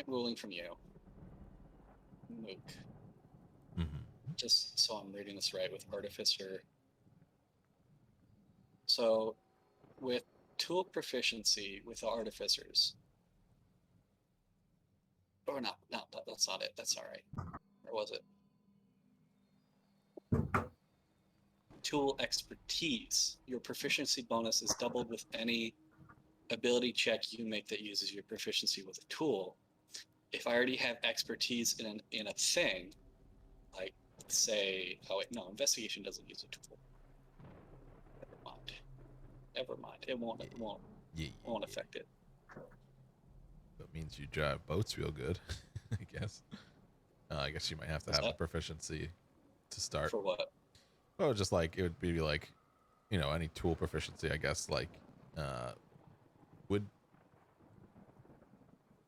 second ruling from you, Mook. Just so I'm reading this right with Artificer. So, with tool proficiency with the Artificers, or not, that's not it. That's all right. Or was it? Tool expertise. Your proficiency bonus is doubled with any ability check you make that uses your proficiency with a tool. If I already have expertise in a thing, like say, oh wait, no, investigation doesn't use a tool. Never mind. It won't affect it. That means you drive boats real good, I guess. I guess you might have to have the proficiency to start. For what? Oh, just like it would be like, any tool proficiency, I guess. Like, would.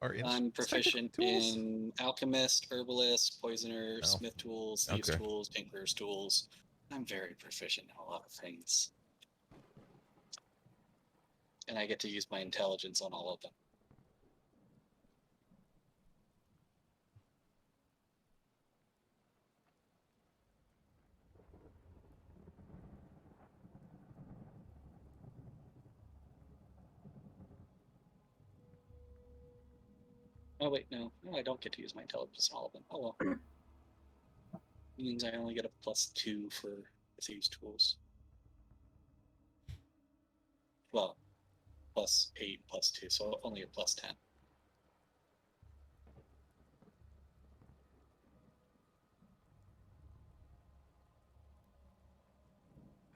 I'm proficient in alchemist, herbalist, poisoner, smith tools, thieves tools, tinkerer's tools. I'm very proficient in a lot of things. And I get to use my intelligence on all of them. Oh wait, no, I don't get to use my intelligence on all of them. Oh well. Means I only get a +2 for thieves tools. Well, +8, +2, so only a +10.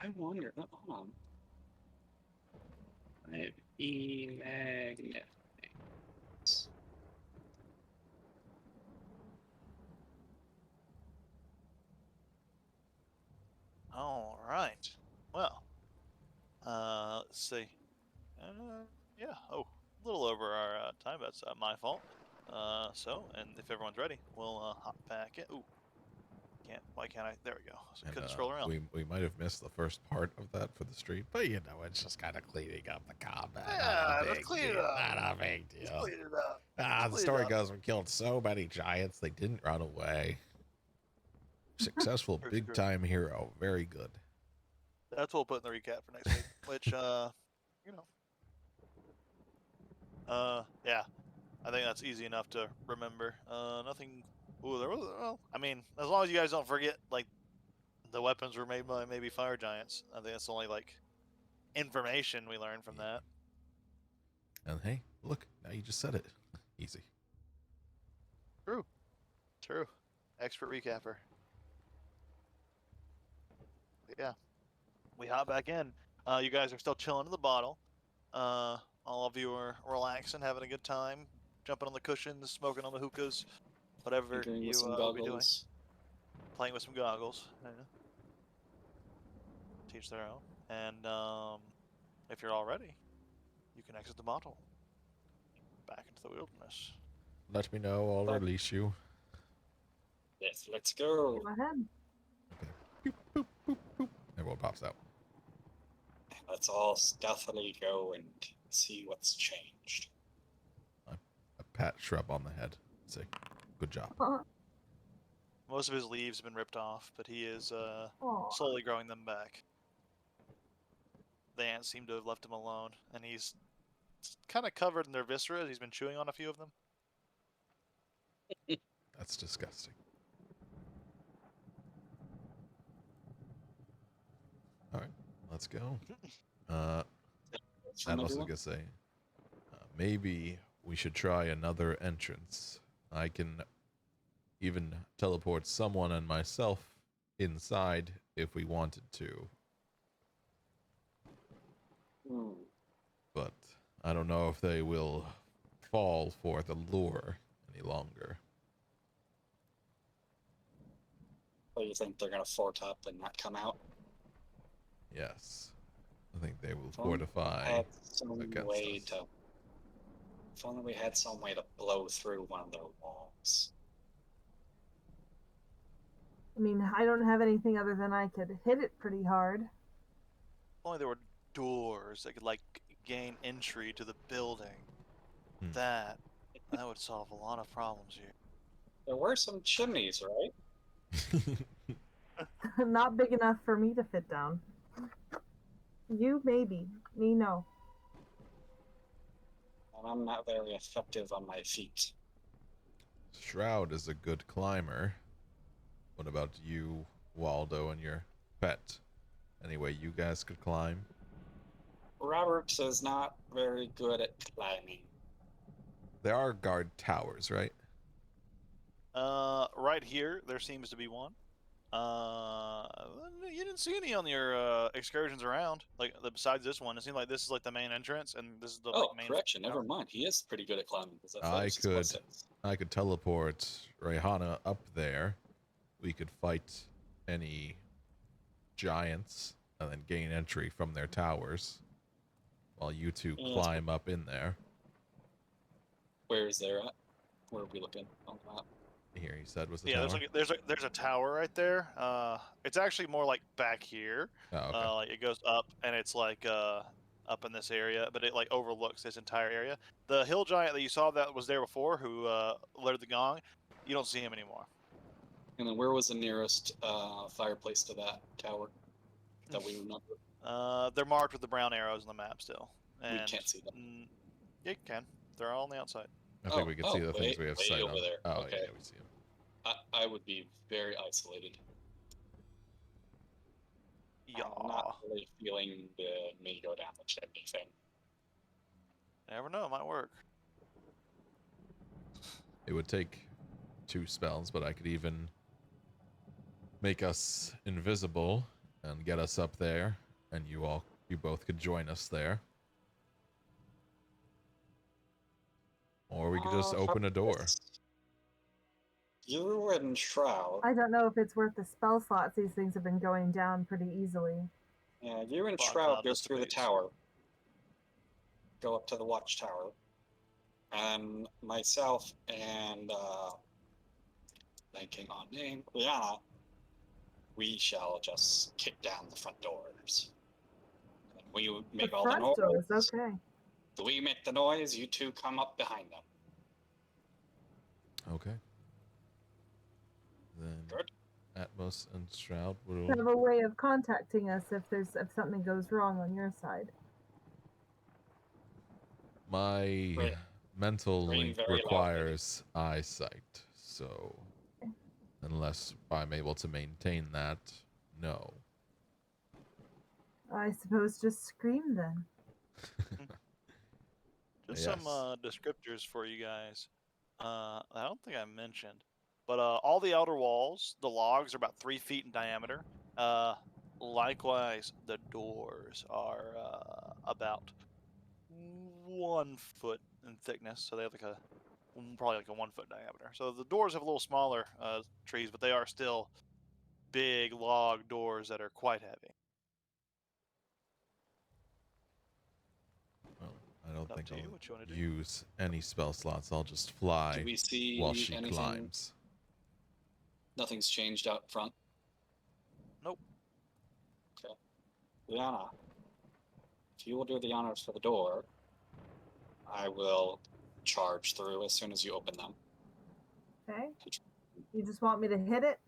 I wonder. Hold on. I have E-magnet. All right. Well, let's see. Yeah. Oh, a little over our time. That's my fault. And if everyone's ready, we'll hop back in. Ooh. Why can't I? There we go. So I couldn't scroll around. We might have missed the first part of that for the stream, but it's just kind of cleaning up the combat. Yeah, let's clean it up. Not a big deal. Let's clean it up. The story goes, we killed so many giants, they didn't run away. Successful big time hero. Very good. That's what we'll put in the recap for next week, which, yeah, I think that's easy enough to remember. Nothing. Ooh, there was. Well, I mean, as long as you guys don't forget, like, the weapons were made by maybe fire giants. I think that's only like information we learned from that. And hey, look, now you just said it. Easy. True. Expert recapper. Yeah. We hop back in. You guys are still chilling in the bottle. All of you are relaxing, having a good time, jumping on the cushions, smoking on the hookahs, whatever you will be doing. Playing with some goggles. Teach their own. And if you're all ready, you can exit the bottle. Back into the wilderness. Let me know. I'll release you. Yes, let's go. Go ahead. Okay. Boop, boop, boop, boop. Everyone pops out. Let's all stealthily go and see what's changed. A pat Shrub on the head. Say, good job. Most of his leaves have been ripped off, but he is slowly growing them back. The ants seem to have left him alone, and he's kind of covered in their viscera. He's been chewing on a few of them. That's disgusting. All right, let's go. I was going to say, maybe we should try another entrance. I can even teleport someone and myself inside if we wanted to. But I don't know if they will fall for the lure any longer. So you think they're going to fort up and not come out? Yes. I think they will fortify against us. If only we had some way to blow through one of their walls. I mean, I don't have anything other than I could hit it pretty hard. If only there were doors that could, like, gain entry to the building. That That would solve a lot of problems here. There were some chimneys, right? Not big enough for me to fit down. You maybe, me no. And I'm not very effective on my feet. Shroud is a good climber. What about you, Waldo, and your pet? Anyway, you guys could climb. Roberts is not very good at climbing. There are guard towers, right? Right here, there seems to be one. You didn't see any on your excursions around. Like besides this one, it seemed like this is like the main entrance, and this is the Oh, like main. correction. tower. Never mind. He is pretty good at climbing. Because I could teleport Rayhana up there. We could fight any giants and then gain entry from their towers while you two Yeah, climb up in there. Where is there at? Where are we looking on the map? Here, he said, was the Yeah, tower. there's a tower right there. It's actually more like back here. Oh, okay. Like it goes up, and it's like up in this area, but it like overlooks this entire area. The hill giant that you saw that was there before, who alerted the gong, you don't see him anymore. And then where was the nearest fireplace to that tower that we remember? They're marked with the brown arrows on the map still. And, We can't see them. Yeah, you can. They're all on the outside. I think we can see the things we have way sight over on. there. Oh, Okay. yeah, we see them. I would be very isolated. Yeah. I'm not really feeling the Mego damage anything. Never know. It might work. It would take 2 spells, but I could even make us invisible and get us up there, and you both could join us there. Or we could just open a door. You and Shroud. I don't know if it's worth the spell slots. These things have been going down pretty easily. Yeah, you and Block Shroud out go the through the space. tower. Go up to the watchtower. And myself and blanking on name, Rihanna, we shall just kick down the front doors. And we make The all the front noise. doors, okay. We make the noise, you two come up behind them. Okay. Then Good. Atmos and Shroud will. Have a way of contacting us if something goes wrong on your side. My Right. mental Ring link very requires eyesight, so unless I'm able to maintain that, no. I suppose just scream then. Just some Yes. descriptors for you guys. I don't think I mentioned, but all the outer walls, the logs are about 3 feet in diameter. Likewise, the doors are about 1 foot in thickness, so they have probably like a 1 foot diameter. So the doors have a little smaller trees, but they are still big log doors that are quite heavy. Well, I don't Up think to you, I'll what you wanna do. use any spell slots. I'll just Do fly we see while she anything? climbs. Nothing's changed out front. Nope. Okay. Rihanna, if you will do the honors for the door, I will charge through as soon as you open them. Okay? You just want me to hit it?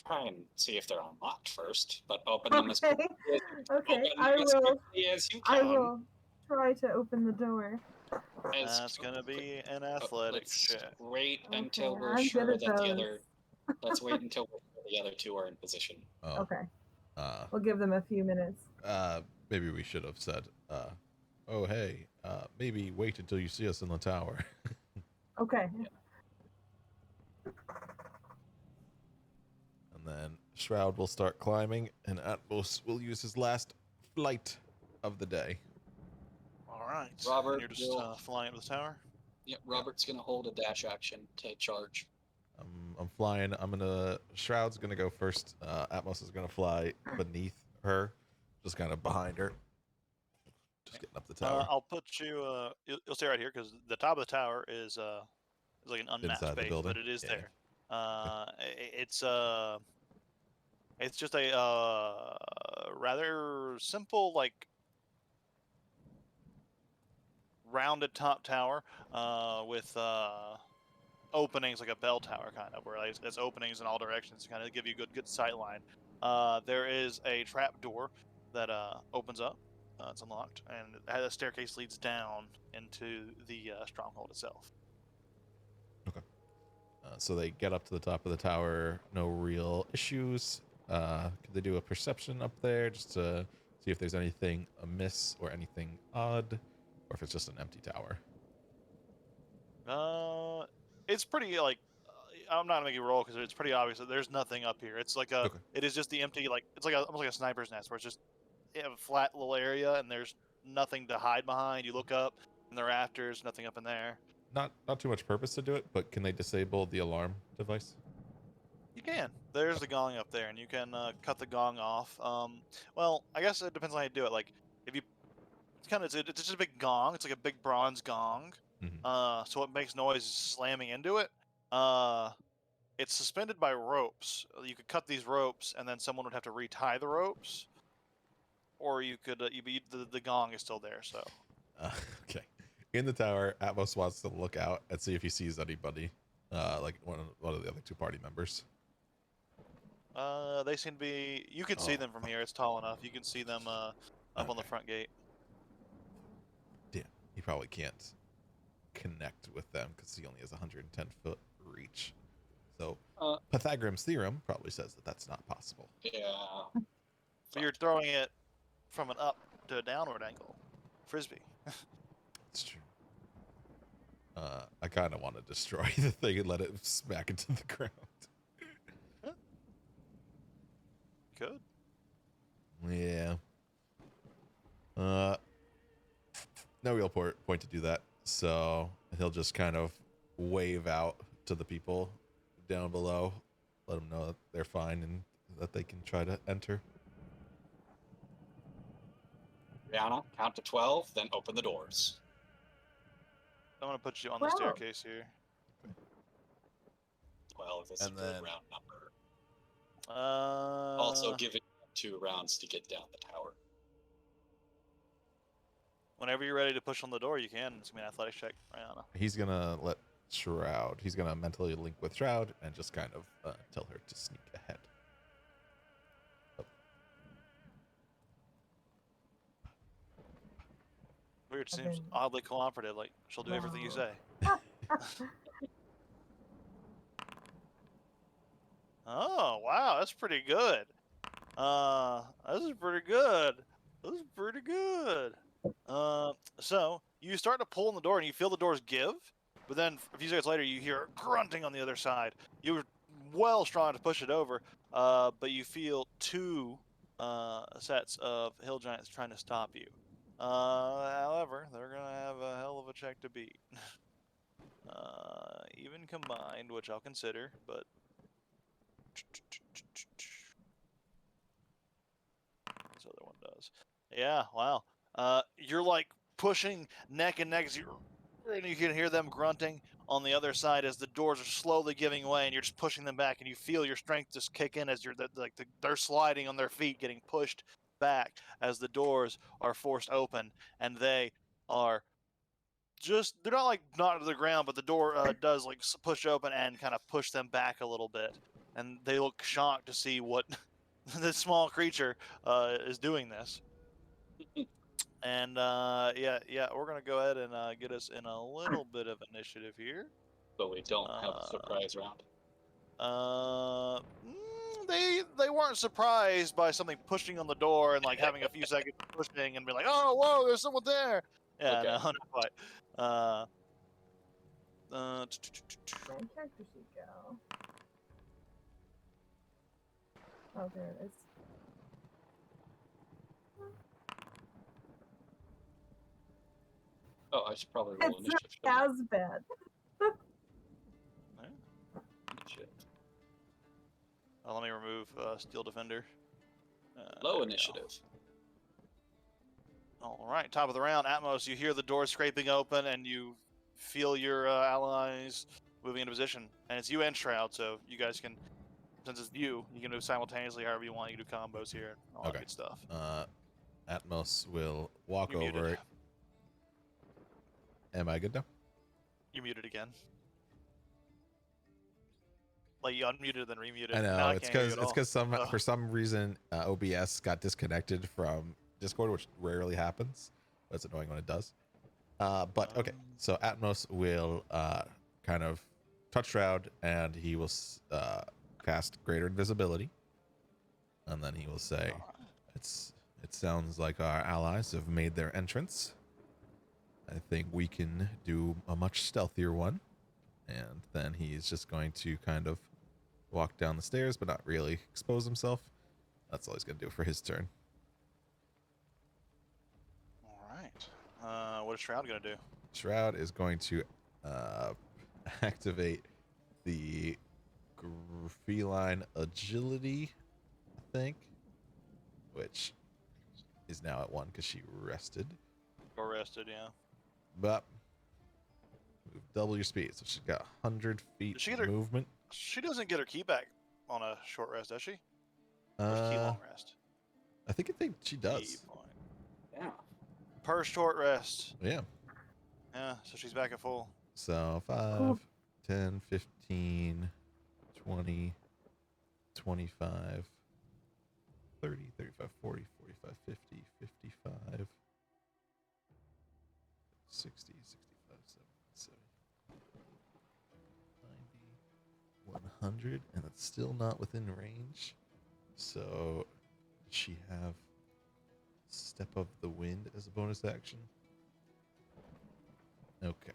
Try and see if they're unlocked first, but open them as Okay. quickly as, Okay, open I them as will. quickly as you I can. will try to open the door. As That's gonna be an quick- athletics let's check. wait until Okay, we're I'm sure good that at the those. other. Let's wait until the other two are in position. Oh, Okay, uh, we'll give them a few minutes. maybe we should have said, oh, hey, maybe wait until you see us in the tower. Okay. And then Shroud will start climbing, and Atmos will use his last flight of the day. All right. Robert, And you're just you'll- flying up the tower. Yep, Robert's gonna hold a dash action to charge. I'm flying. Shroud's gonna go first. Atmos is gonna fly beneath her, just kind of behind her, just getting up the tower. I'll put you. You'll stay right here because the top of the tower is like an unmapped Inside the space, building? but it is Yeah. there. It's just a rather simple rounded top tower with openings like a bell tower kind of, where like, there's openings in all directions to kind of give you good sight line. There is a trap door that opens up. It's unlocked, and a staircase leads down into the stronghold itself. So they get up to the top of the tower, no real issues. Could they do a perception up there just to see if there's anything amiss or anything odd, or if it's just an empty tower? It's pretty like I'm not gonna make you roll because it's pretty obvious that there's nothing up here. It's like a, Okay. it is just the empty like it's like almost like a sniper's nest where it's just a flat little area and there's nothing to hide behind. You look up and the rafters, nothing up in there. Not too much purpose to do it, but can they disable the alarm device? You can. There's the gong up there, and you can cut the gong off. Well, I guess it depends on how you do it. Like, if you, it's kind of it's just a big gong. It's like a big bronze gong. Mhm. So it makes noise slamming into it. It's suspended by ropes. You could cut these ropes, and then someone would have to retie the ropes, or you could the gong is still there. So Okay. In the tower, Atmos wants to look out and see if he sees anybody, like one of the other two party members. they seem to be. You can see Oh. them from here. It's tall enough. You can see them up on the Okay. front gate. Damn, he probably can't connect with them because he only has 110-foot reach. So Pythagoras' theorem probably says that that's not possible. Yeah. But you're throwing it from an up to a downward angle. Frisbee. It's true. I kind of want to destroy the thing and let it smack into the ground. Good. Yeah. No real point to do that. So he'll just kind of wave out to the people down below, let them know that they're fine and that they can try to enter. Rihanna, count to 12, then open the doors. I'm gonna put you on the 12. staircase here. 12 is a And good then- round number. Uh, Also giving 2 rounds to get down the tower. whenever you're ready to push on the door, you can. It's gonna be an athletics check, Rihanna. He's gonna let Shroud. He's gonna mentally link with Shroud and just kind of tell her to sneak ahead. Weird. Seems Okay. oddly cooperative. Like she'll do everything you say. Oh wow, that's pretty good. This is pretty good. This is pretty good. So you start to pull on the door and you feel the doors give, but then a few seconds later you hear grunting on the other side. You were well strong to push it over, but you feel 2 sets of hill giants trying to stop you. However, they're gonna have a hell of a check to beat. Even combined, which I'll consider, but this other one does. Yeah, wow. You're like pushing neck and neck, and you can hear them grunting on the other side as the doors are slowly giving way, and you're just pushing them back, and you feel your strength just kick in as they're sliding on their feet, getting pushed back as the doors are forced open, and they are they're not like not to the ground, but the door does like push open and kind of push them back a little bit, and they look shocked to see what this small creature is doing this. And yeah, we're gonna go ahead and get us in a little bit of initiative here. But we don't have a surprise round. They weren't surprised by something pushing on the door and like having a few seconds of pushing and be like, oh whoa, there's someone there. Yeah, Okay. no, not quite. Where'd character sheet go? Oh, there it is. Oh, I should probably roll It's initiative. not as bad. Initiative. Let me remove Steel Defender. Low there we go. initiative. All right, top of the round, Atmos. You hear the door scraping open, and you feel your allies moving into position. And it's you and Shroud, so you guys can, since it's you can move simultaneously however you want. You can do combos here and all that Okay. good stuff. Atmos will walk You're over muted. Am I good now? You muted again. Like you unmuted then remuted. I know Now it's can't hear you because at all. Oh. for some reason OBS got disconnected from Discord, which rarely happens. But it's annoying when it does. But okay, so Atmos will kind of touch Shroud, and he will cast Greater Invisibility, and then he will say, "It sounds like our allies have made their entrance. I think we can do a much stealthier one." And then he's just going to kind of walk down the stairs, but not really expose himself. That's all he's going to do for his turn. All right. What is Shroud gonna do? Shroud is going to activate the feline agility, I think, which is now at 1 because she rested. Arrested, yeah. But move double your speed, so she's got 100 feet Did she get her- movement. She doesn't get her key back on a short rest, does she? Or is key long rest? I think she Key does. point. Yeah. Per short rest. Yeah. Yeah, so she's back at full. So 5, Cool. 10, 15, 20, 25, 30, 35, 40, 45, 50, 55, 60, 65, 70, 90, 100, and it's still not within range. So, does she have Step of the Wind as a bonus action? Okay.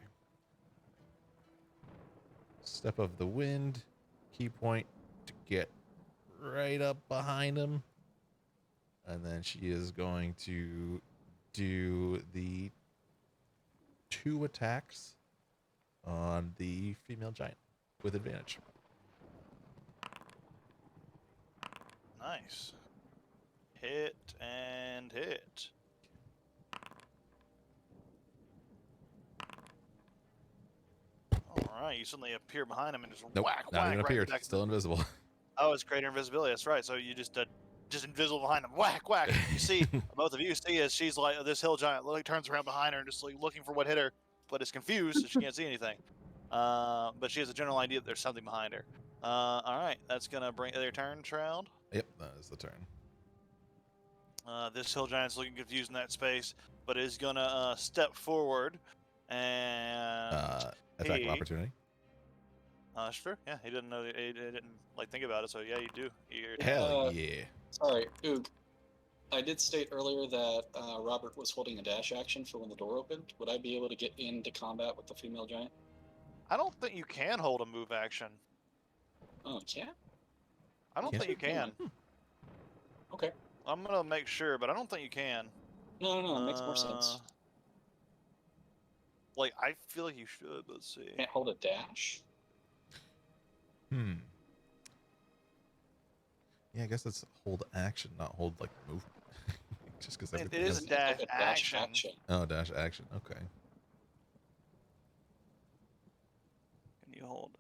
Step of the Wind, key point to get right up behind him. And then she is going to do the 2 attacks on the female giant with advantage. Nice. Hit and hit. All right, you suddenly appear behind him and just Nope, whack, not whack, even right appeared. back. Still invisible. Oh, it's greater invisibility. That's right. So you just invisible behind him, whack, whack. You see, both of you see as she's like this hill giant literally turns around behind her and just like looking for what hit her, but is confused so she can't see anything. But she has a general idea that there's something behind her. All right, that's gonna bring their turn, Shroud. Yep, that is the turn. This hill giant's looking confused in that space, but is gonna step forward and Attack of he- opportunity. sure, yeah, he didn't know, he didn't like think about it, so yeah, you do. Hell Uh, yeah. Sorry, Oog. I did state earlier that Robert was holding a dash action for when the door opened. Would I be able to get into combat with the female giant? I don't think you can hold a move action. Oh, yeah? I don't Can't think you can. Okay. I'm gonna make sure, but I don't think you can. No, it makes more sense. Like I feel like you should. Let's see. Can't hold a dash? Yeah, I guess it's hold action, not hold like movement. Just because It is a It's dash like a action. Oh, dash action. Okay. Can you hold?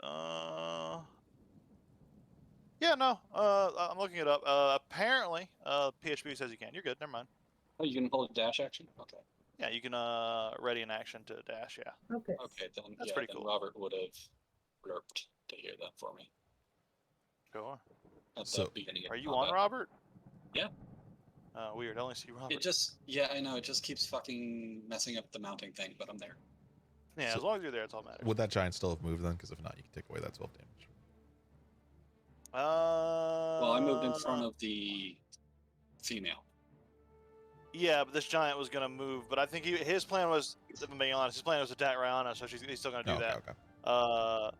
Yeah, no. I'm looking it up. Apparently, PHP says you can. You're good. Never mind. Oh, you can hold a dash action? Okay. Yeah, you can ready an action to dash. Yeah. Okay. Okay, then That's yeah, pretty then cool. Robert would have burped to hear that for me Go on. at So- the beginning of Are you combat. on, Robert? Yeah. Weird. I only see Robert. It just, yeah, I know, it just keeps fucking messing up the mounting thing, but I'm there. Yeah, So- as long as you're there, it's all that matters. Would that giant still have moved then? Because if not, you can take away that 12 damage. Well, I moved in front of the female. Yeah, but this giant was gonna move. But I think his plan was, if I'm being honest, his plan was to attack Rihanna, so he's still gonna do Oh, okay, that. okay.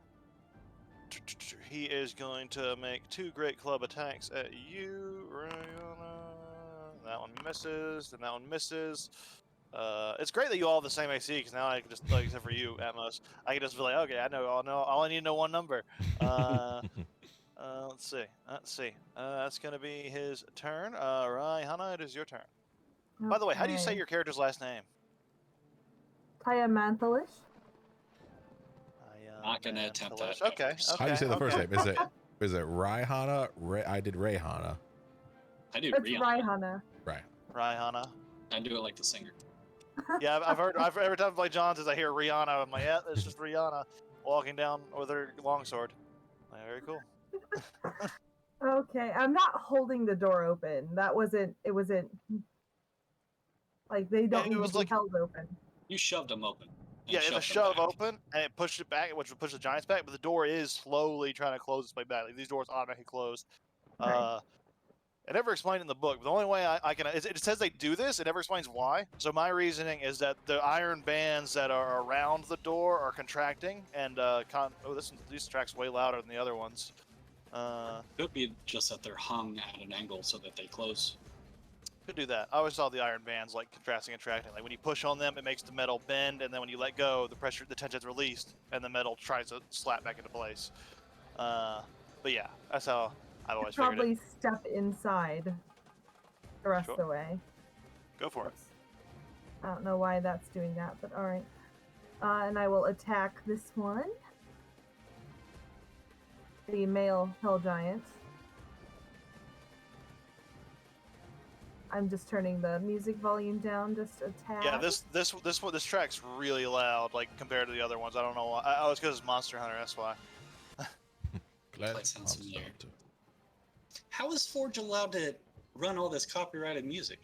He is going to make 2 great club attacks at you, Rihanna. That one misses, and that one misses. It's great that you all have the same AC, because now I can just, like, except for you, Atmos, I can just be like, okay, I know, all I need to know one number. Let's see. That's gonna be his turn. Rihanna, it is your turn. By the way, how do you say Okay. your character's last name? Taya Mantelish? Not gonna attempt that. Okay. James. How do you say the first okay. name? Is it Raihana? I did Rayhana. I do It's Rihanna. Raihana. Right. Rihanna. I do it like the singer. Yeah, I've heard. Every time I play Johnson's, I hear Rihanna. I'm like, yeah, it's just Rihanna walking down with her longsword. Like, very cool. Okay, I'm not holding the door open. That wasn't. It wasn't. Like they don't It need to was be like, held open. You shoved them open. And yeah, it's a shoved them shove back. open, and it pushed it back, which would push the Giants back. But the door is slowly trying to close its way back. Like these doors automatically close. Okay. It never explained in the book, but the only way I can, it says they do this. It never explains why. So my reasoning is that the iron bands that are around the door are contracting, and these tracks way louder than the other ones. Could be just that they're hung at an angle so that they close. Could do that. I always saw the iron bands like contracting and contracting. Like when you push on them, it makes the metal bend, and then when you let go, the tension's released, and the metal tries to slap back into place. But yeah, that's how I've always figured it. Probably step inside the rest Sure. of the way. Go for it. I don't know why that's doing that, but all right. And I will attack this one. The male hell giant. I'm just turning the music volume down just a tad. Yeah, this track's really loud, like compared to the other ones. I don't know why. Oh, it's because it's Monster Hunter. That's why. Glad That sounds I'll familiar. start to- How is Forge allowed to run all this copyrighted music?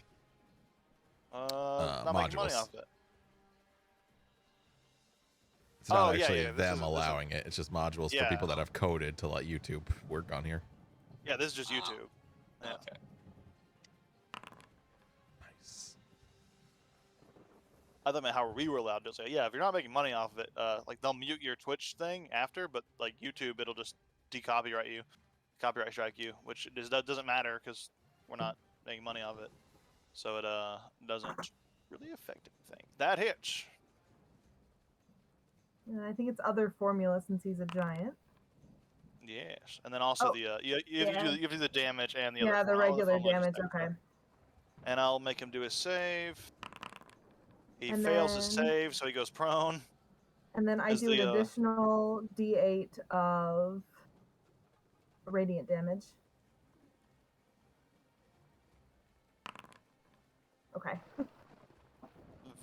Not making money modules. off it. It's not Oh, yeah, actually yeah, this them is- allowing it. It's just modules for Yeah. people that have coded to let YouTube work on here. Yeah, this is just Ah. YouTube. Yeah. Okay. Nice. I thought meant how we were allowed to say, yeah, if you're not making money off of it, like they'll mute your Twitch thing after, but like YouTube, it'll just decopyright you, copyright strike you, which that doesn't matter because we're not making money off it, so it doesn't really affect anything. That hits. And I think it's other formula since he's a giant. Yes, and then also Oh, the you have yeah. to do the damage and the Yeah, other the formula. All regular formula just damage. takes Okay. it. And I'll make him do a save. He And fails his then- save, so he goes prone. And then I As do an the, additional D8 of radiant damage. Okay.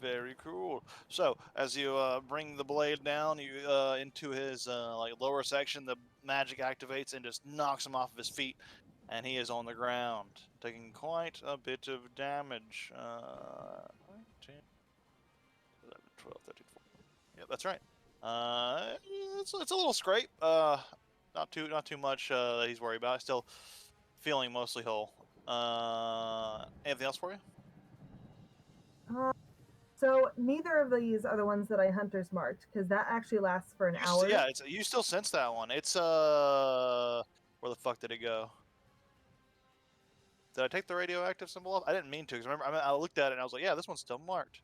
Very cool. So as you bring the blade down, you into his like lower section, the magic activates and just knocks him off of his feet, and he is on the ground, taking quite a bit of damage. 10, 11, 12, 13, 14. Yeah, that's right. It's a little scrape. Not too much that he's worried about. Still feeling mostly whole. Anything else for you? So neither of these are the ones that I hunter's marked because that actually lasts for an hour. Yeah, you still sense that one. It's where the fuck did it go? Did I take the radioactive symbol off? I didn't mean to, because remember I looked at it and I was like, yeah, this one's still marked.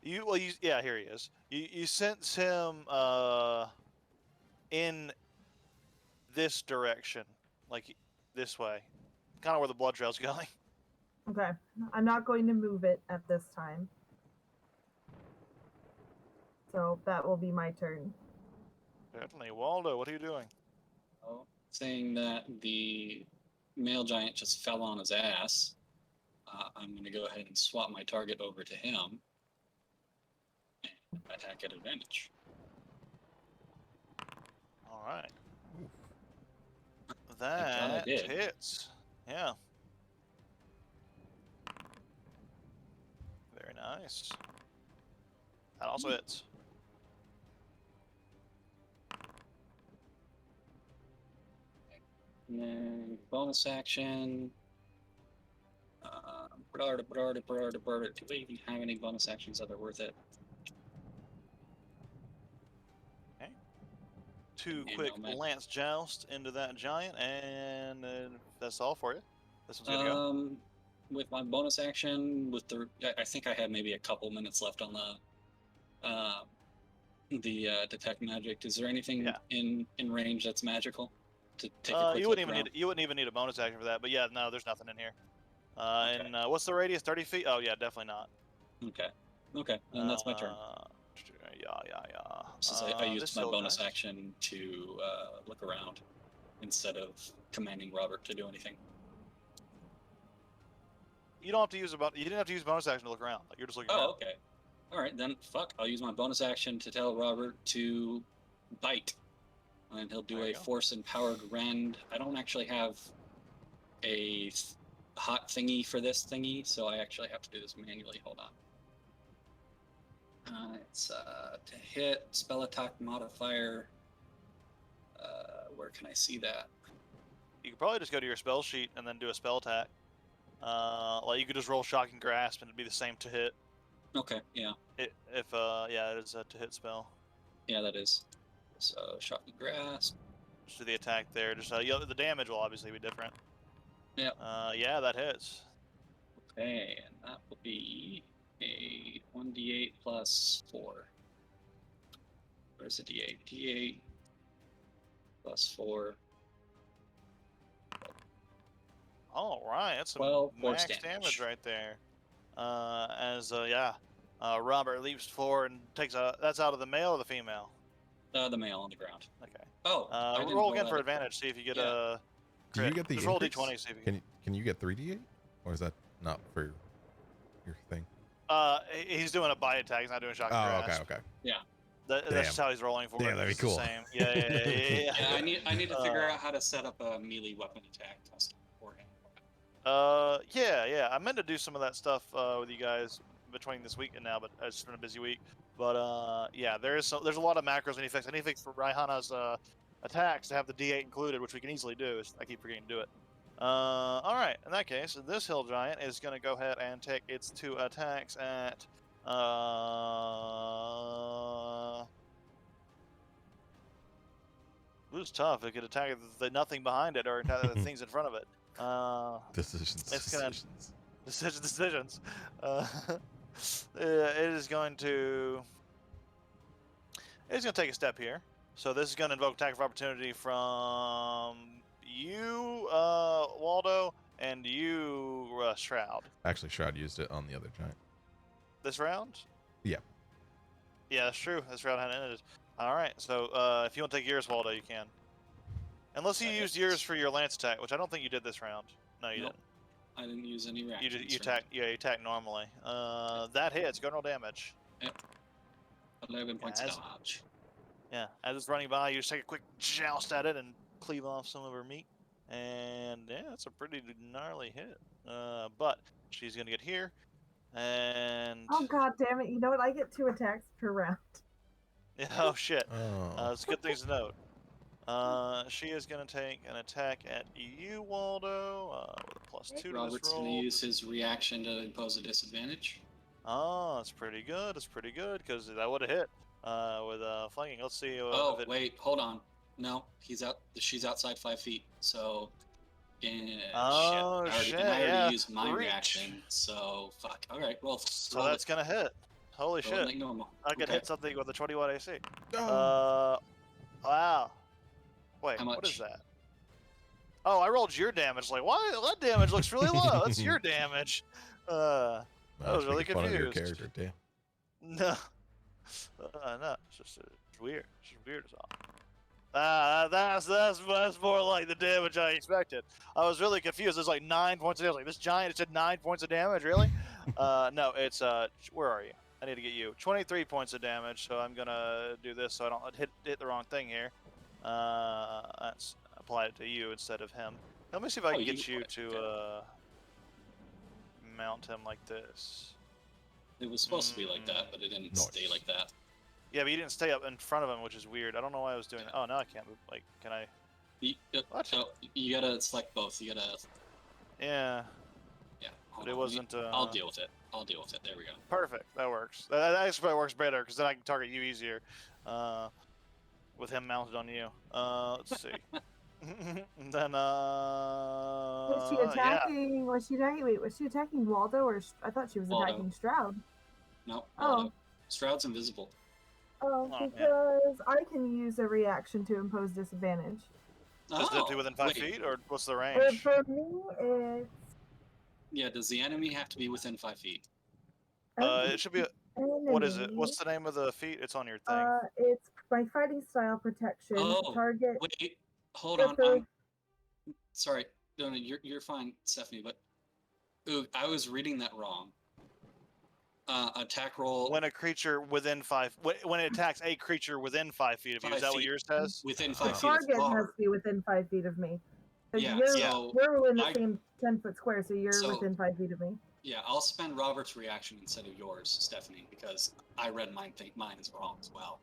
Yeah, here he is. You sense him in this direction, like this way, kind of where the blood trail's going. Okay. I'm not going to move it at this time. So that will be my turn. Definitely, Waldo. What are you doing? Oh, saying that the male giant just fell on his ass, I'm going to go ahead and swap my target over to him and attack at advantage. All right. God I That did. hits. Yeah. Very nice. That also hits. And then bonus action. Do we even have any bonus actions that are worth it? Two Yeah, quick no, man. lance joust into that giant, and that's all for you. This one's gonna go. With my bonus action, I think I had maybe a couple minutes left on the detect magic. Is there anything Yeah. in range that's magical to take a quick You look wouldn't around? even need a bonus action for that. But yeah, no, there's nothing in here. Okay. And what's the radius? 30 feet? Oh yeah, definitely not. Okay, and that's my turn. Yeah. Since I this used my still bonus nice. action to look around instead of commanding Robert to do anything. You don't have to use you didn't have to use bonus action to look around. Like, you're just looking Oh, around. okay. All right, then fuck. I'll use my bonus action to tell Robert to bite, and he'll do There a you go. force empowered rend. I don't actually have a hot thingy for this thingy, so I actually have to do this manually. Hold on. It's to hit spell attack modifier. Where can I see that? You could probably just go to your spell sheet and then do a spell attack. Like, you could just roll Shocking Grasp and it'd be the same to hit. Okay, yeah, It is a to hit spell. yeah, that is. So shocking grasp. Just do the attack there. Just the damage will obviously be different. Yep. Yeah, that hits. Okay, and that will be a 1d8 plus 4. Where's the d8? d8 plus 4. All right, that's some 12 max force damage damage. right there. Robert leaps forward and takes that's out of the male or the female. The male on the ground. Okay. Oh, I didn't Roll again that for up. advantage. See if you get Yeah. a. Do you crit. get the Just roll increase? d20. See if you Can you get 3d8, or is that not for your thing? He's doing a bite attack. He's not doing shocking Oh, grasp. okay. That's Damn. just how he's rolling for Yeah, it. that'd be It's the cool. Same. Yeah. Yeah, I need to figure out how to set up a melee weapon attack test for him. Yeah. I meant to do some of that stuff with you guys between this week and now, but it's been a busy week. But yeah, there's a lot of macros and effects. Anything for Raihana's attacks to have the D8 included, which we can easily do. I keep forgetting to do it. All right. In that case, this hill giant is going to go ahead and take its 2 attacks at. It was tough. It could attack the nothing behind it or attack the things in front of it. Decisions. It's gonna- Decisions. Decisions. It is going to. It's going to take a step here. So this is going to invoke attack of opportunity from you, Waldo, and you, Shroud. Actually, Shroud used it on the other giant. This round? Yeah. Yeah, that's true. This round hadn't ended. All right. So if you want to take yours, Waldo, you can. Unless you used yours for your lance attack, which I don't think you did this round. No, you Nope. didn't. I didn't use any reactions. You attack. Yeah, you attack normally. That hits. Go roll damage. 11 points Yeah, of damage. Yeah, as it's running by, you just take a quick joust at it and cleave off some of her meat. And yeah, that's a pretty gnarly hit. But she's gonna get here, and Oh god damn it! You know what? I get 2 attacks per round. oh shit, Oh. it's good things to note. She is gonna take an attack at you, Waldo, with a +2 to Robert's this going to roll. use his reaction to impose a disadvantage. Oh, that's pretty good. That's pretty good because that would have hit with flanking. Let's see. Oh, if it, wait, hold on. No, he's out. She's outside 5 feet. So, Oh, shit. shit, I already yeah. used my Reach. reaction. So, fuck. All right, well, So that's gonna hit. Holy roll it shit! like normal. I could Okay. hit something with a 21 AC. Oh. Wow. Wait, How what is much? that? Oh, I rolled your damage. Like, why? That damage looks really low. That's your damage. I was really Making fun of your confused. character, damn. No. No. It's just it's weird. It's just weird as all. That's more like the damage I expected. I was really confused. There's like 9 points of damage. Like, this giant said 9 points of damage. Really? No. It's where are you? I need to get you 23 points of damage. So I'm gonna do this so I don't hit the wrong thing here. That's apply it to you instead of him. Let me see if I Oh, can you get you apply it, to mount him like this. It was supposed to be like that, but it didn't stay Nice. like that. Yeah, but you didn't stay up in front of him, which is weird. I don't know why I was doing that. Oh, now I can't move. Like, can I? What? Oh, you gotta select both. You gotta. Yeah, Yeah. hold but it on, let me- wasn't. I'll deal with it. There we go. Perfect. That works. That actually probably works better because then I can target you easier, with him mounted on you. Let's see. And then Was she yeah. attacking? Was she attacking? Wait, was she attacking Waldo or? I thought she was Waldo. attacking Stroud. No. Oh. Stroud's invisible. Oh, Oh, man. because I can use a reaction to impose disadvantage. Does it be within 5 wait. feet or what's the For, range? for me, it's. Yeah. Does the enemy have to be within 5 feet? It should be. What is it? What's the name of the feat? It's on your thing. It's my fighting style protection. Oh, Target. Wait. Hold Yeah, on. so- Sorry. No, you're fine, Stephanie. But Ooh, I was reading that wrong. Attack roll When a creature within when it attacks a creature within 5 feet of you, is 5 that what feet. yours says? Within The 5 feet of target has Gar. to be within 5 feet of me. 'Cause Yeah, you're, so we're within the I- same 10-foot square, so you're So- within 5 feet of me. Yeah, I'll spend Robert's reaction instead of yours, Stephanie, because I read mine. Think mine is wrong as well.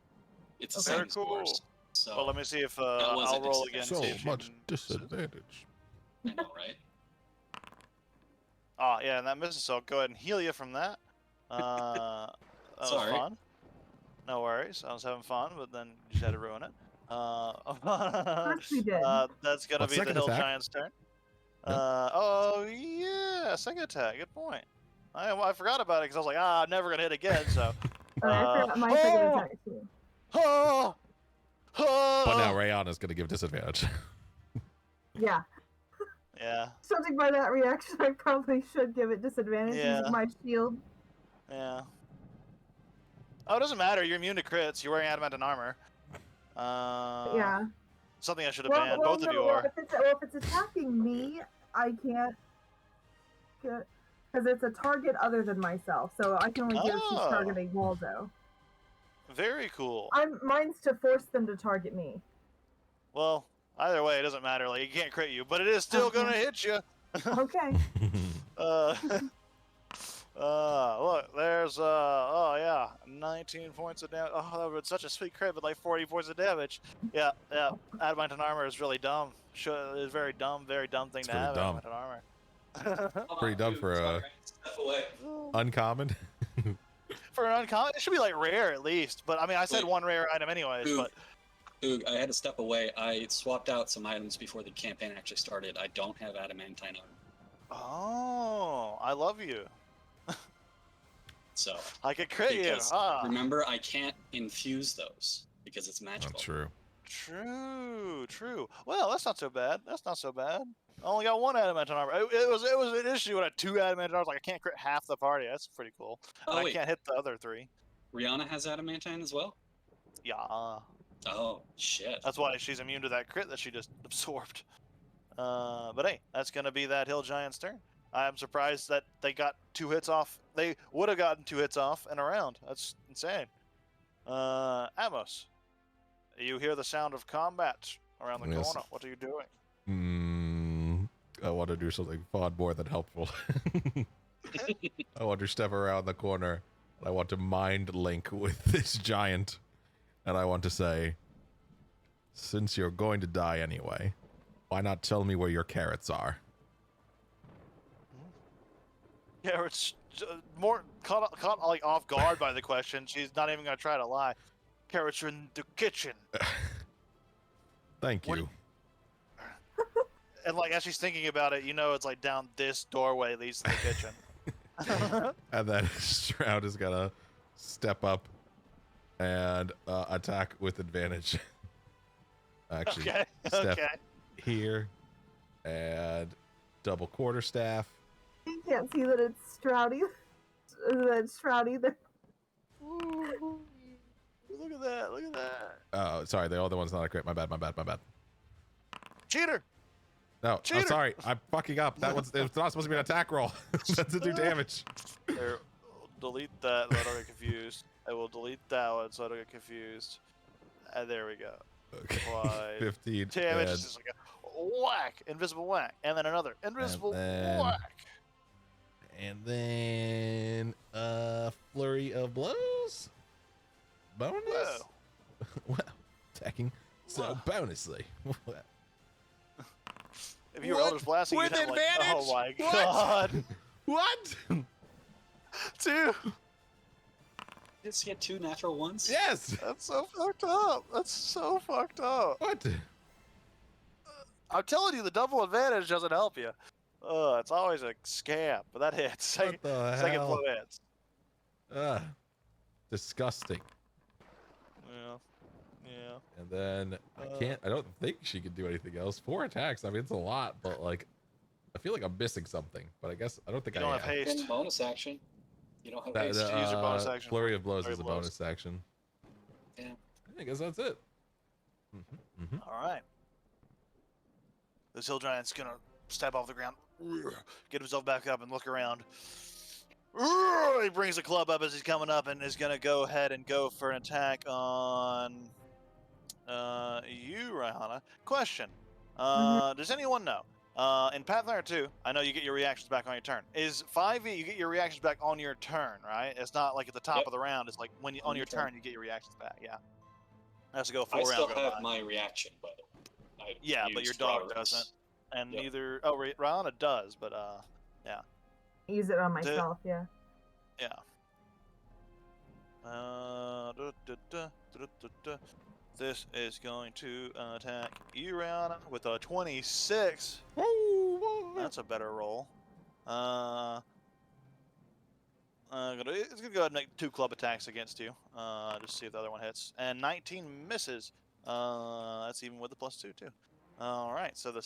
It's the Okay. same Very as yours. cool. So Well, let me see if That was a I'll roll again. disadvantage. see So if you much can- disadvantage. I know, right? Oh yeah, and that misses. So I'll go ahead and heal you from that. That was Sorry. fun. No worries. I was having fun, but then you just had to ruin it. Of course we did. That's gonna What, be the second hill attack? giant's turn. Yeah. Oh yeah, second attack. Good point. I forgot about it because I was like, I'm never gonna hit again. So. I forgot my second oh! attack too. Oh! Oh! But now Rayana's going to give disadvantage. Yeah. Yeah, Judging by that reaction, I probably should give it disadvantage Yeah. using my shield. yeah. Oh, it doesn't matter. You're immune to crits. You're wearing adamantine armor. Yeah. Something I should have banned. Both of you well, are. if it's attacking me, I can't. Because it's a target other than myself, so I can only give if she's Oh. targeting Waldo. Very cool. Mine's to force them to target me. Well, either way, it doesn't matter. Like, it can't crit you, but it is still Okay. gonna hit you. Okay. Look, there's oh yeah, 19 points of damage. Oh, that would have been such a sweet crit, but like 40 points of damage. Yeah, adamantine armor is really dumb. It's very dumb thing It's to pretty have. dumb. Adamantine armor. Pretty dumb for a Step away. uncommon. For an uncommon, it should be like rare at least. But I mean, I said Wait. one rare item anyways. Ooh. But Oog, I had to step away. I swapped out some items before the campaign actually started. I don't have adamantine armor, oh, I love you. so I could crit you. because Ah, remember I can't infuse those because it's magical. Not true. true. Well, that's not so bad. That's not so bad. I only got one adamantine armor. It was an issue when I had 2 adamantine armors. Like I can't crit half the party. That's pretty cool. Oh And I wait, can't hit the other 3. Rihanna has adamantine as well. Yeah. Oh shit. That's why she's immune to that crit that she just absorbed. But hey, that's gonna be that hill giant's turn. I'm surprised that they got 2 hits off. They would have gotten 2 hits off in a round. That's insane. Amos, you hear the sound of combat around the Yes. corner. What are you doing? I want to do something far more than helpful. I want to step around the corner. And I want to mind link with this giant. And I want to say, since you're going to die anyway, why not tell me where your carrots are? Yeah, it's more caught like off guard by the question. She's not even gonna try to lie. Carrots are in the kitchen, Thank What- you. and like as she's thinking about it, you know it's like down this doorway leads to the kitchen. And then Shroud is gonna step up and attack with advantage. Actually, Okay. step Okay. here and double quarterstaff. You can't see that it's Stroudy. That's Stroudy. Ooh, look at that! Look at that! Oh, sorry, the other one's not a crit. My bad. Cheater! No, I'm Cheater! sorry. I'm fucking up. It's not supposed to be an attack roll. That's to do damage. There, delete that. So I don't get confused. I will delete that one so I don't get confused. And there we go. Okay. Why? 15 Damage and, is just like a whack, invisible whack, and then another invisible then- whack. and then flurry of blows. Bonus. Whoa. Well, attacking. So Whoa. bonusly. If you were What? Eldritch Blasting, With you'd have like, advantage? oh my What? god, What? dude, Did she get 2 natural ones? Yes. that's so fucked up. That's so fucked up. What? I'm telling you, the double advantage doesn't help you. It's always a scam, but that hits. Second, What the second hell? blow hits. Disgusting. Yeah, yeah. And then I don't think she could do anything else. 4 attacks. I mean, it's a lot, but like, I feel like I'm missing something. But I guess I don't think You I don't am. have haste. Bonus action. You don't have That, haste. use your bonus action Flurry of blows flurry is a of blows. bonus action. Yeah. I guess that's it. All right. This hill giant's gonna step off the ground. get himself back up and look around. He brings the club up as he's coming up and is going to go ahead and go for an attack on you, Raihana. Question. Does anyone know? In Pathfinder 2, I know you get your reactions back on your turn. Is 5e, you get your reactions back on your turn, right? It's not like at the top Yep. of the round. It's like when you, On on your your turn. turn, you get your reactions back. Yeah. Has to go I 4 still rounds. go have by. my reaction, but I Yeah, but your used dog Robert's. doesn't. And Yep. neither. Oh, Raihana does, but yeah. Use it on myself, yeah. Yeah. This is going to attack you, Rihanna, with a 26. That's a better roll. It's gonna go ahead and make 2 club attacks against you. Just see if the other one hits. And 19 misses. That's even with the +2 too. All right, so the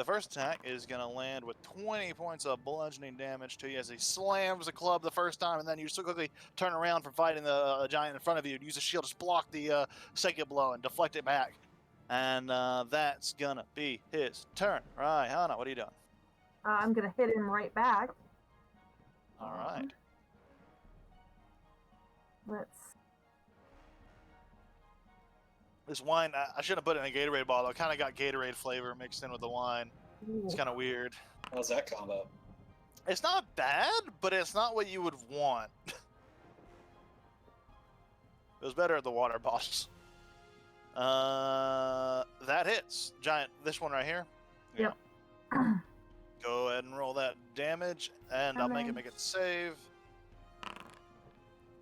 first attack is gonna land with 20 points of bludgeoning damage to you as he slams the club the first time, and then you so quickly turn around from fighting the giant in front of you, use a shield to block the second blow and deflect it back. And that's gonna be his turn. Right, Hannah, what are you doing? I'm gonna hit him right back. All right. Let's. This wine, I shouldn't have put it in a Gatorade bottle. It kind of got Gatorade flavor mixed in with the wine. It's Ooh. kind of weird. How's that combo? It's not bad, but it's not what you would want. It was better at the water bottles. That hits. Giant, this one right here. Yep. Go ahead and roll that damage, and I'll make it save.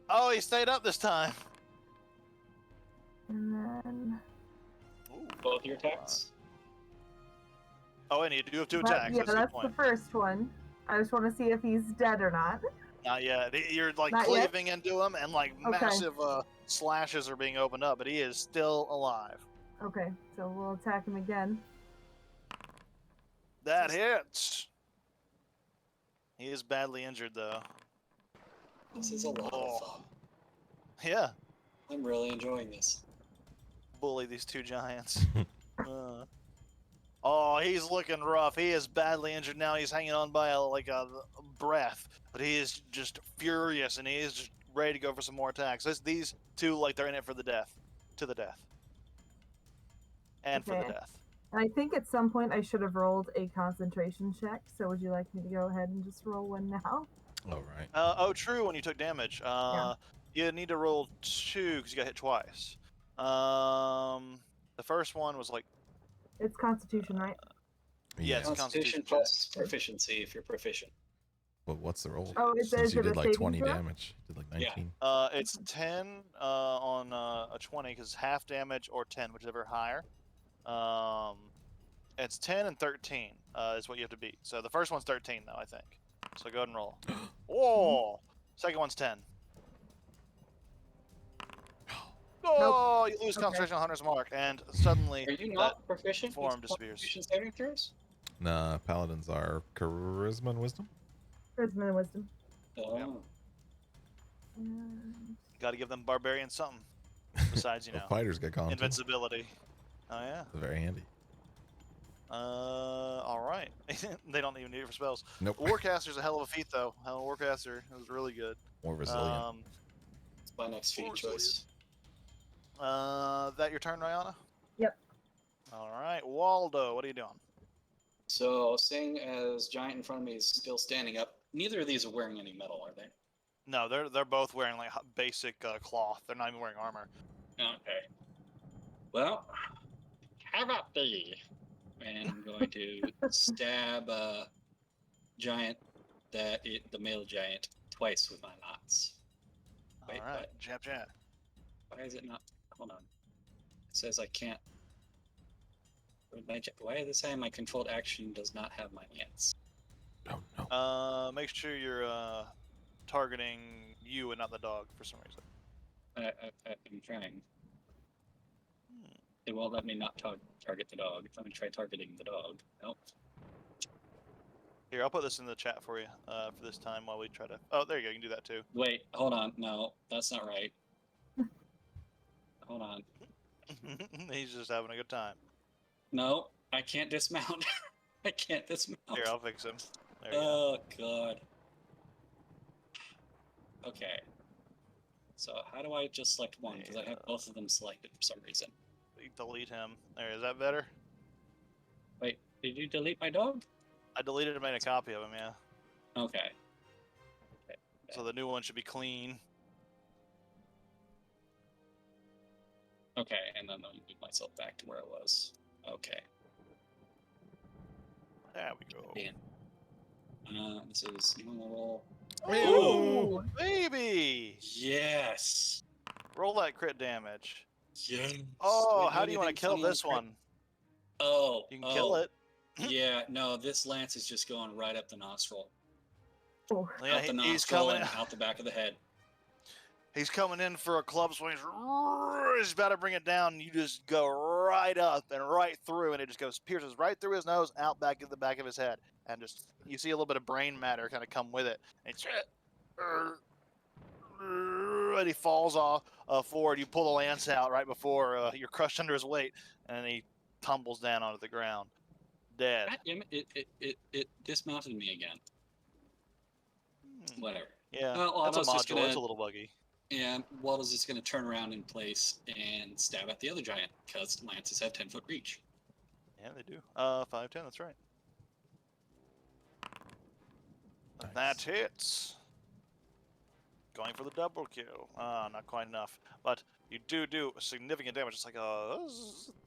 Oh, he stayed up this time. And then. Ooh. Both your attacks? Oh, and you do have 2 But, attacks. yeah, That's a good that's the point. first one. I just want to see if he's dead or not. Not yet. You're like Not yet? cleaving into him, and like Okay. massive slashes are being opened up, but he is still alive. Okay, so we'll attack him again. That hits. He is badly injured, though. This is a lot Oh. of fun. Yeah. I'm really enjoying this. Bully these 2 giants. Oh, he's looking rough. He is badly injured now. He's hanging on by a breath, but he is just furious, and he is just ready to go for some more attacks. These 2, like they're in it for the death, to the death, and for the Okay. death. And I think at some point I should have rolled a concentration check, so would you like me to go ahead and just roll one now? All right. Oh, true. When you took damage, Yeah. you need to roll 2 because you got hit twice. The first one was like, It's Constitution, right? Yeah, it's Constitution Constitution plus proficiency if you're proficient. But what's the roll? Oh, Since is you it a did like saving 20 throw? damage. Did like Yeah. 19. it's 10 on a 20 because half damage or 10, whichever higher. It's 10 and 13 is what you have to beat. So the first one's 13 though, I think. So go ahead and roll. Oh, second one's 10. Oh, you lose Okay. concentration on Hunter's Mark, and suddenly Are you not proficient form with disappears. Constitution saving throws? Nah, paladins are charisma and wisdom. Charisma and wisdom. Oh. And got to give them barbarians something besides, you The know, fighters get gone too. invincibility. Oh yeah. It's very handy. All right. They don't even need it for spells. Nope. Warcaster's a hell of a feat, though. Warcaster was really good. More resilient. It's my next feat More choice. That your turn, Rihanna? Yep. All right, Waldo, what are you doing? So, seeing as Giant in front of me is still standing up, neither of these are wearing any metal, are they? No, they're both wearing like basic cloth. They're not even wearing armor. Okay. Well, how about thee? And I'm going to stab Giant, the male giant, twice with my knots. Wait, All right, what? jab jab. Why is it not? Hold on. It says I can't. Why is it saying my controlled action does not have my lance? Oh no. Make sure you're targeting you and not the dog for some reason. I'm trying. It won't let me not target the dog. Let me try targeting the dog. Nope. Here, I'll put this in the chat for you for this time while we try to. Oh, there you go. You can do that too. Wait, hold on. No, that's not right. Hold on. He's just having a good time. No, I can't dismount. I can't dismount. Here, I'll fix him. There you go. Oh god. Okay. So how do I just select one? Because I have both of them selected for some reason. Delete him. There, is that better? Wait, did you delete my dog? I deleted and made a copy of him, yeah. Okay. So the new one should be clean. Okay, and then I'll move myself back to where I was. Okay. There we go. Dan. This is normal. Oh, baby! Yes. Roll that crit damage. Yes. Oh, Wait, how do you want to anything kill funny on this the crit? one? Oh. You can kill it. Yeah, no, this lance is just going right up the nostril. Oh, Yeah, Out the he's nostril coming. and out the back of the head. He's coming in for a club swing. He's about to bring it down. And you just go right up and right through, and it just goes pierces right through his nose, out back at the back of his head, and just you see a little bit of brain matter kind of come with it. And, and he falls off forward. You pull the lance out right before you're crushed under his weight, and he tumbles down onto the ground, dead. God damn it dismounted me again. Whatever. Yeah, Well, that's a Waldo's just module. gonna- It's a little buggy. And Waldo's just going to turn around in place and stab at the other giant, because lances have 10-foot reach. Yeah, they do. 5'10", that's right. Nice. That hits. Going for the double kill. Not quite enough. But you do significant damage. It's like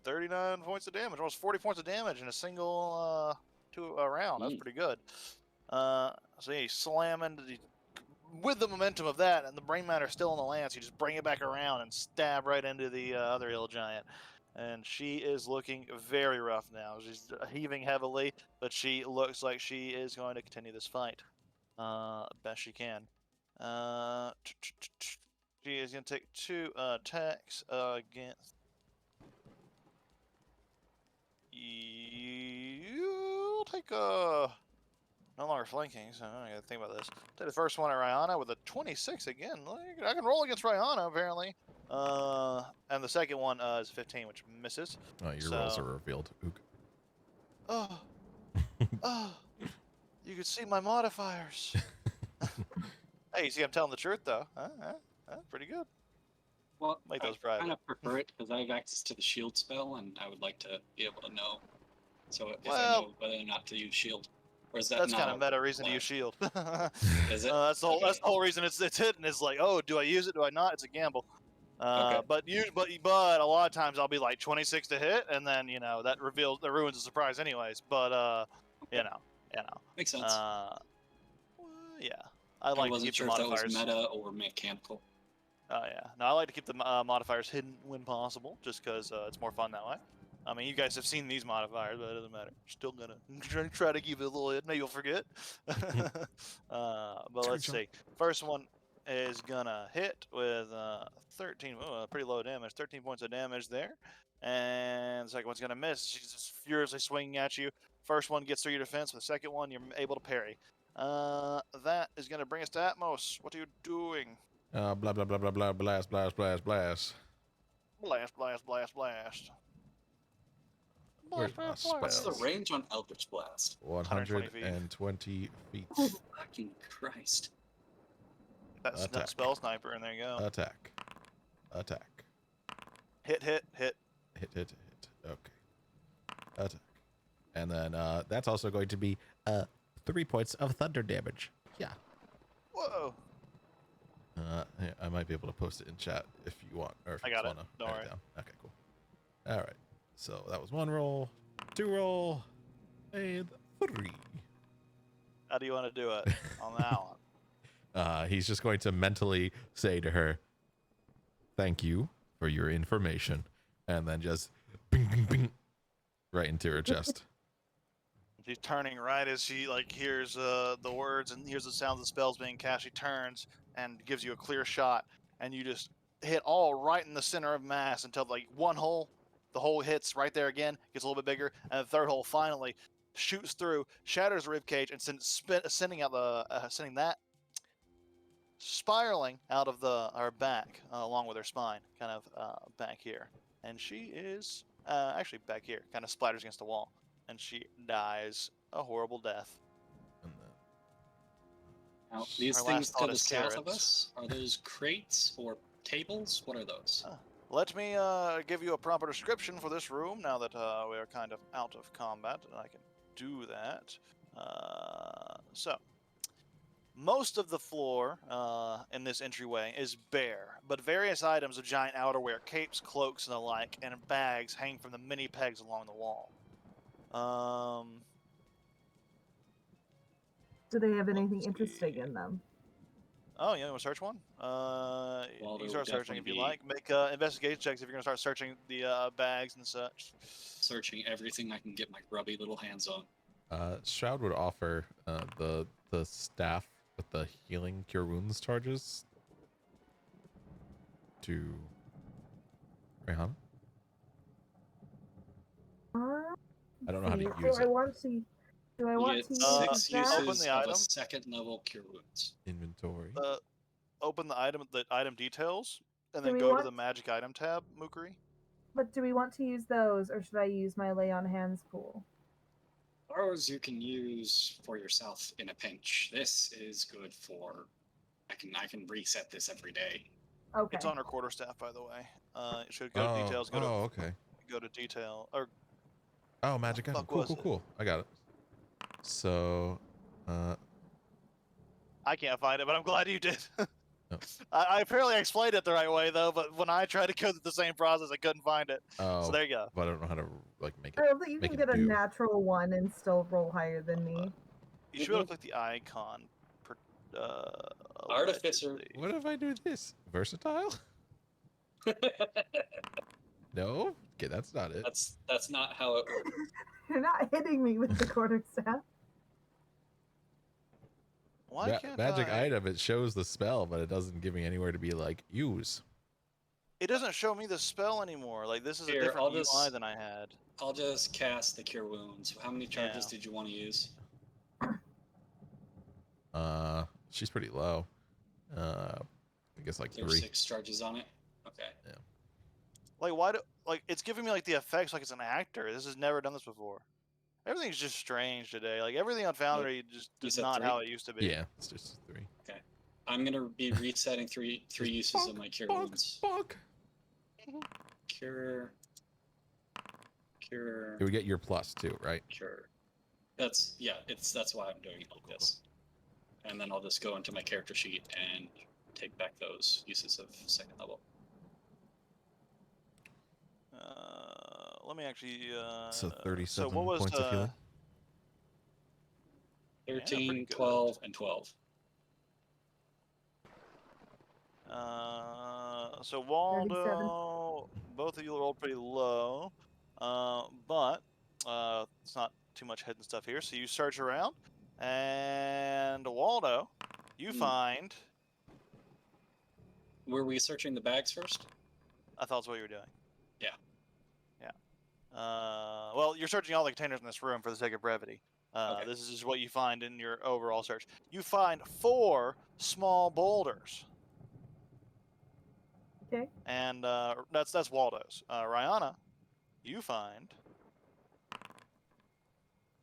39 points of damage, almost 40 points of damage in a single round. That's pretty good. So yeah, you slam into with the momentum of that, and the brain matter still in the lance. You just bring it back around and stab right into the other ill giant. And she is looking very rough now. She's heaving heavily, but she looks like she is going to continue this fight best she can. She is going to take 2 attacks against. You'll take no longer flanking, so I gotta think about this. Take the first one at Rihanna with a 26 again. I can roll against Rihanna apparently. And the second one is 15, which misses. Oh, your rolls So- are revealed. Ook. Oh, you can see my modifiers. Hey, you see, I'm telling the truth though. Pretty good. Well, Make I those private. kind of prefer it because I have access to the shield spell, and I would like to be able to know. So if I Well- know whether or not to use shield, or is that That's not kind of a- meta reason to what? use shield. Is it? That's the whole. Okay. That's the whole reason it's hidden. Is like, oh, do I use it? Do I not? It's a gamble. Okay. But a lot of times I'll be like 26 to hit, and then that ruins the surprise anyways. But you know, Makes sense. well, yeah. I I like to wasn't keep sure the if that was modifiers. meta or mechanical. Oh yeah. No, I like to keep the modifiers hidden when possible, just because it's more fun that way. I mean, you guys have seen these modifiers, but it doesn't matter. Still gonna try to keep it a little hidden. Maybe you'll forget. But let's see. First one is gonna hit with 13. Pretty low damage. 13 points of damage there. And the second one's gonna miss. She's just furiously swinging at you. First one gets through your defense. The second one, you're able to parry. That is gonna bring us to Atmos. What are you doing? Blah blah blah blah blah blast blast blast blast. Blast, blast, blast, blast. Where's my Blast, blast, What's spells? the range on Eldritch Blast? 120 feet. Fucking Christ. That's Attack. that spell sniper, and there you go. Attack. Attack. Hit. Hit. Okay. Attack. And then that's also going to be 3 points of thunder damage. Yeah. Whoa. Yeah, I might be able to post it in chat if you want, or if I you got just it. want to Don't write worry. it down. Okay, cool. All right. So that was 1 roll, 2 roll, and 3. How do you want to do it on that one? He's just going to mentally say to her, "Thank you for your information," and then just bing, bing, bing, right into her chest. She's turning right as she hears the words and hears the sounds of spells being cast. She turns and gives you a clear shot, and you just hit all right in the center of mass until one hole, the hole hits right there again, gets a little bit bigger, and the third hole finally shoots through, shatters the rib cage, and sending that spiraling out of her back along with her spine, back here, and she is actually back here, kind of splatters against the wall. and she dies a horrible death. And then Now, these Our things last thought to the is south of carrots. us, are those crates or tables? What are those? Let me give you a proper description for this room now that we are kind of out of combat, and I can do that. So, most of the floor in this entryway is bare, but various items of giant outerwear, capes, cloaks, and the like, and bags hang from the many pegs along the wall. Do they have anything Let's interesting see. in them? Oh, you want to search one? Well, You there can would start searching if definitely you be- like. Make investigation checks if you're going to start searching the bags and such. Searching everything I can get my grubby little hands on. Shroud would offer the staff with the healing cure wounds charges to Rayhana. I don't know how to See, use do I it. want to? Do I You want get to six use that? Open uses the of item. a second level cure wounds. Inventory. Open the item details, and Do then we go to want- the magic item tab, Mukri. But do we want to use those, or should I use my lay on hands pool? Those you can use for yourself in a pinch. This is good for. I can reset this every day. Okay. It's on her quarterstaff, by the way. It should go to details. Go okay. to detail. Or Oh, magic item. fuck Cool, was cool, it? cool. I got it. So, I can't find it, but I'm glad you did. Oh. I apparently explained it the right way though, but when I tried to go through the same process, I couldn't find it. oh, So there you go. but I don't know how to like make I it. love that you Make can it get a do. natural one and still roll higher than me. You should be able to click the icon. Artificer. allegedly. What if I do this? Versatile? No. Okay, that's not it. That's not how it works. You're not hitting me with the quarterstaff. Why can't magic I? item. It shows the spell, but it doesn't give me anywhere to be like use. It doesn't show me the spell anymore. Like this is Here, a different I'll UI just- than I had. I'll just cast the cure wounds. How many charges Yeah. did you want to use? She's pretty low. I guess like There's 3. 6 charges on it. Okay. Like why do it's giving me like the effects like it's an actor. This has never done this before. Everything's just strange today. Like everything on Foundry just you is said not 3? how it used to be. Yeah, it's just 3. I'm gonna be resetting three uses of my cure wounds. Bonk. Cure. It would get your plus too, right? Cure. That's why I'm doing it like this. And then I'll just go into my character sheet and take back those uses of second level. Let me actually. So So 37 what was points of healing. 13, pretty good. 12, and 12. So Waldo, both of you rolled pretty low, but it's not too much hidden stuff here. So you search around, and Waldo, you find. Were we searching the bags first? I thought that's what you were doing. Yeah. Yeah. Well, you're searching all the containers in this room for the sake of brevity. Okay. This is just what you find in your overall search. You find 4 small boulders. Okay. And that's Waldo's. Rihanna, you find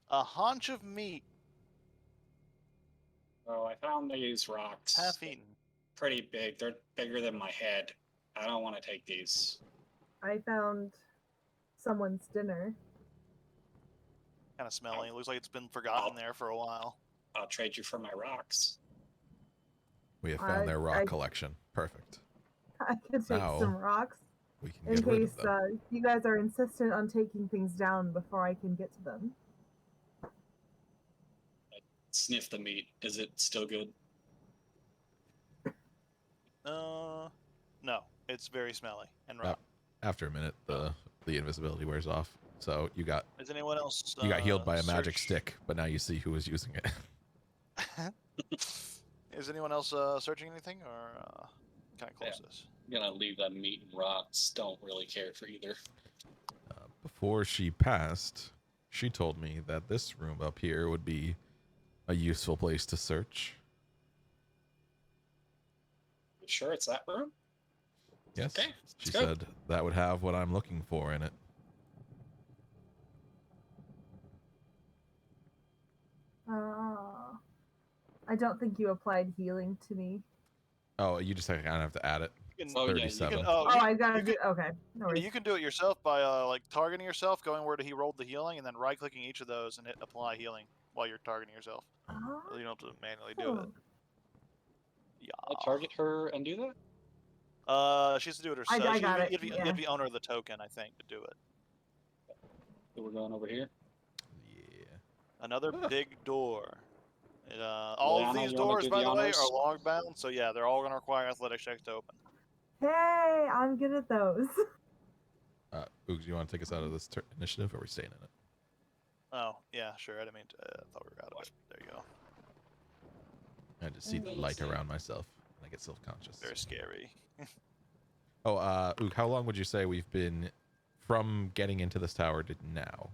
a haunch of meat, Oh, I found these rocks. half eaten. Pretty big. They're bigger than my head. I don't want to take these. I found someone's dinner. Kind of smelly. It looks like it's been forgotten there for a while. I'll trade you for my rocks. We have found their rock I- collection. Perfect. I could take Now, some rocks We can in get rid case of them. you guys are insistent on taking things down before I can get to them. Sniff the meat. Is it still good? No, it's very smelly and rough. After a minute, the invisibility wears off. So you got Is anyone else? healed by a magic search- stick, but now you see who was using it. Is anyone else searching anything, or can I close this? I'm gonna leave that meat and rocks. Don't really care for either. Before she passed, she told me that this room up here would be a useful place to search. You sure it's that room? Yes. Okay. She let's go. said that would have what I'm looking for in it. I don't think you applied healing to me. Oh, you just kind of have to add it. You can, Oh, yeah, you 37. can, Oh, I gotta you do. Okay, no worries. you can do it yourself by like targeting yourself, going where he rolled the healing, and then right-clicking each of those and hit apply healing while you're targeting yourself. Oh, You don't have to manually do it. Yeah. I'll target her and do that. She has to do it I herself. got it, You'd be yeah. owner of the token, I think, to do it. So we're going over here. Yeah. Another Ah. big door. All of Liana, these you wanna doors, do by the the way, are honors? log bound, so yeah, they're all going to require athletics checks to open. Hey, I'm good at those. Oogs, you want to take us out of this initiative, or are we staying in it? Oh, yeah, sure. I didn't mean to. I thought we were out of it. There you go. I just see the light around myself, and I get self-conscious. Very scary. Oh, Oog, how long would you say we've been from getting into this tower to now?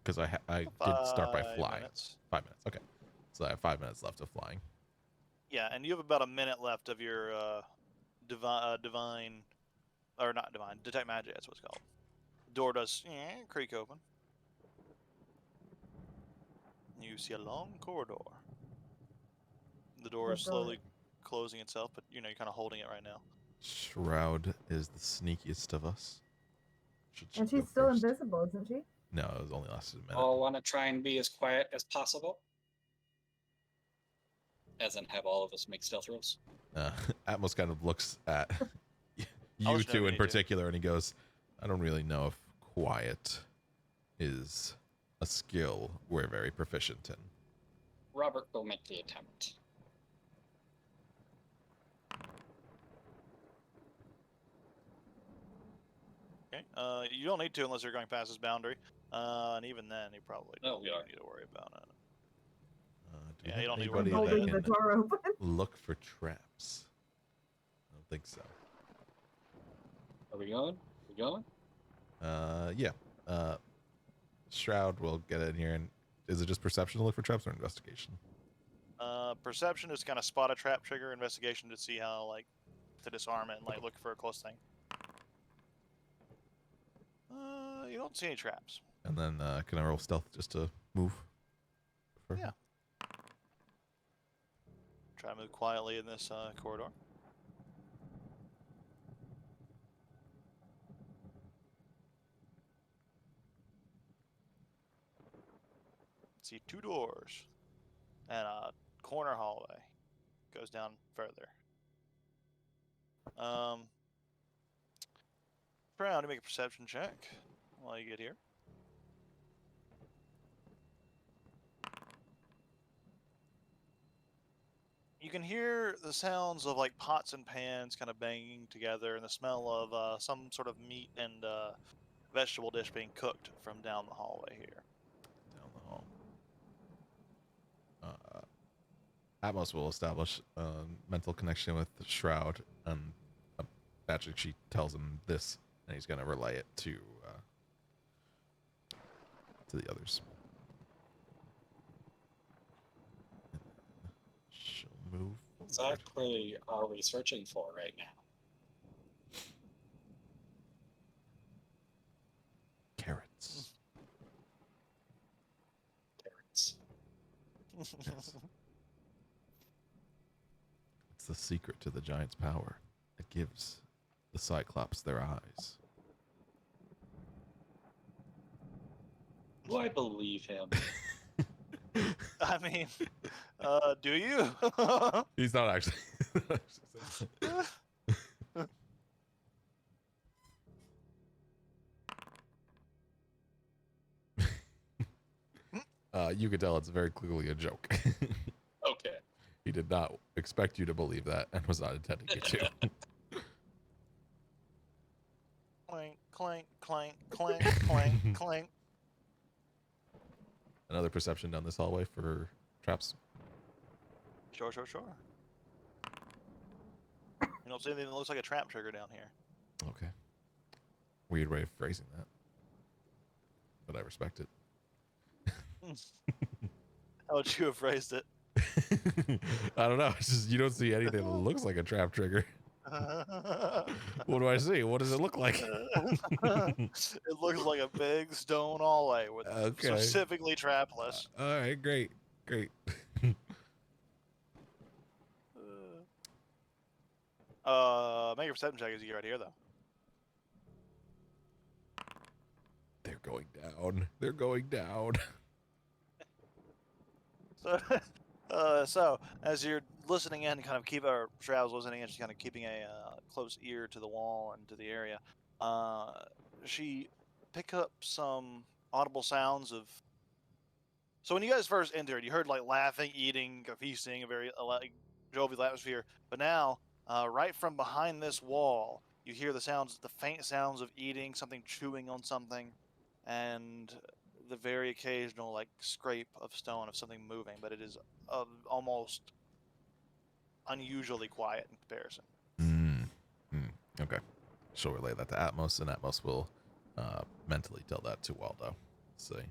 Because I did start by 5 flying. minutes. 5 minutes. Okay, so I have 5 minutes left of flying. Yeah, and you have about a minute left of your divine, or not divine, detect magic. That's what it's called. The door does creak open. You see a long corridor. The door What is door? slowly closing itself, but you're kind of holding it right now. Shroud is the sneakiest of us. And go she's still first. invisible, isn't she? No, it was only lasted a minute. I'll want to try and be as quiet as possible. As in, have all of us make stealth rolls. Atmos kind of looks at I'll you just know two you in need to. particular, and he goes, I don't really know if quiet is a skill we're very proficient in. Robert will make the attempt. Okay. You don't need to unless you're going past this boundary. And even then, you probably Oh, don't we are. need to worry about it. Do we Yeah, have you don't need to anybody worry I'm about that holding the can door open. look for traps? I don't think so. Are we going? We going? Yeah. Shroud will get in here, and is it just perception to look for traps or investigation? Perception is kind of spot a trap trigger. Investigation to see how, like, to disarm it and, like, look for a close thing. You don't see any traps. And then can I roll stealth just to move? Yeah. Try to move quietly in this corridor. See 2 doors and a corner hallway. Goes down further. Brown, to make a perception check while you get here. You can hear the sounds of like pots and pans kind of banging together, and the smell of some sort of meat and vegetable dish being cooked from down the hallway here. Down the hall. Atmos will establish a mental connection with the Shroud, and actually she tells him this, and he's going to relay it to the others. She'll move. Exactly are we searching for right now? Carrots. Carrots. Yes. It's the secret to the giant's power. It gives the Cyclops their eyes. Do I believe him? I mean, do you? He's not actually. You could tell it's very clearly a joke. Okay. He did not expect you to believe that and was not intending you to. Clank, clank, clank, clank, clank, clank. Another perception down this hallway for traps. Sure. You don't see anything that looks like a trap trigger down here. Okay. Weird way of phrasing that. But I respect it. How would you have phrased it? I don't know. It's just you don't see anything that looks like a trap trigger. What do I see? What does it look like? It looks like a big stone hallway with Okay. specifically trapless. All right, great. Make a perception check as you get right here, though. They're going down. They're going down. So, so as you're listening in, kind of keep our Shroud's listening in, she's kind of keeping a close ear to the wall and to the area. She pick up some audible sounds of. So when you guys first entered, you heard like laughing, eating, feasting, a very like jovial atmosphere. But now, right from behind this wall, you hear the sounds, the faint sounds of eating, something chewing on something, and the very occasional like scrape of stone of something moving. But it is almost unusually quiet in comparison. Okay. She'll relay that to Atmos, and Atmos will mentally tell that to Waldo. Say,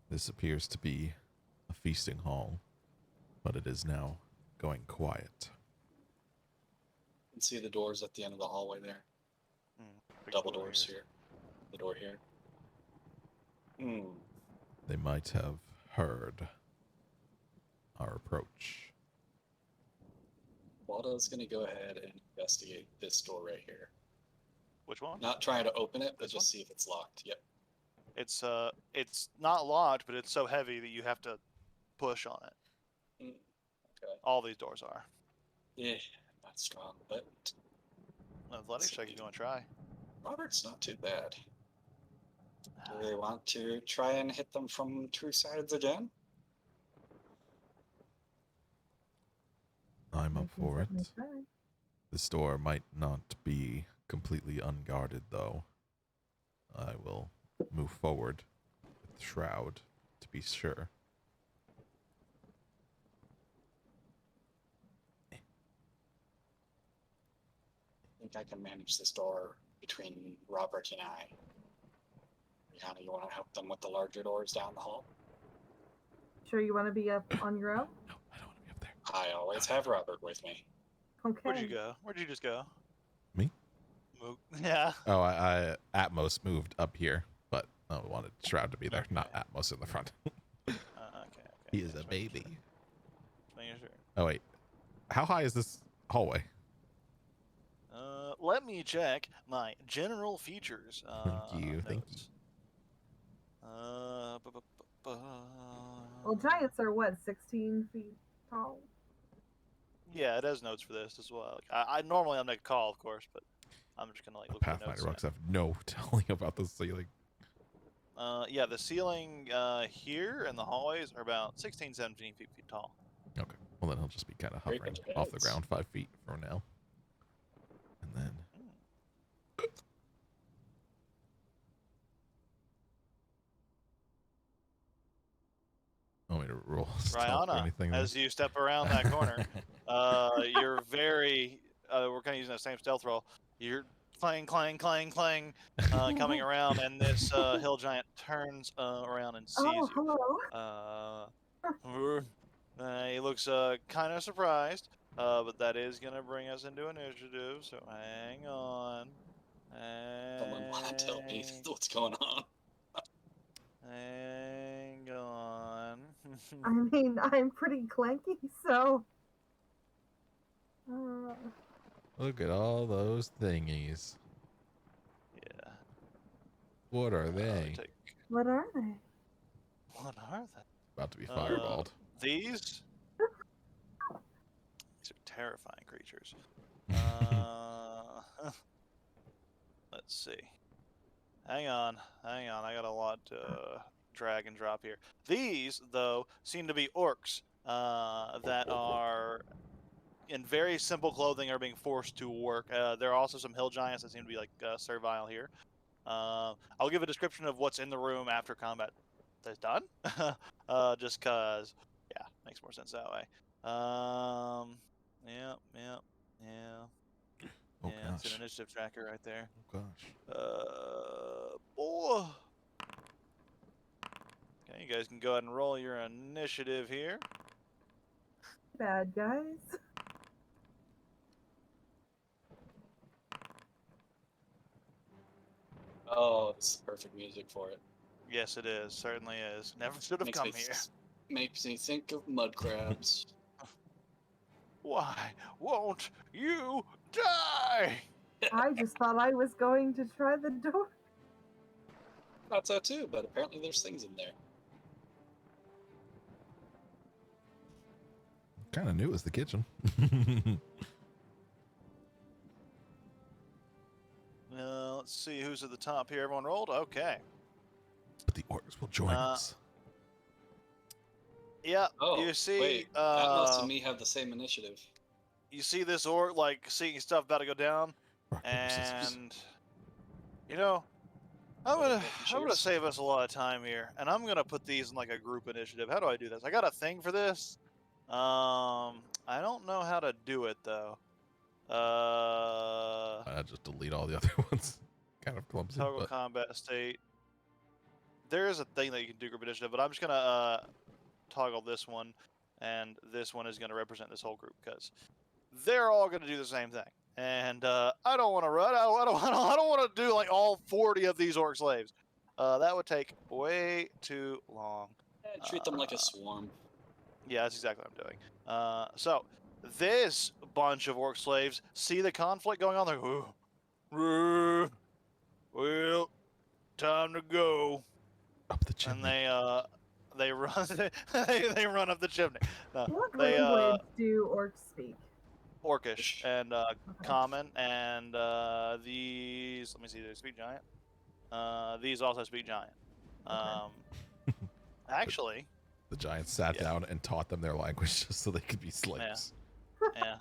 this appears to be a feasting hall, but it is now going quiet. You can see the doors at the end of the hallway there. Big Double door doors here. here. The door here. They might have heard our approach. Waldo's going to go ahead and investigate this door right here. Which one? Not trying to open it, but This just see if it's locked. Yep. It's not locked, but it's so heavy that you have to push on it. Okay. All these doors are. Yeah, not strong, but Athletics check if you want to try. Robert's not too bad. Do they want to try and hit them from two sides again? I'm up for it. 1975. This door might not be completely unguarded, though. I will move forward with the Shroud to be sure. I think I can manage this door between Robert and I. Rihanna, you want to help them with the larger doors down the hall? Sure you want to be up on your own? No, I don't want to be up there. I always have Robert with me. Okay. Where'd you go? Where'd you just go? Me? Yeah. Oh, I Atmos moved up here, but I wanted Shroud to be there, not Atmos in the front. Okay. He is a Just making baby. sure. Just making sure. Oh, wait. How high is this hallway? Let me check my general features. Thank you, thank notes. Well, giants are what, 16 feet tall? Yeah, it has notes for this as well. Like, I normally I'm make a call, of course, but I'm just gonna like look at the notes. Pathfinder rocks have no telling about the ceiling. Yeah, the ceiling here and the hallways are about 16, 17 feet tall. Okay. Well, then he'll just be kind of Very hovering good off the heads. ground 5 feet from now. And then... Want me to roll stealth or Rihanna, anything? as you step around that corner, you're very. We're kind of using the same stealth roll. You're clang, clang, clang, clang, coming around, and this hill giant turns around and sees Oh, you. He looks kind of surprised, but that is gonna bring us into initiative. So hang on. Someone want to tell me what's going on? Hang on. I mean, I'm pretty clanky, so. Look at all those thingies. Yeah. What are they? What are they? What are they? About to be fireballed. These are terrifying creatures. Let's see. Hang on. I got a lot to drag and drop here. These, though, seem to be orcs that are in very simple clothing are being forced to work. There are also some hill giants that seem to be like servile here. I'll give a description of what's in the room after combat is done. Just cause, yeah, makes more sense that way. Yeah. Oh, Yeah, it's gosh. an initiative tracker right there. Oh, gosh. Boy. Okay, you guys can go ahead and roll your initiative here. Bad guys. Oh, this is perfect music for it. Yes, it is. Certainly is. Never should have come here. Makes me think of mud crabs. Why won't you Die! I just thought I was going to try the door. Thought so too, but apparently there's things in there. Kind of knew it was the kitchen. Let's see who's at the top here. Everyone rolled? Okay. But the orcs will join us. Yeah, Oh, you see, wait, Atmos and me have the same initiative. you see this orc, like, seeing stuff about to go down, Rock, paper, scissors. and, you know, I'm Rock, gonna, paper, I'm gonna shears. save us a lot of time here, and I'm gonna put these in, like, a group initiative. How do I do this? I got a thing for this. I don't know how to do it, though. Just delete all the other ones. Kind of clumsy, Toggle but combat state. There is a thing that you can do group initiative, but I'm just gonna toggle this one, and this one is gonna represent this whole group because they're all gonna do the same thing. And I don't want to run. I don't want to do like all 40 of these orc slaves. That would take way too long. Treat them like a swarm. Yeah, that's exactly what I'm doing. So this bunch of orc slaves see the conflict going on. They're like, well, time to go. up the chimney. And they run they run up the chimney. No, What they language do orcs speak? Orcish and Okay. common, and these. Let me see. Do they speak giant? These also speak giant. Actually, The giants sat Yeah. down and taught them their language just so they could be slaves. yeah,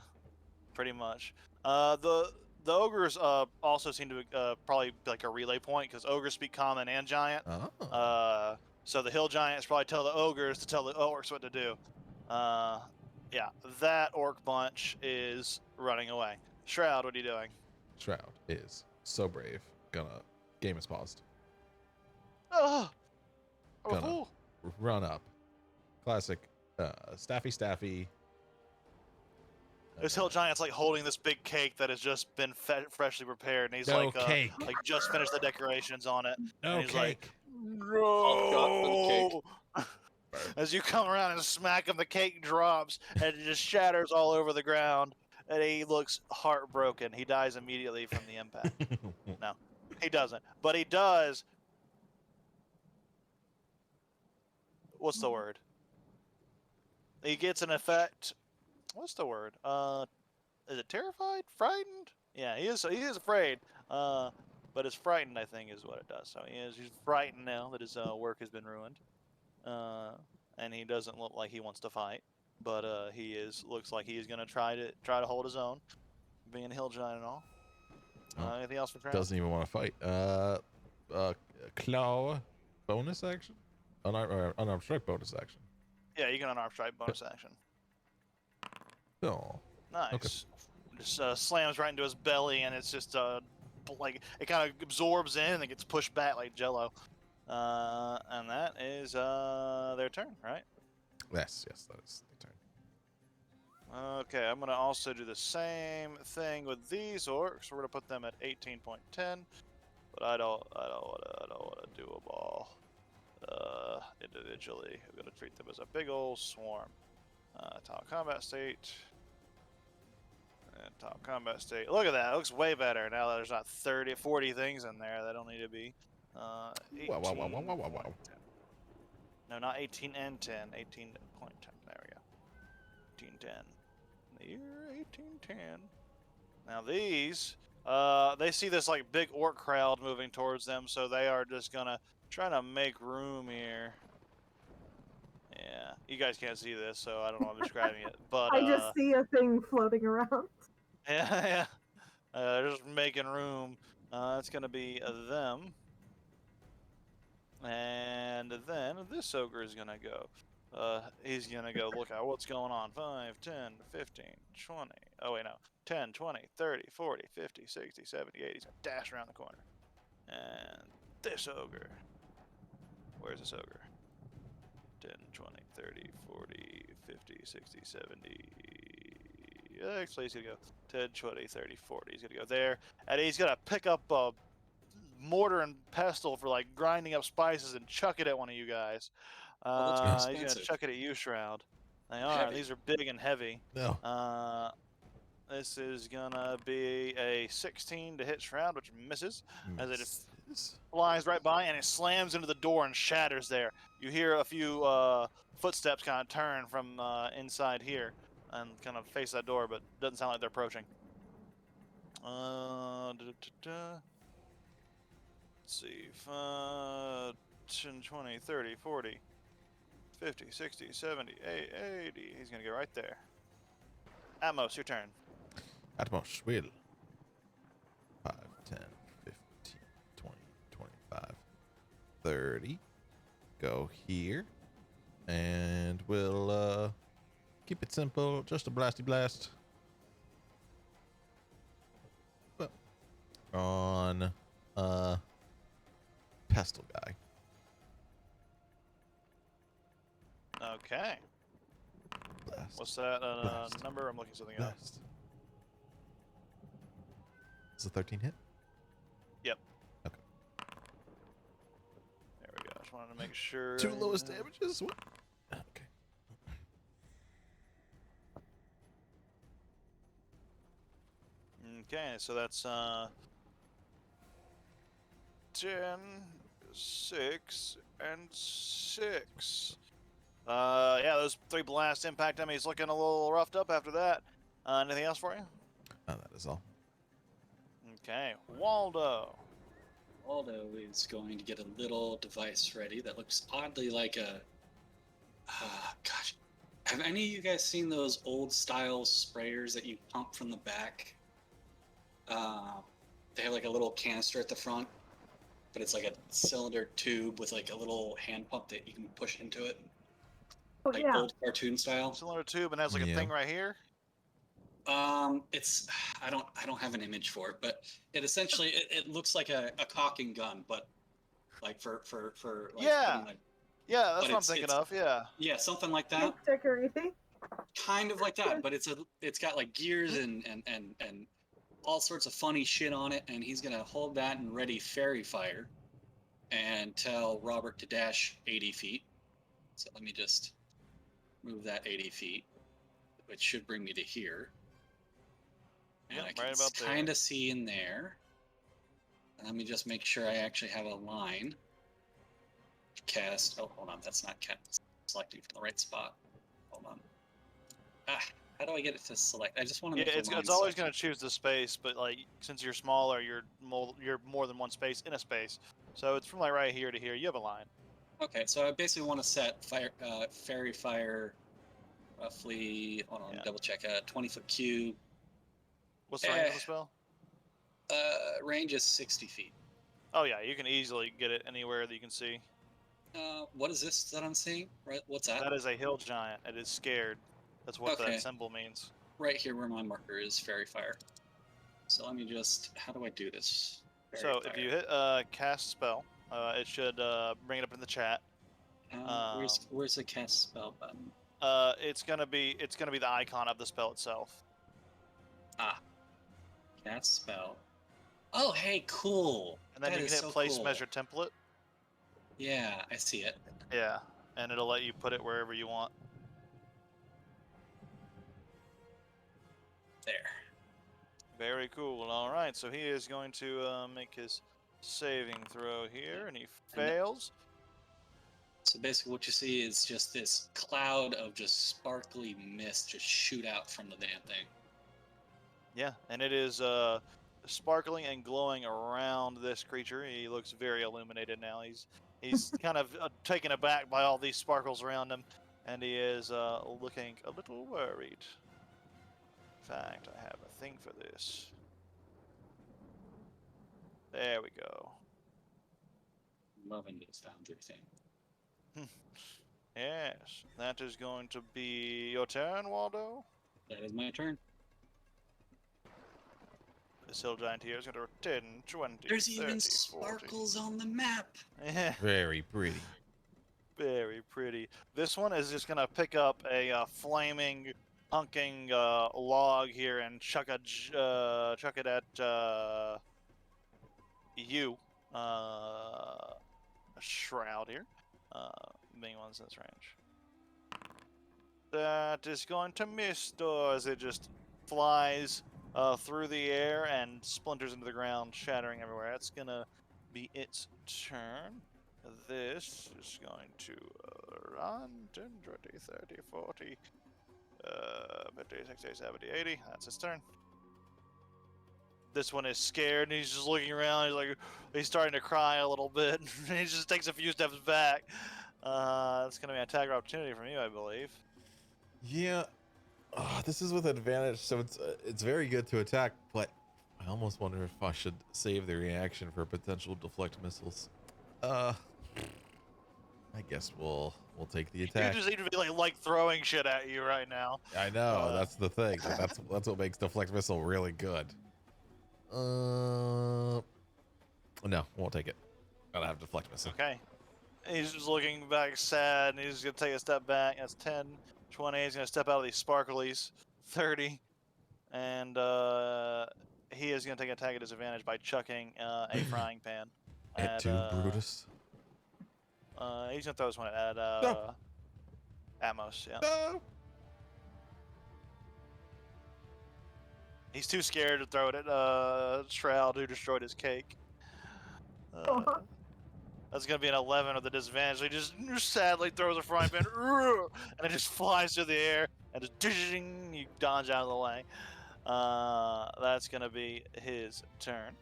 pretty much. The ogres also seem to probably be like a relay point because ogres speak common and giant. Oh. So the hill giants probably tell the ogres to tell the orcs what to do. Yeah, that orc bunch is running away. Shroud, what are you doing? Shroud is so brave. Game is paused. Oh, I'm a Gonna- fool. Run up. Classic Staffy. This hill giant's like holding this big cake that has just been freshly prepared, and he's No like, cake. like just finished the decorations on it. No and he's like, cake. No. As you come around and smack him, the cake drops and it just shatters all over the ground. And he looks heartbroken. He dies immediately from the impact. No, he doesn't. But he does. What's the word? He gets an effect. What's the word? Is it terrified? Frightened? Yeah, he is afraid. But it's frightened, I think, is what it does. So he's frightened now that his work has been ruined. And he doesn't look like he wants to fight, but looks like he is gonna try to hold his own, being a hill giant and all. Oh. Anything else for Crown? Doesn't even want to fight. Claw bonus action? Unarmed strike bonus action. Yeah, you can unarmed strike bonus action. Oh. Nice. Okay. Just slams right into his belly, and it's just like it kind of absorbs in and it gets pushed back like Jello. And that is their turn, right? Yes, that is the turn. Okay, I'm gonna also do the same thing with these orcs. We're gonna put them at 18.10, but I don't want to do them all individually. I'm gonna treat them as a big old swarm. Top combat state. And top combat state. Look at that. It looks way better now that there's not 40 things in there that don't need to be. 18. Wow. No, not 18 and 10. 18.10. There we go. 1810. The year 1810. Now these, they see this like big orc crowd moving towards them, so they are just gonna try to make room here. Yeah, you guys can't see this, so I don't know how I'm describing it, but I just see a thing floating around. yeah, they're just making room. It's gonna be them. And then this ogre is gonna go. He's gonna go look at what's going on. 5, 10, 15, 20. Oh, wait, no. 10, 20, 30, 40, 50, 60, 70, 80. He's gonna dash around the corner. And this ogre. Where's this ogre? 10, 20, 30, 40, 50, 60, 70. Actually, he's gonna go 10, 20, 30, 40. He's gonna go there. And he's gonna pick up a mortar and pestle for like grinding up spices and chuck it at one of you guys. Oh, that's He's gonna expensive. chuck it at you, Shroud. They are. Heavy. These are big and heavy. No. This is gonna be a 16 to hit Shroud, which misses as it Misses. flies right by and it slams into the door and shatters there. You hear a few footsteps kind of turn from inside here and kind of face that door, but doesn't sound like they're approaching. Let's see, 5, 10, 20, 30, 40, 50, 60, 70, 80. He's going to go right there. Atmos, your turn. Atmos will. 5, 10, 15, 20, 25, 30. Go here. And we'll keep it simple. Just a blasty blast. But on Pestle guy. Okay. Blast. What's that Blast. number? I'm looking something up. Blast. Is a 13 hit? Yep. Okay. There we go. Just wanted to make sure. Two lowest damages? What? Okay. Okay, so that's 10, 6, and 6. Yeah, those 3 blasts impact him. He's looking a little roughed up after that. Anything else for you? Oh, that is all. Okay, Waldo. Waldo is going to get a little device ready that looks oddly like a. Gosh, have any of you guys seen those old style sprayers that you pump from the back? They have like a little canister at the front, but it's like a cylinder tube with like a little hand pump that you can push into it, Oh like yeah. old cartoon style. Cylinder tube and has like a Yeah. thing right here. It's I don't have an image for it, but it essentially it looks like a caulking gun, but like for like Yeah. putting, like, Yeah, that's But what I'm thinking it's- of. Yeah. yeah, something like that. Decorating. Kind of like that, but it's got like gears and all sorts of funny shit on it, and he's gonna hold that and ready fairy fire and tell Robert to dash 80 feet. So let me just move that 80 feet, which should bring me to here. And Yep, I can right about there. kind of see in there. And let me just make sure I actually have a line. Cast. Oh, hold on. That's not cast. Selecting for the right spot. Hold on. How do I get it to select? I just want to Yeah, make it's always going to choose the space, but like since you're smaller, you're more than one space in a space. So it's from like right here to here. You have a line. Okay, so I basically want to set fairy fire roughly. Hold on, Yeah. double check. 20-foot cube. What's the range of the spell? Range is 60 feet. Oh yeah, you can easily get it anywhere that you can see. What is this that I'm seeing? Right, what's that? That is a hill giant. It is scared. That's what Okay. that symbol means. Right here where my marker is fairy fire. So let me just. How do I do this? Fairy So if fire. you hit cast spell, it should bring it up in the chat. Where's the cast spell button? It's gonna be the icon of the spell itself. Cast spell. Oh, hey, cool. And then That you is can hit so place cool. measure template. Yeah, I see it. Yeah, and it'll let you put it wherever you want. There. Very cool. All right, so he is going to make his saving throw here, and he fails. So basically, what you see is just this cloud of just sparkly mist just shoot out from the damn thing. Yeah, and it is sparkling and glowing around this creature. He looks very illuminated now. He's kind of taken aback by all these sparkles around him, and he is looking a little worried. In fact, I have a thing for this. There we go. Loving this foundry thing. Yes, that is going to be your turn, Waldo. That is my turn. This hill giant here is going to 10, 20, There's 30, even 40. sparkles on the map. Yeah, Very pretty. very pretty. This one is just going to pick up a flaming, hunking log here and chuck it at you, a shroud here, being one's in this range. That is going to miss, though, as it just flies through the air and splinters into the ground, shattering everywhere. That's gonna be its turn. This is going to run 10, 20, 30, 40, 50, 60, 70, 80. That's its turn. This one is scared and he's just looking around. He's starting to cry a little bit. He just takes a few steps back. It's gonna be an attack opportunity from you, I believe. Yeah. This is with advantage, so it's very good to attack, but I almost wonder if I should save the reaction for potential deflect missiles. I guess we'll take the attack. You just need to be like throwing shit at you right now. I know, that's the thing. That's what makes deflect missile really good. No, won't take it. Gotta have deflect missile. Okay. He's just looking back sad, and he's gonna take a step back. That's 10, 20. He's gonna step out of these sparklies. 30, and he is gonna take an attack at disadvantage by chucking a frying pan At two, Brutus. He's gonna throw this one at Atmos. Yeah. No. He's too scared to throw it at Shroud, who destroyed his cake. That's gonna be an 11 with the disadvantage. So he just sadly throws a frying pan, and it just flies through the air, and just ding, you dodge out of the way. That's gonna be his turn.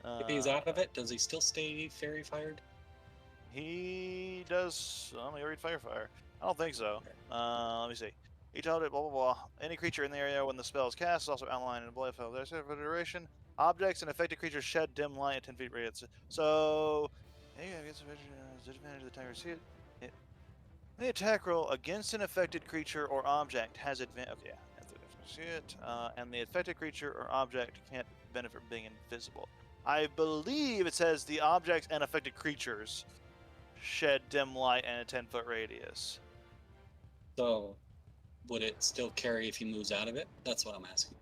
If he's out of it, does he still stay fairy fired? He does. Let me read Firefire. I don't think so. Let me see. Each outlet, blah blah blah. Any creature in the area when the spell is cast is also outlined in a blood file. There's for duration. Objects and affected creatures shed dim light at 10 feet radius. So, hey, I guess disadvantage of the attacker. See it. The attack roll against an affected creature or object has advantage. Okay, yeah, see it. And the affected creature or object can't benefit from being invisible. I believe it says the objects and affected creatures shed dim light in a 10-foot radius. So, would it still carry if he moves out of it? That's what I'm asking.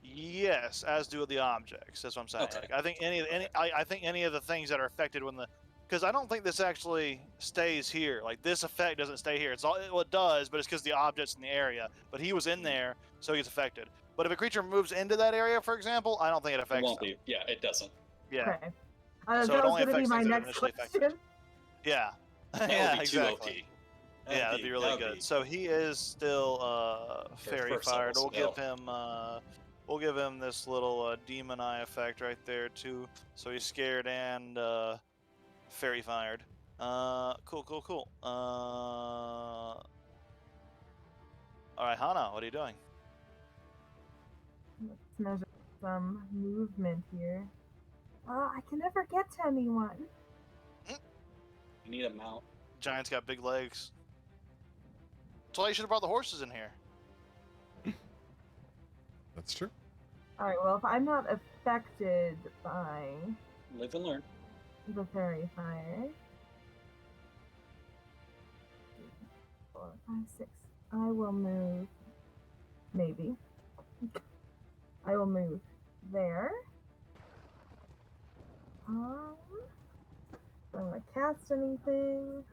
Yes, as do the objects. That's what I'm saying. Okay. Like, I think I think any of the things that are affected when because I don't think this actually stays here. Like this effect doesn't stay here. Well, it does, but it's because the object's in the area. But he was in there, so he's affected. But if a creature moves into that area, for example, I don't think it It affects won't them. be. Yeah, it doesn't. Yeah, Okay. So That it was only going to be affects my things that are next initially affected. question. yeah, That yeah, would be exactly. too OP. Yeah, that'd be really good. So he is still fairy first fired. level We'll give him this little demon eye effect right there too. So he's scared and fairy fired. Cool. All right, Hana, what are you doing? Let's measure some movement here. I can never get to anyone. You need a mount. Giant's got big legs. That's why you should have brought the horses in here. That's true. Alright, well, if I'm not affected by Live and learn. the fairy fire. 4, 5, 6. I will move. Maybe. I will move there. Don't want to cast anything.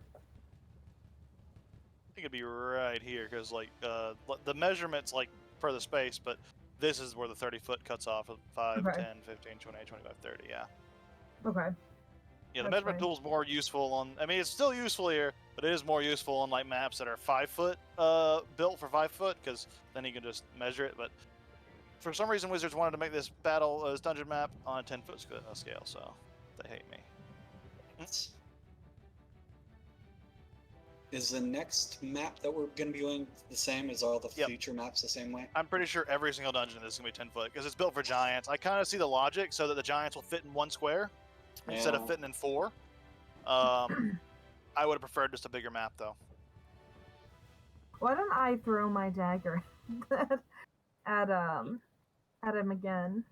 I think it'd be right here because like the measurements like for the space, but this is where the 30-foot cuts off. 5, Okay. 10, 15, 20, 25, 30. Yeah. Okay. Yeah, the That's measurement fine. tool is more useful on. I mean, it's still useful here, but it is more useful on like maps that are 5 foot, built for 5 foot, because then you can just measure it. But for some reason, Wizards wanted to make this this dungeon map on a 10-foot scale, so they hate me. Is the next map that we're going to be doing the same? Is all the Yep. future maps the same way? I'm pretty sure every single dungeon is gonna be 10 foot because it's built for giants. I kind of see the logic so that the giants will fit in 1 square instead of Yeah. fitting in 4. I would have preferred just a bigger map though. Why don't I throw my dagger at him again?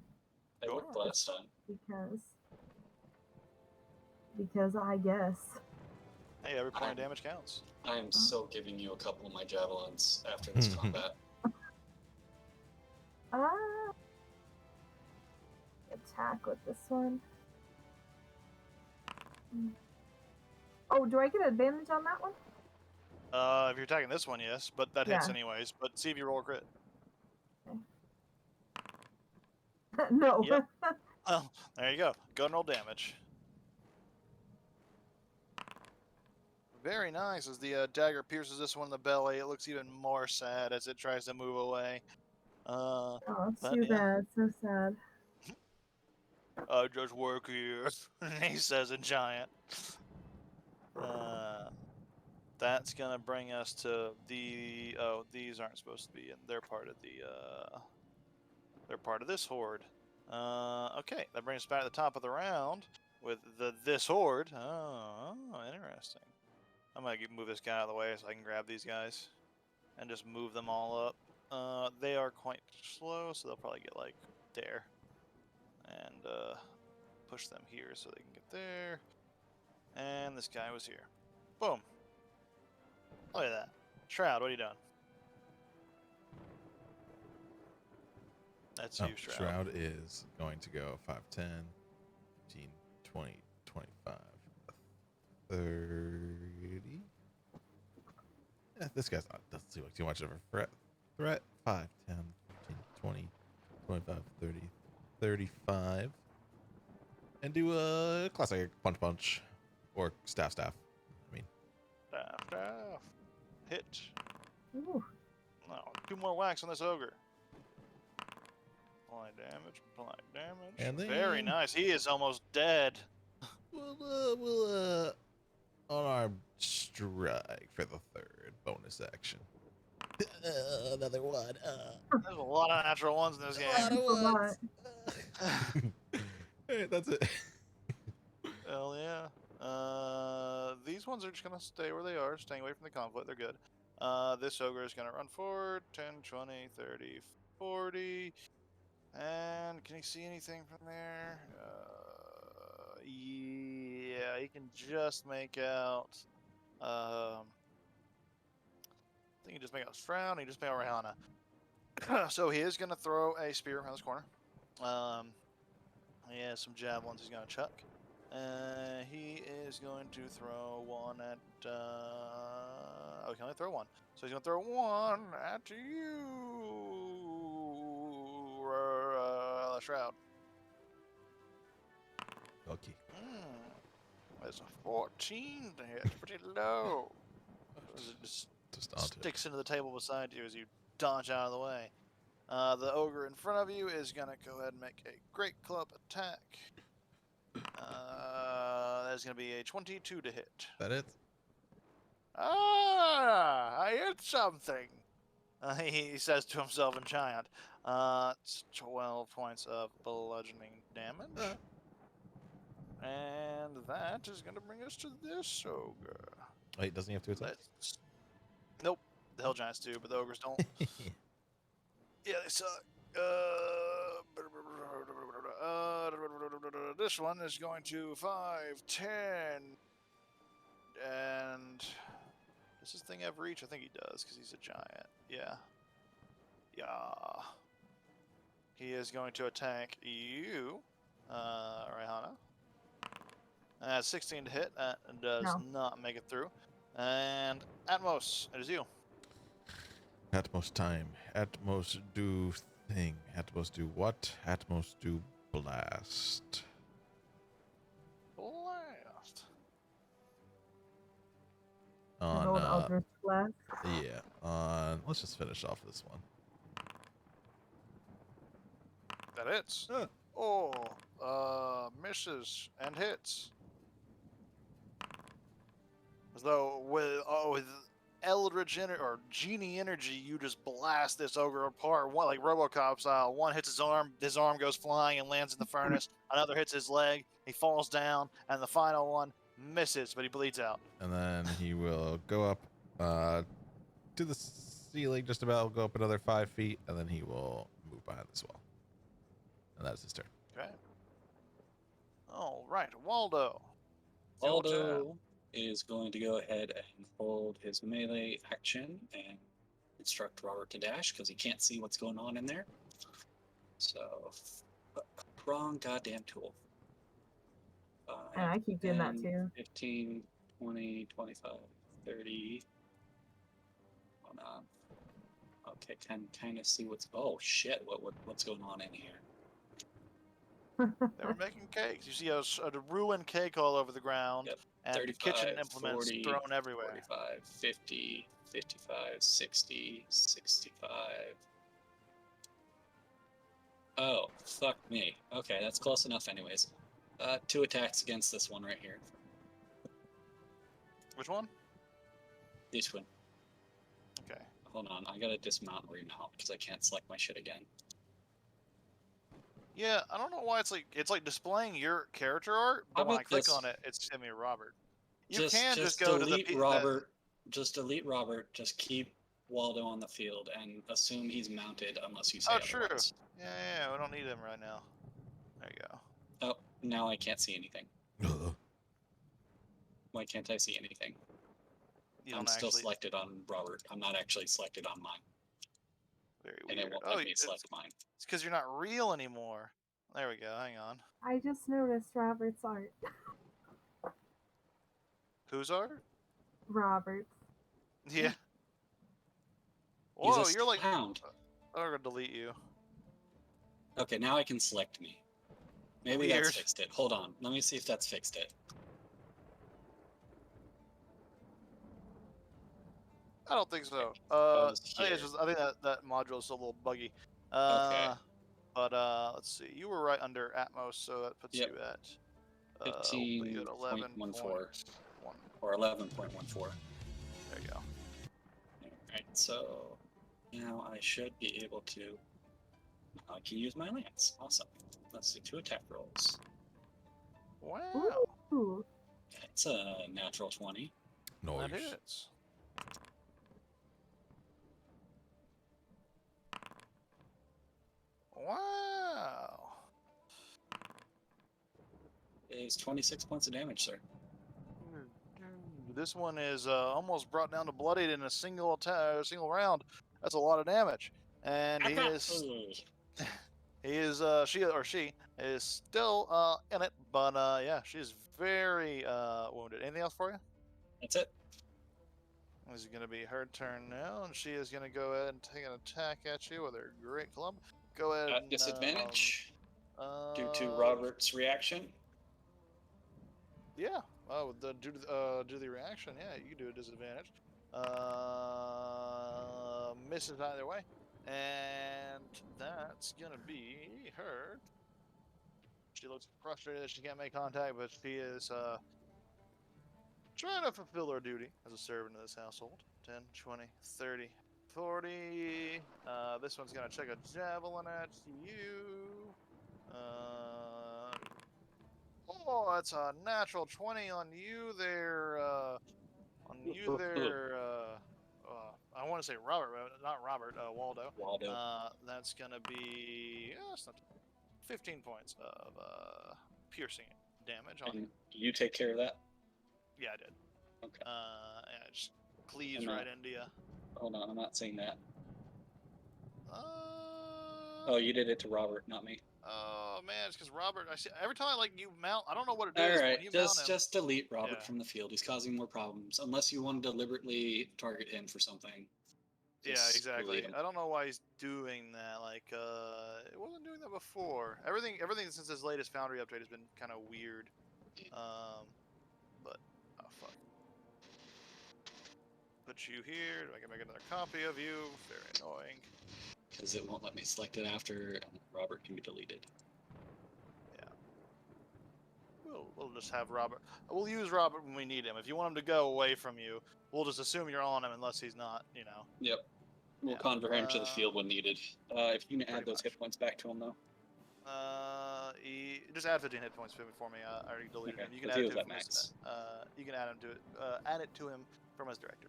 They worked last time. Because I guess. Hey, every point of damage counts. I am so giving you a couple of my javelins after this combat. Attack with this one. Oh, do I get advantage on that one? If you're attacking this one, yes, but that hits Yeah. anyways. But see if you roll a crit. No. Yep. Oh, there you go. Go and roll damage. Very nice. As the dagger pierces this one in the belly, it looks even more sad as it tries to move away. Oh, it's But too yeah. bad. So sad. I just work here, he says in giant. That's gonna bring us to the. Oh, these aren't supposed to be in. They're part of the. They're part of this horde. Okay, that brings us back to the top of the round with this horde. Oh, interesting. I'm gonna move this guy out of the way so I can grab these guys and just move them all up. They are quite slow, so they'll probably get like there, and push them here so they can get there. And this guy was here. Boom. Look at that. Shroud, what are you doing? That's you, Shroud. Shroud is going to go 5, 10, 15, 20, 25, 30. Yeah, this guy's not, doesn't seem like too much of a threat. 5, 10, 15, 20, 25, 30, 35. And do a classic punch. Or staff. I mean. Staff. Hit. Ooh. No, 2 more whacks on this ogre. Apply damage. And then Very nice. He is almost dead. We'll unarmed strike for the 3rd bonus action. Another one. There's a lot of natural ones in this game. A lot of ones. But Hey, that's it. Hell yeah. These ones are just gonna stay where they are, staying away from the conflict. They're good. This ogre is gonna run forward 10, 20, 30, 40. And can he see anything from there? Yeah, he can just make out. I think he just make out Shroud. He just make out Rihanna. So he is gonna throw a spear around this corner. He has some javelins he's gonna chuck. He is going to throw one at. Oh, he can only throw one. So he's gonna throw one at you, Shroud. Okay. There's a 14 to hit. It's pretty low. It just onto sticks into the table beside you as you dodge out of the way. The ogre in front of you is gonna go ahead and make a great club attack. That's gonna be a 22 to hit. That it? I hit something. He says to himself in giant. It's 12 points of bludgeoning damage. And that is going to bring us to this ogre. Wait, doesn't he have to attack? Nope. The hell giants do, but the ogres don't. Yeah, they suck. This one is going to 5, 10. And does this thing have reach? I think he does, because he's a giant. Yeah. He is going to attack you, Rihanna. 16 to hit. That does not make it through. And Atmos, it is you. Atmos time. Atmos do thing. Atmos do what? Atmos do blast. Blast. an old Eldritch Blast. Yeah. Let's just finish off this one. That hits. Misses and hits. As though with Eldritch or Genie energy, you just blast this ogre apart, one like RoboCop style. One hits his arm goes flying and lands in the furnace. Another hits his leg, he falls down, and the final one misses, but he bleeds out. And then he will go up to the ceiling, just about go up another 5 feet, and then he will move behind this wall. And that is his turn. Okay. All right, Waldo. Your turn. Waldo is going to go ahead and hold his melee action and instruct Robert to dash because he can't see what's going on in there. So, wrong goddamn tool. And I keep doing that 10, too. 15, 20, 25, 30. Hold on. Okay, can kind of see what's. Oh shit! What's going on in here? They were making cakes. You see a ruined cake all over the ground, Yep. and 35, kitchen implements 40, thrown everywhere. 45, 50, 55, 60, 65. Oh, fuck me. Okay, that's close enough anyways. 2 attacks against this one right here. Which one? This one. Okay. Hold on, I gotta dismount and remount because I can't select my shit again. Yeah, I don't know why it's like displaying your character art, How but when I about click this? on it, it's giving me Robert. You Just can just go to the delete Robert. Just delete Robert. Just keep Waldo on the field and assume he's mounted unless you say Oh, true. otherwise. Yeah, we don't need him right now. There you go. Oh, now I can't see anything. Ugh. Why can't I see anything? You I'm don't still actually. selected on Robert. I'm not actually selected on mine, Very and weird. it won't Oh, let me it's select mine. because you're not real anymore. There we go. Hang on. I just noticed Robert's art. Whose art? Robert's. Yeah. He's Whoa, a you're like. hound. I'm gonna delete you. Okay, now I can select me. Maybe that's Weird. fixed it. Hold on. Let me see if that's fixed it. I don't think so. was I think here. it's just. I think that module is a little buggy. Okay. But let's see. You were right under Atmos, so that puts Yep. you at. We'll put you at 15.14 11.1. or 11.14. There you go. Alright, so now I should be able to. I can use my lance. Awesome. Let's see, 2 attack rolls. Wow. Ooh. That's a natural 20. Noise. That is. Wow. Is 26 points of damage, sir. This one is almost brought down to bloodied in a single single round. That's a lot of damage, and he is she is still in it, but yeah, she's very wounded. Anything else for you? That's it. This is going to be her turn now, and she is going to go ahead and take an attack at you with her great club. Go ahead. At and, disadvantage due to uh, Robert's reaction. Yeah. Oh, due to the reaction, yeah, you can do a disadvantage. Misses either way, and that's gonna be her. She looks frustrated that she can't make contact, but she is trying to fulfill her duty as a servant in this household. 10, 20, 30, 40. This one's gonna check a javelin at you. Oh, that's a natural 20 on you there. I want to say Robert, but not Robert. Waldo. Waldo. That's gonna be it's not 15 points of piercing damage on you. And you take care of that? Yeah, I did. Okay. Yeah, it just cleaves I'm not- right into you. Hold on, I'm not saying that. Oh, Oh, you did it to Robert, not me. oh man, it's because Robert. I see every time like you mount. I don't know what it is. All When right, you mount him, just delete Robert Yeah. from the field. He's causing more problems. Unless you want to deliberately target him for something. yeah, Just exactly. delete him. I don't know why he's doing that. Like, it wasn't doing that before. Everything since his latest Foundry update has been kind of weird. But oh fuck. Put you here. I can make another copy of you. Very annoying. Because it won't let me select it after, and Robert can be deleted. We'll just have Robert. We'll use Robert when we need him. If you want him to go away from you, we'll just assume you're on him unless he's not. You know. Yep. We'll Yeah, convert him to the field when needed. If you can add pretty those hit much. points back to him, though. Just add 15 hit points for me. I already deleted Okay, him. You can 'cause add he it to was him at from his, max. you can add him to it. Add it to him from his director.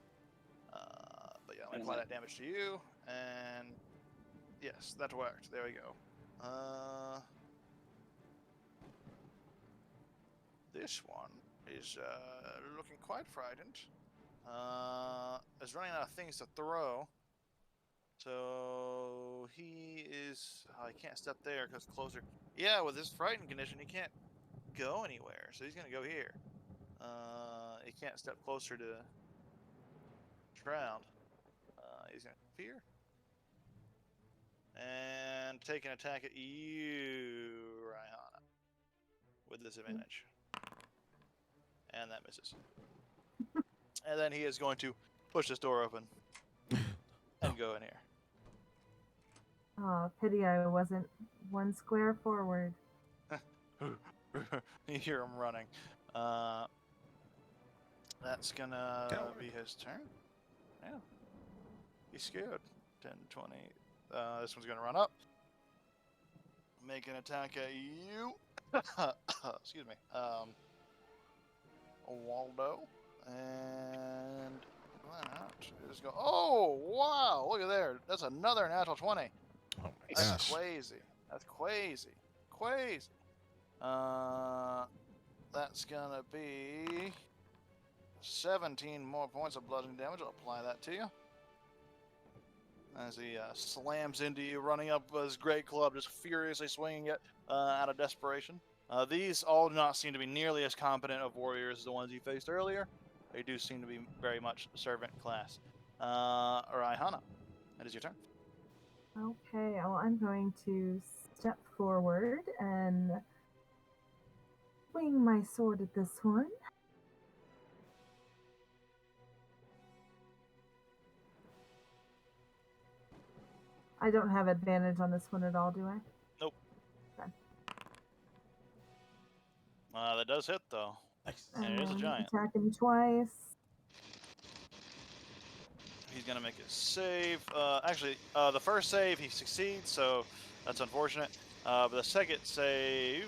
But yeah, I'll And apply then- that damage to you, and yes, that worked. There we go. This one is looking quite frightened. Is running out of things to throw. So he is. Oh, he can't step there because closer. Yeah, with his frightened condition, he can't go anywhere. So he's gonna go here. He can't step closer to Shroud. He's gonna fear and take an attack at you, Rayana. with disadvantage. And that misses. And then he is going to push this door open and go in here. Oh, pity I wasn't one square forward. You hear him running. That's gonna Coward. be his turn. Yeah. He's scared. 10, 20. This one's gonna run up. Make an attack at you. Excuse me. Waldo. And that is go. Oh, wow. Look at there. That's another natural 20. Oh my That's gosh. crazy. That's crazy. Crazy. That's gonna be 17 more points of bludgeoning damage. I'll apply that to you. As he slams into you, running up with his great club, just furiously swinging it out of desperation. These all do not seem to be nearly as competent of warriors as the ones you faced earlier. They do seem to be very much servant class. Raihana, it is your turn. Okay, well, I'm going to step forward and swing my sword at this one. I don't have advantage on this one at all, do I? Nope. Okay. That does hit, though. Nice. And it is a giant. Attack him twice. He's going to make a save. Actually, the first save, he succeeds, so that's unfortunate. But the second save,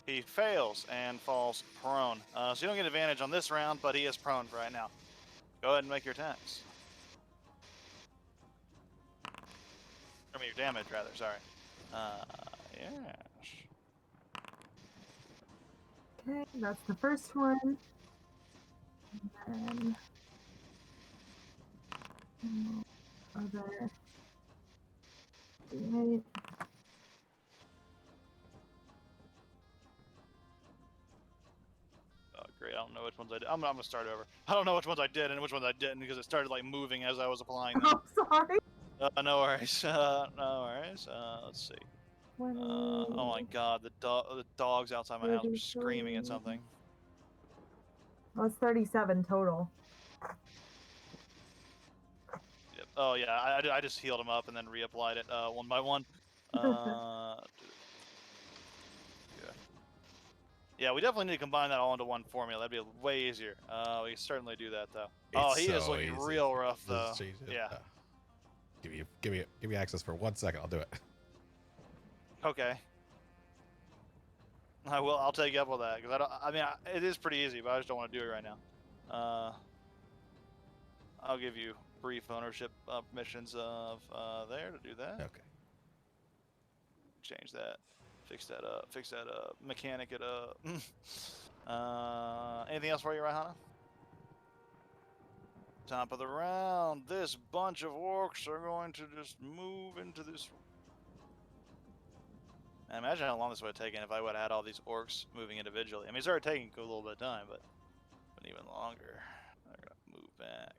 he fails and falls prone. So you don't get advantage on this round, but he is prone right now. Go ahead and make your attacks. I mean, your damage, rather, sorry. Yes. Okay, that's the first one. And then other D8. Oh, great. I don't know which ones I did. I'm going to start over. I don't know which ones I did and which ones I didn't because it started, like, moving as I was applying them. Oh, sorry. No worries. No worries. Let's see. 20, Oh my god, the dogs outside my house were screaming at 33. something. Well, it's 37 total. Yep. Oh yeah, I just healed him up and then reapplied it one by one. Yeah. Yeah, we definitely need to combine that all into one formula. That'd be way easier. We can certainly do that though. Oh, It's he is so looking easy. real rough though. Let's change it. Yeah. Give me access for 1 second. I'll do it. Okay. I will. I'll take you up on that because it is pretty easy, but I just don't want to do it right now. I'll give you brief ownership permissions of there to do that. Okay. Change that. Fix that up. Mechanic it up. Anything else for you, Raihana? Top of the round. This bunch of orcs are going to just move into this. I imagine how long this would have taken if I would have had all these orcs moving individually. I mean, it's already taking a little bit of time, but even longer. They're going to move back.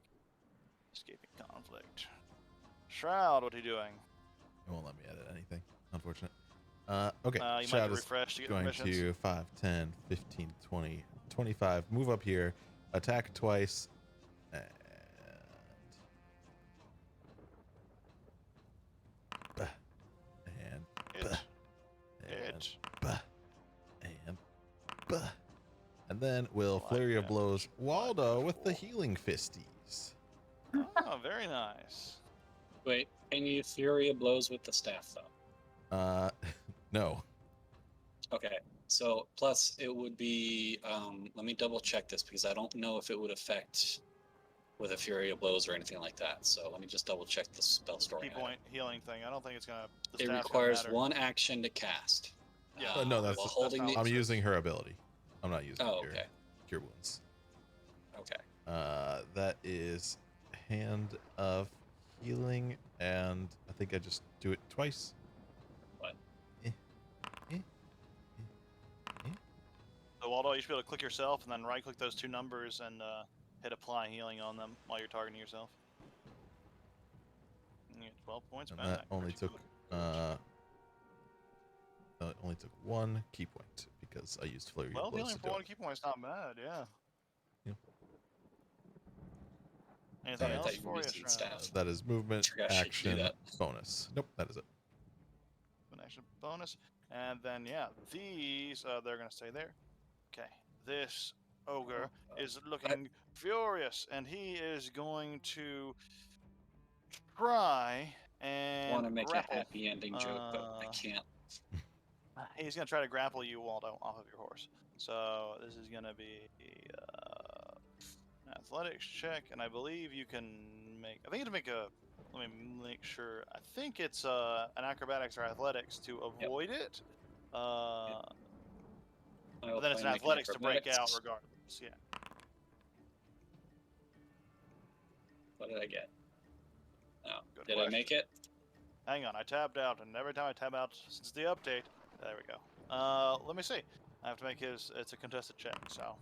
Escaping conflict. Shroud, what are you doing? It won't let me edit anything. Unfortunate. Okay. You might Shroud get is refreshed to get going permissions. to 5, 10, 15, 20, 25. Move up here. Attack twice. And... And... Hit. And... Hit. And... And then we'll Like flurry of that. blows Waldo Like with the that. healing fisties. Oh, very nice. Wait, can you Fury of Blows with the staff, though? No. Okay, so plus it would be, let me double check this because I don't know if it would affect with a Fury of Blows or anything like that. So let me just double check the spell story. Key point healing thing. I don't think it's gonna. The It staff's gonna requires matter. one action to cast. Yeah. No, that's- while that's holding not the. what I'm it using says. her ability. I'm not using Oh, your okay. cure wounds. Okay. That is Hand of Healing, and I think I just do it twice. What? So Waldo, you should be able to click yourself and then right-click those two numbers and hit apply healing on them while you're targeting yourself. And you get 12 points And back. that only Pretty took good. it only took 1 key point because I used flurry Well, of blows dealing to for do one it. key point's not bad, yeah. Yeah. Anything I else thought you were for you, using Shroud? staff. That is movement, Forgot she could do action, that. bonus. Nope, that is it. An action bonus. And then, yeah, these, they're going to stay there. Okay. This ogre is looking furious, and he is going to try I want and to make grapple. a happy ending joke, but I Uh, can't. He's going to try to grapple you, Waldo, off of your horse. So this is going to be an athletics check, and I believe you can make. I think you have to make a. Let me make sure. I think it's an acrobatics or athletics to avoid it. I will But then it's try an and make athletics to break out acrobatics. regardless. Yeah. What did I get? Oh, Good did I question. make it? Hang on, I tabbed out, and every time I tab out since the update, there we go. Let me see. I have to make his. It's a contested check, so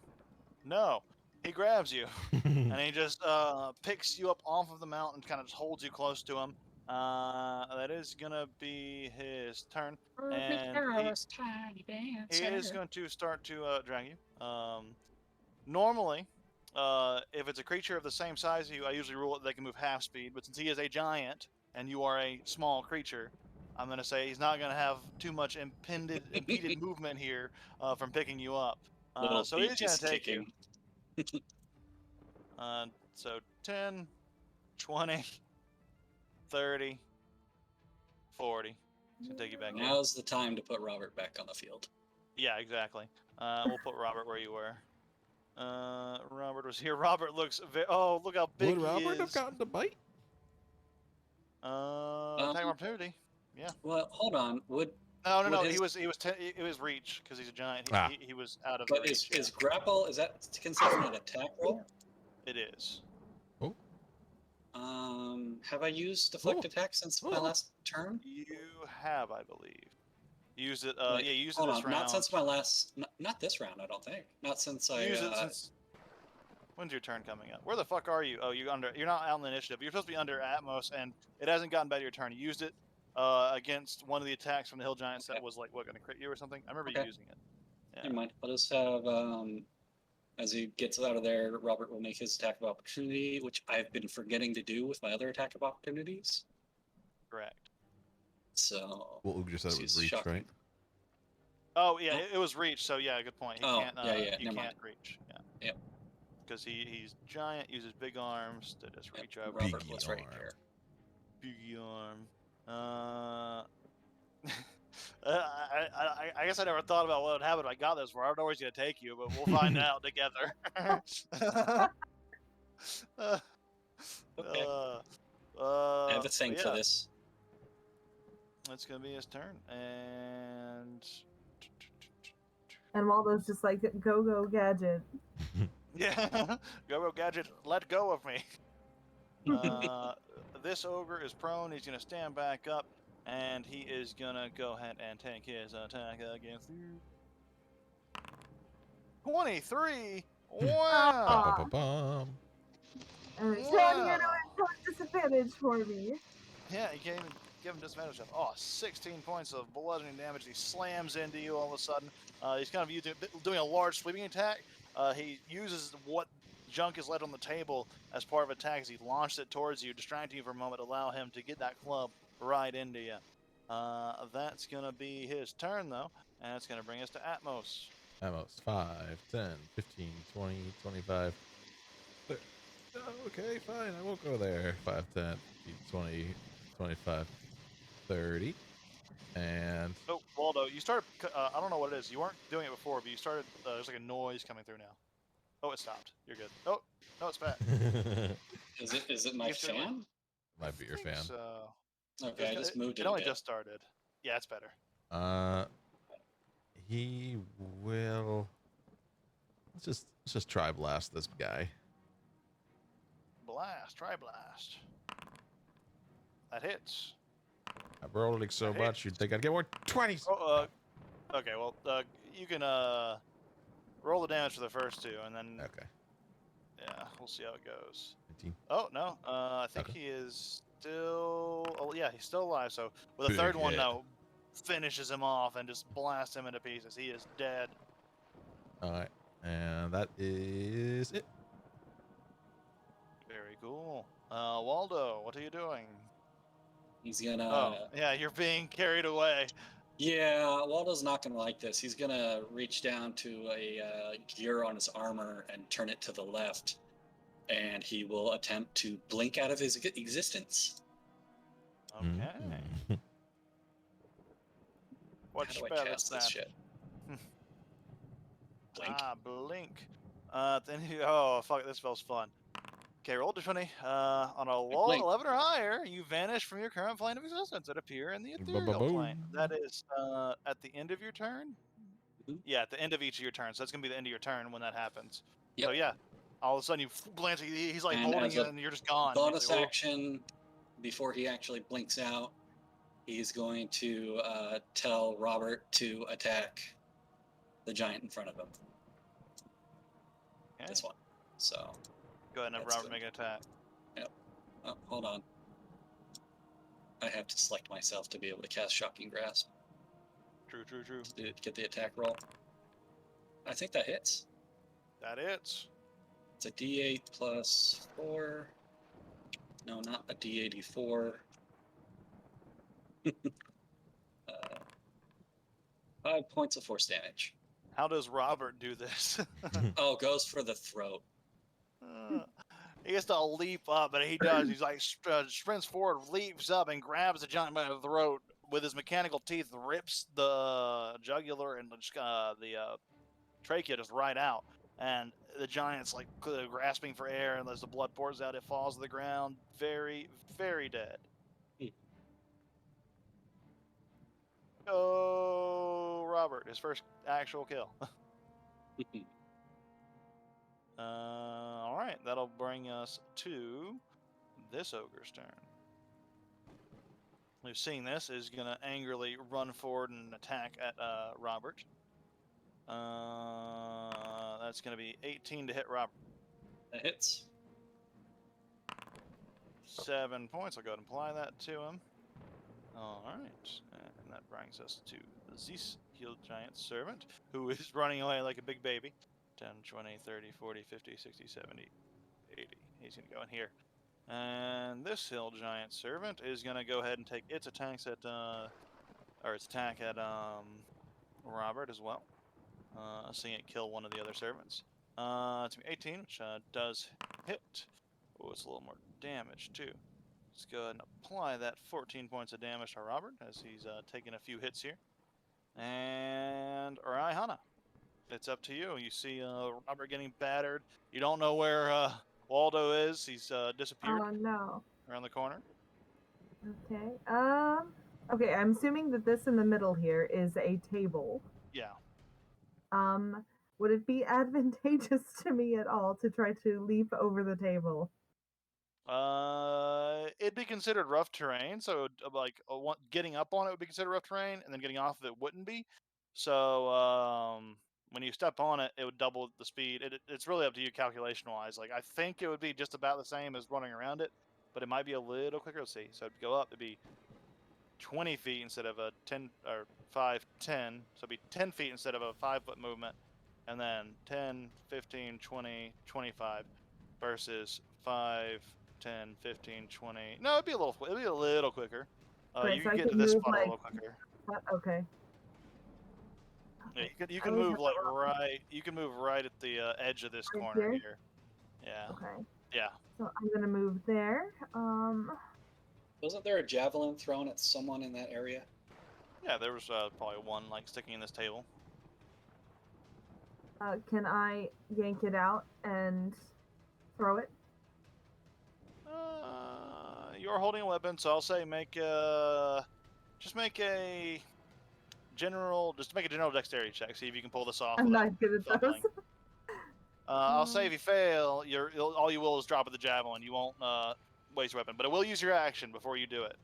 no. He grabs you, and he just picks you up off of the mountain, kind of just holds you close to him. That is gonna be his turn, and he is going to start to drag you. Normally, if it's a creature of the same size as you, I usually rule it they can move half speed. But since he is a giant and you are a small creature, I'm going to say he's not going to have too much impeded movement here from picking you up. Little So feet he's going just to take you. kicking. So 10, 20, 30, 40. He's going to take you back in. Now's the time to put Robert back on the field. Yeah, exactly. We'll put Robert where you were. Robert was here. Robert looks. Oh, look how big Would he Robert have is. gotten to bite? Attack of opportunity. Yeah. Well, hold on. No. Would He his- it was reach because he's a giant. Ah. He was out of the But reach. is grapple, is that considered an attack roll? It is. Have I used deflect Oh. attack since my Oh. last turn? You have, I believe. Used it. Like, Yeah, you used it hold this on, round. not since my last. Not this round, I don't think. Not since I. Use it since. When's your turn coming up? Where the fuck are you? Oh, you're not out in the initiative. You're supposed to be under Atmos, and it hasn't gotten back to your turn. You used it against one of the attacks from the Hill Giants that Okay. was like what, going to crit you or something. I remember Okay. you using it. Yeah. Never mind. I'll just have. As he gets out of there, Robert will make his attack of opportunity, which I've been forgetting to do with my other attack of opportunities. Correct. So. Well, Oog just said it was He's reach, shocking. right? Oh yeah, it was reach. So yeah, good point. He Oh, can't. yeah, You never can't mind. reach. Yeah. Yep. Because he's giant, uses big arms to just reach over. Robert Biggie was right arm. here. Biggie arm. I guess I never thought about what would happen if I got this far. I don't know where he's gonna take you, but we'll find out together. Okay. I I have a thing for this. It's gonna be his turn, and And Waldo's just like, go, gadget. yeah, go gadget, let go of me. This ogre is prone. He's gonna stand back up, and he is gonna go ahead and take his attack against you. 23. Wow. Ba-ba-ba-bum. And it's Wow. turning into a disadvantage for me. Yeah, you can't even give him disadvantage. Oh, 16 points of bludgeoning damage. He slams into you all of a sudden. He's kind of doing a large sweeping attack. He uses what junk is left on the table as part of attack as he launched it towards you, distracting you for a moment, allow him to get that club right into you. That's going to be his turn, though, and it's going to bring us to Atmos. Amos, 5, 10, 15, 20, 25. Okay, fine. I won't go there. 5, 10, 15, 20, 25, 30. And Oh, Waldo, you started, I don't know what it is. You weren't doing it before, but you started, there's like a noise coming through now. Oh, it stopped. You're good. Oh, no, it's back. Is it my You feel like- fan? might be your fan. So, Okay, I just moved it. It a only bit. just started. Yeah, it's better. He will. Let's just try blast this guy. Blast, try blast. That hits. I rolled it so That much you'd think I'd get more 20s. Oh, okay, well, you can roll the damage for the first two, and then Okay. yeah, we'll see how it goes. 19. Oh no, I think Okay. he is still. Oh yeah, he's still alive. So with the Big third one, hit. no, finishes him off and just blasts him into pieces. He is dead. All right, and that is it. Very cool. Waldo, what are you doing? He's gonna. Oh, yeah, you're being carried away. Yeah, Waldo's not gonna like this. He's gonna reach down to a gear on his armor and turn it to the left, and he will attempt to blink out of his existence. Okay. Mm. What How do I spell cast is this that? shit? Blink. Blink. Then oh, fuck, this spell's fun. Okay, roll d20. On a wall blink. 11 or higher, you vanish from your current plane of existence and appear in the ethereal plane. Ba-ba-boom. That is at the end of your turn? Mhm. Yeah, at the end of each of your turns. So that's going to be the end of your turn when that happens. Yep. So yeah, all of a sudden you glance, he's like And holding as you a and you're just gone. Bonus He's like, "Oh." action, before he actually blinks out, he's going to tell Robert to attack the giant in front of him. Okay, This one. So, go ahead and have that's Robert good. make an attack. oh, hold on. I have to select myself to be able to cast Shocking Grasp. True. To get the attack roll. I think that hits. That hits. It's a D8 plus 4. No, not a D84. 5 points of force damage. How does Robert do this? Oh, goes for the throat. He has to leap up, but he does. He's like sprints forward, leaps up, and grabs the giant by the throat with his mechanical teeth, rips the jugular and the trachea just right out. And the giant's like grasping for air, and as the blood pours out, it falls to the ground, very, very dead. Oh, Robert, his first actual kill. All right, that'll bring us to this ogre's turn. Who's seeing this is going to angrily run forward and attack at Robert. That's going to be 18 to hit Robert. That hits. 7 points. I'll go ahead and apply that to him. All right, and that brings us to Zeus, Healed Giant Servant, who is running away like a big baby. 10, 20, 30, 40, 50, 60, 70, 80. He's going to go in here. And this Hill Giant Servant is going to go ahead and take its attacks at, its attack at Robert as well. Seeing it kill one of the other servants. It's 18, which does hit. Oh, it's a little more damage too. Let's go ahead and apply that 14 points of damage to Robert as he's taking a few hits here. And Raihana, it's up to you. You see Robert getting battered. You don't know where Waldo is. He's disappeared Oh no. around the corner. Okay. Okay, I'm assuming that this in the middle here is a table. Yeah. Would it be advantageous to me at all to try to leap over the table? It'd be considered rough terrain, so like getting up on it would be considered rough terrain, and then getting off of it wouldn't be. So when you step on it, it would double the speed. It's really up to you calculation-wise. Like I think it would be just about the same as running around it, but it might be a little quicker. Let's see. So it'd go up. It'd be 20 feet instead of a 10 or 5, 10. So it'd be 10 feet instead of a 5-foot movement, and then 10, 15, 20, 25 versus 5. 10, 15, 20. No, it'd be a little quicker. Right, You so I can get to can this move, spot a like- little quicker. Okay. Yeah, you can I would move have like to- right. You can move right at the edge of this Right corner here? here. Yeah, Okay. yeah. So I'm gonna move there. Wasn't there a javelin thrown at someone in that area? Yeah, there was probably one like sticking in this table. Can I yank it out and throw it? You're holding a weapon, so I'll say just make a general dexterity check. See if you can pull this off. I'm without not good at those. fumbling. I'll say if you fail, all you will is drop of the javelin. You won't waste your weapon, but it will use your action before you do it.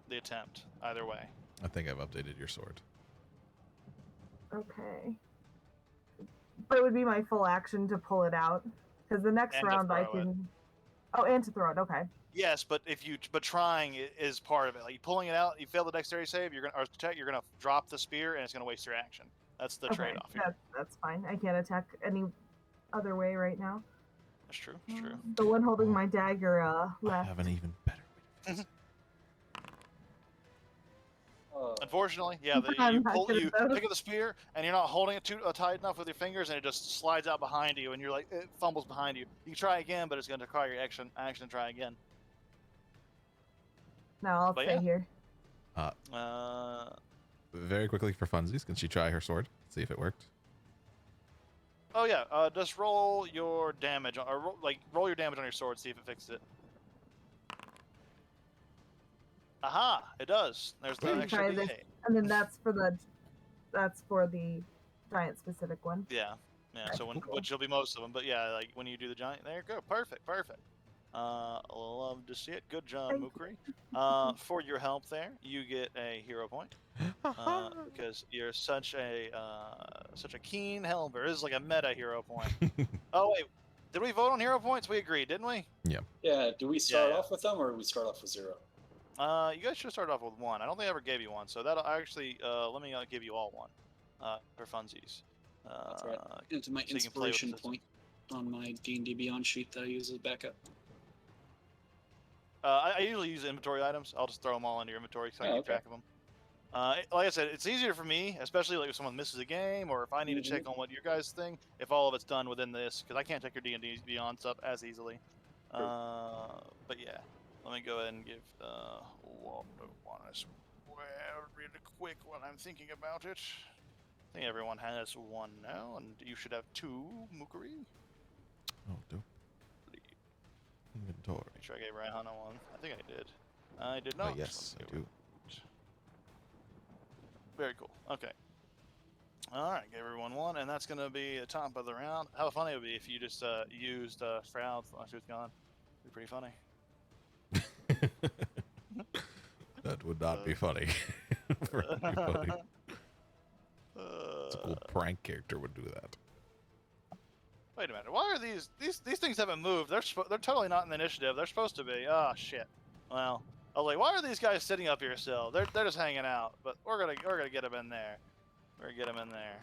The attempt, either way. I think I've updated your sword. Okay. But it would be my full action to pull it out. Because the next And to round I throw it. can. Oh, and to throw it. Okay. Yes, but trying is part of it. Like pulling it out, you fail the dexterity save, you're gonna drop the spear, and it's gonna waste your action. That's the Okay, trade-off here. that's fine. I can't attack any other way right now. That's true. It's true. The one holding Oh. my dagger I left. have an even better way to fix it. Unfortunately, yeah, I'm you not pull, good at you those. pick up the spear, and you're not holding it too tight enough with your fingers, and it just slides out behind you, and you're like, it fumbles behind you. You can try again, but it's going to require your action to try again. No, I'll But stay yeah. here. Very quickly for funsies, can she try her sword? See if it worked. Oh yeah, just roll your damage, or roll your damage on your sword, see if it fixes it. Aha! It does. There's the Can you extra try D8. this? And then that's for the giant specific one. Yeah, yeah. So Cool. which will be most of them, but yeah, like when you do the giant, there you go, perfect. Love to see it. Good job, Thank you. Mukri. For your help there, you get a hero point because you're such a keen helper. This is like a meta hero point. Oh wait, did we vote on hero points? We agreed, didn't we? Yeah, do we start Yeah. off with them or do we start off with 0? You guys should start off with 1. I don't think I ever gave you 1, so that'll actually let me give you all 1 for funsies. That's right. Into my so you can play with the inspiration system. point on my D&D Beyond sheet that I use as backup. I usually use inventory items. I'll just throw them all into your inventory so I Oh, can keep okay. track of them. Like I said, it's easier for me, especially like if someone misses a game or if I need to check on what your guys' thing, if all of it's done within this, because I can't check your D&D Beyond stuff as easily. But yeah, let me go ahead and give Waldo one as well, really quick while I'm thinking about it. I think everyone has 1 now, and you should have 2, Mukuri. Oh, dope. Inventory. Make sure I gave Raihana 1. I think I did. I did not. Yes, I do. Very cool. Okay. All right, gave everyone 1, and that's gonna be the top of the round. How funny it would be if you just used Shroud while she was gone. It'd be pretty funny. That would not be funny. Really funny. It's a cool prank character would do that. Wait a minute. Why are these things haven't moved? They're totally not in the initiative. They're supposed to be. Oh shit. Well, I was like, why are these guys sitting up here still? They're just hanging out. But we're gonna get them in there. We're gonna get them in there.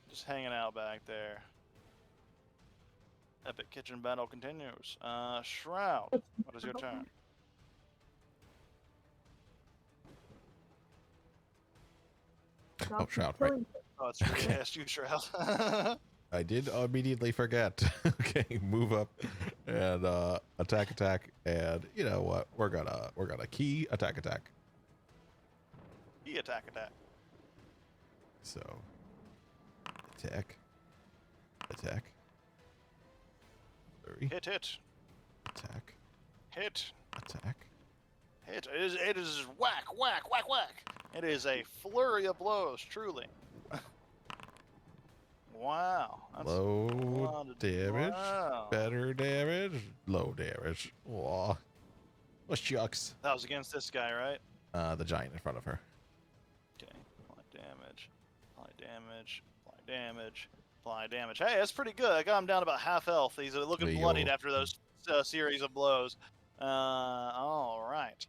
Just hanging out back there. Epic kitchen battle continues. Shroud. What is your turn? Stop Oh, Shroud, right. killing- Oh, it's really asked you, Shroud. I did immediately forget. Okay, move up and attack, and you know what? We're gonna key attack. He attack. So attack. Flurry. Hit. Attack. Hit. Attack. It is whack. It is a flurry of blows, truly. Wow. That's a Low lot of damage. Wow. Better damage. Low damage. Aw. Oh, shucks. That was against this guy, right? The giant in front of her. Okay. Apply damage. Hey, that's pretty good. I got him down about half health. He's looking There you bloodied go. after those series of blows. All right.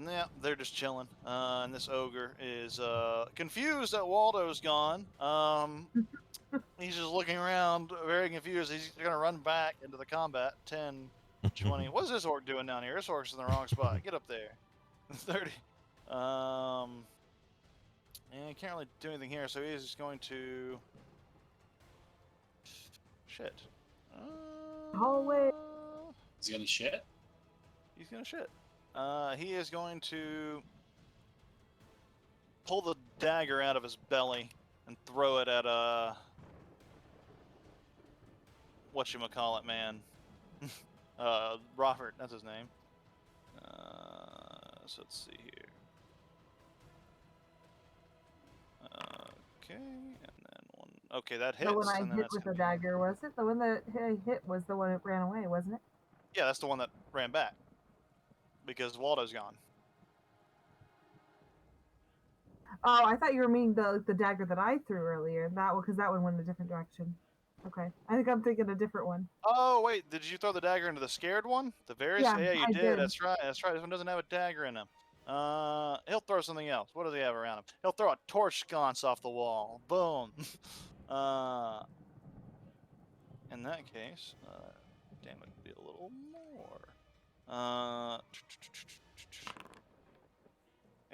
Yeah, they're just chilling. And this ogre is confused that Waldo's gone. He's just looking around, very confused. He's gonna run back into the combat. 10, 20. What is this orc doing down here? This orc's in the wrong spot. Get up there. 30. And he can't really do anything here, so he's just going to. Shit. Hallway. Is he gonna shit? He's gonna shit. He is going to pull the dagger out of his belly and throw it at whatchamacallit, man. Robert, that's his name. So let's see here. Okay, and then one. Okay, that hits. The one I and then hit that's with gonna the be- dagger, was it? The one that I hit was the one that ran away, wasn't it? Yeah, that's the one that ran back. Because Waldo's gone. Oh, I thought you were meaning the dagger that I threw earlier. That one, because that one went in a different direction. Okay, I think I'm thinking a different one. Oh wait, did you throw the dagger into the scared one? The very Yeah, you I did. did. That's right. This one doesn't have a dagger in him. He'll throw something else. What does he have around him? He'll throw a torch sconce off the wall. Boom. In that case, damn, it would be a little more.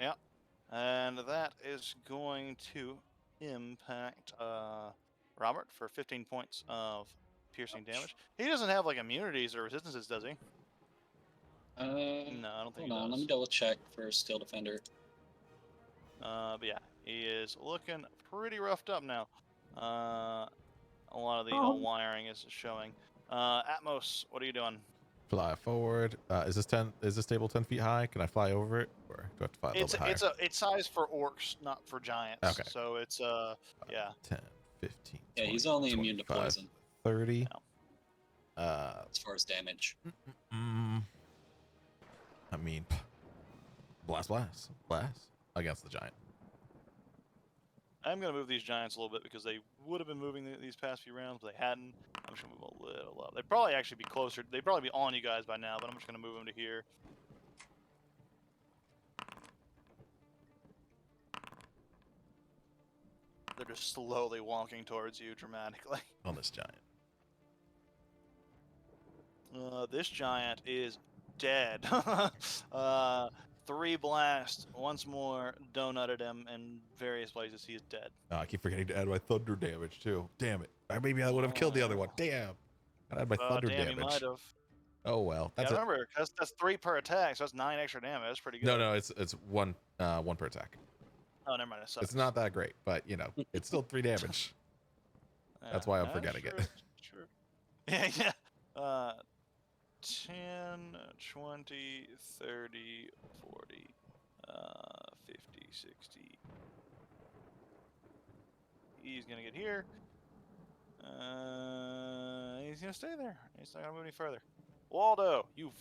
Yeah, and that is going to impact Robert for 15 points of piercing damage. He doesn't have like immunities or resistances, does he? No, I don't think Hold he on, let does. me double check for Steel Defender. But yeah, he is looking pretty roughed up now. A lot of the Oh. wiring is showing. Atmos, what are you doing? Fly forward. Is this 10? Is this table 10 feet high? Can I fly over it, or do I have to fly a little bit higher? It's sized for orcs, not for giants. Okay. So it's yeah. 10, 15. Yeah, 20, he's only immune to 25, poison 30. as far as damage. I mean, blast against the giant. I'm gonna move these giants a little bit because they would have been moving these past few rounds, but they hadn't. I'm just gonna move a little up. They'd probably actually be closer. They'd probably be on you guys by now, but I'm just gonna move them to here. They're just slowly walking towards you dramatically. On this giant. This giant is dead. 3 blasts, once more, donutted him in various places. He is dead. I keep forgetting to add my thunder damage too. Damn it! Maybe I would have killed the other one. Damn! I had my thunder Damn, you might damage. have. Oh well. Yeah, That's remember, that's 3 per attack, so that's 9 extra damage. That's pretty good. no. It's one per attack. Oh, never mind. It sucks. It's not that great, but you know, it's still 3 damage. That's why I'm forgetting it. Sure. Yeah, yeah. 10, 20, 30, 40, 50, 60. He's gonna get here. He's gonna stay there. He's not gonna move any further. Waldo, you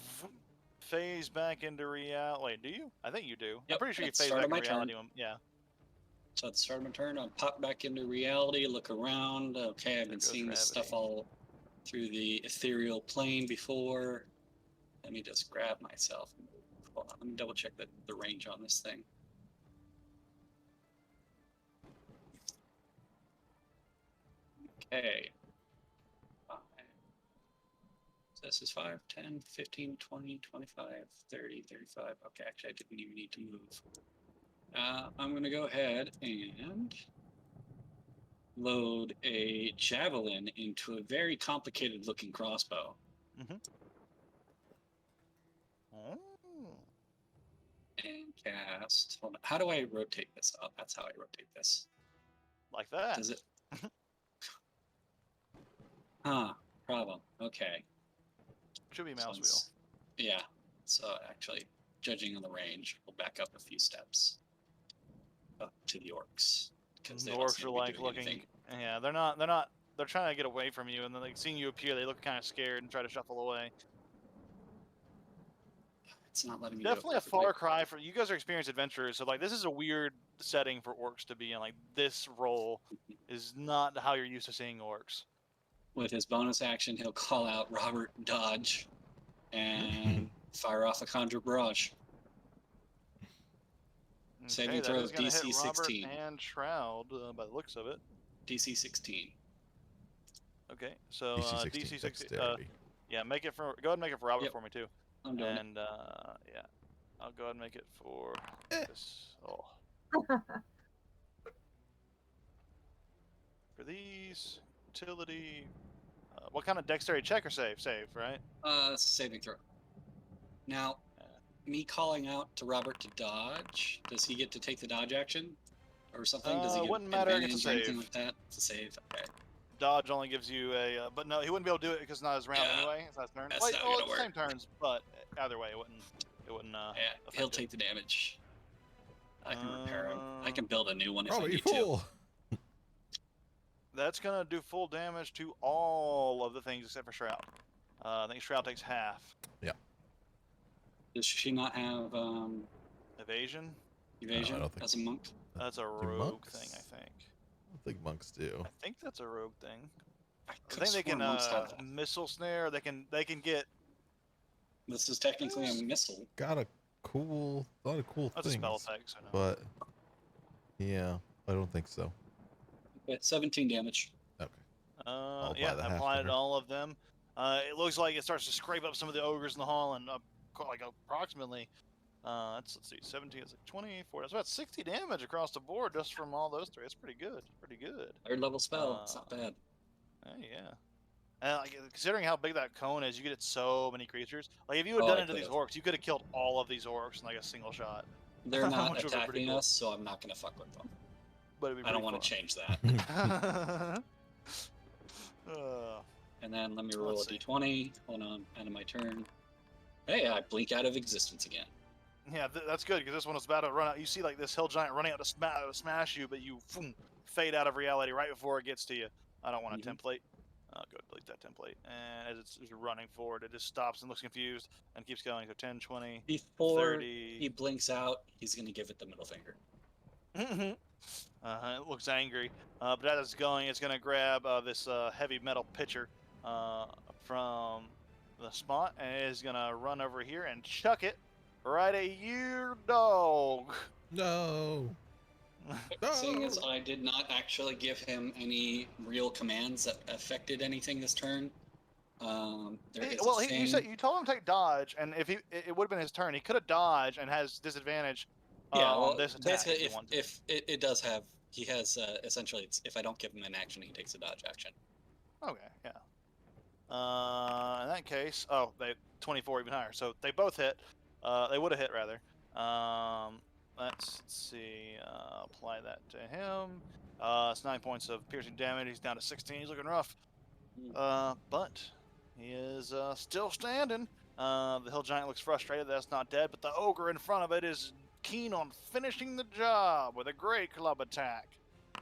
phase back into reality. Wait, do you? I think you do. I'm Yep, pretty sure you at the phase start back of my into reality. turn. Yeah. So at the start of my turn, I'll pop back into reality, look around. Okay, I've There been goes seeing this stuff gravity. all through the ethereal plane before. Let me just grab myself. Hold on, let me double check the range on this thing. Okay. 5. So this is 5, 10, 15, 20, 25, 30, 35. Okay, actually, I didn't even need to move. I'm going to go ahead and load a javelin into a very complicated looking crossbow. Oh. And cast. Hold on. How do I rotate this? Oh, that's how I rotate this. Like that. Does it? Huh. Problem. Okay. Should be mouse wheel. Sounds- Yeah. So actually, judging on the range, we'll back up a few steps up to the orcs because The they don't orcs seem are to be like doing looking. anything. Yeah, they're not. They're trying to get away from you, and then like seeing you appear, they look kind of scared and try to shuffle away. It's not letting me do it Definitely a perfectly. far cry for you guys are experienced adventurers, so like this is a weird setting for orcs to be in. Like this role is not how you're used to seeing orcs. With his bonus action, he'll call out Robert Dodge and fire off a Conjure Barrage. Saving that throw is gonna DC hit Robert 16. and Shroud by the looks of it. DC 16. Okay, so DC 16 DC 16. dexterity. Yeah, make it for. Go ahead and make it for Robert Yep. for me too. I'm doing it. And yeah, I'll go ahead and make it for this. Oh. For these utility, what kind of dexterity check or save? Save, right? Saving throw. Now, me calling out to Robert to dodge, does he get to take the dodge action? Or something? Does he get wouldn't matter, it's a advantage or anything save. like that? It's a save, okay. Dodge only gives you a, but no, he wouldn't be able to do it because it's not his round Yeah, anyway. It's not his turn. that's Wait, not well, gonna it's the same work. turns, but either way, it wouldn't. Yeah, affect he'll it. take the damage. I can repair him. I can build a new one if Oh, I you need to. fool! That's gonna do full damage to all of the things except for Shroud. I think Shroud takes half. Does she not have Evasion? evasion don't think as a monk? That's a Do rogue monks? thing, I think. I don't think monks do. I think that's a rogue thing. I I could think they can monks have that. missile snare. They can get. This is technically a missile. Got a cool That's a spell things, effect. So no. but yeah, I don't think so. It's 17 damage. Okay. I'll Yeah, apply the half applied to her. all of them. It looks like it starts to scrape up some of the ogres in the hall, and like approximately, let's see, 17, it's like 24. That's about 60 damage across the board just from all those three. It's pretty good. Pretty good. Third level spell. It's not bad. Yeah. And like, considering how big that cone is, you could hit so many creatures. Like if you had Oh, done I it to these could've. orcs, you could have killed all of these orcs in like a single shot. They're not Which would be pretty attacking cool. us, so I'm not gonna fuck with them. But it'd be I don't pretty want to fun. change that. Uh, And then let me roll Let's a see. d20. Hold on, end of my turn. Hey, I blink out of existence again. Yeah, that's good because this one was about to run out. You see, like this hill giant running out to smash you, but you fade out of reality right before it gets to you. I don't want a Mhm. template. Go ahead, delete that template. And as it's running forward, it just stops and looks confused and keeps going. So 10, 20, Before 30. he blinks out, he's gonna give it the middle finger. It looks angry. But as it's going, it's going to grab this heavy metal pitcher from the spot and it is going to run over here and chuck it right at you, dog. No. Seeing as No. I did not actually give him any real commands that affected anything this turn, there is Well, a you thing. said you told him to take dodge, and if it would have been his turn, he could have dodged and has disadvantage Yeah, on well, this attack. basically, If, he wanted to. if it does have, he has essentially, it's, if I don't give him an action, he takes a dodge action. Okay, yeah. In that case, they 24 even higher, so they both hit. They would have hit rather. Let's see. Apply that to him. It's 9 points of piercing damage. He's down to 16. He's looking rough. But he is still standing. The hill giant looks frustrated that's not dead, but the ogre in front of it is keen on finishing the job with a great club attack.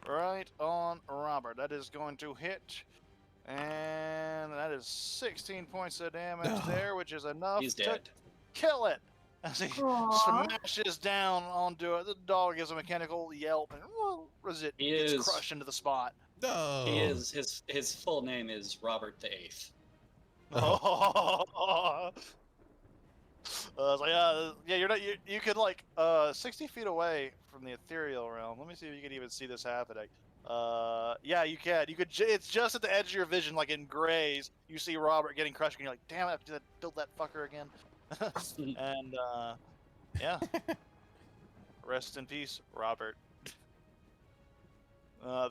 Right on Robert. That is going to hit. And that is 16 points of damage No. there, which is enough He's to dead. kill it. As he Aw. smashes down onto it, the dog gives a mechanical yelp and it He gets is- crushed into the spot. No. He is his full name is Robert the Eighth. I was like, yeah, you're not. You could like 60 feet away from the ethereal realm. Let me see if you can even see this happening. Yeah, you can. You could. It's just at the edge of your vision, like in Grays. You see Robert getting crushed, and you're like, damn, I have to build that fucker again. And yeah, rest in peace, Robert.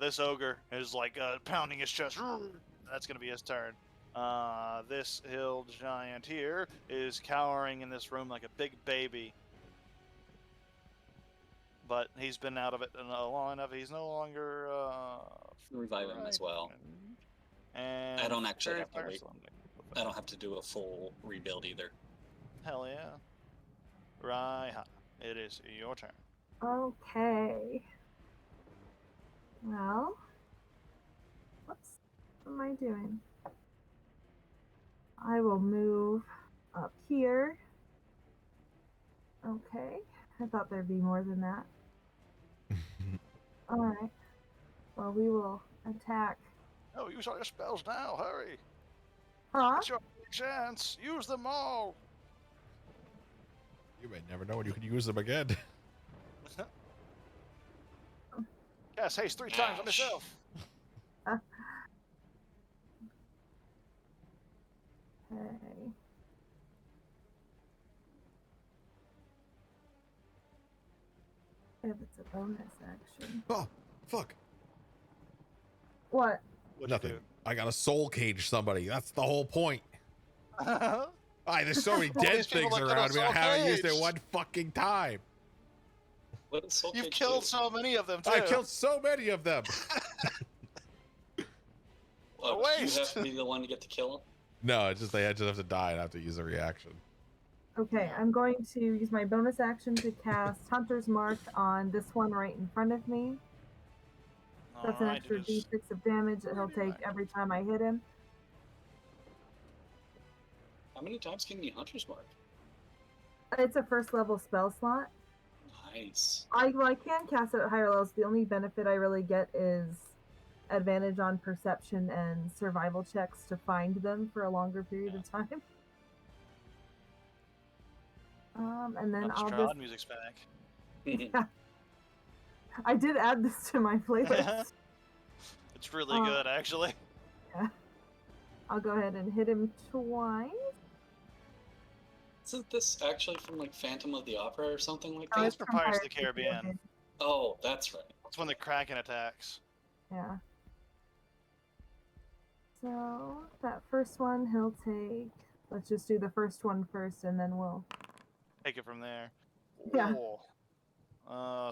This ogre is like pounding his chest. That's gonna be his turn. This hill giant here is cowering in this room like a big baby. But he's been out of it long enough. He's no longer Revive him as well. And I don't actually Fairy have to Fire wait. Slam. I don't have to do a full rebuild either. Hell yeah. Raiha, it is your turn. Okay. Well, whoops. What am I doing? I will move up here. Okay. I thought there'd be more than that. Alright. Well, we will attack. Oh, use all your spells now. Hurry. Huh? It's your chance. Use them all. You may never know when you can use them again. Yes, haste 3 times on yourself. Okay. If it's a bonus action. Oh, fuck. What? What'd Nothing. I gotta soul cage somebody. That's the whole point. you do? There's so many All dead these people things that got around me. I soul haven't used it caged. one fucking time. What does Soul You've Cage killed do? so many of them too. I killed so many of them. Oh, a you waste. have to be the one to get to kill him. No, it's just they just have to die and I have to use a reaction. Okay, I'm going to use my bonus action to cast Hunter's Mark on this one right in front of me. That's an Alright, extra it is- d6 of damage that he'll take every time I hit him. How many times can you Hunter's Mark? It's a first level spell slot. Nice. I can cast it at higher levels. The only benefit I really get is advantage on perception and survival checks to find them for a longer period of time. And then I'll Strahd just. music's back. Yeah, I did add this to my playlist. It's really good, actually. Yeah. I'll go ahead and hit him twice. Isn't this actually from like Phantom of the Opera or something like Oh, that? It's from Pirates of the Caribbean. Oh, that's right. That's when the Kraken attacks. Yeah. So that first one he'll take. Let's just do the first one first, and then we'll. Take it from there. Yeah.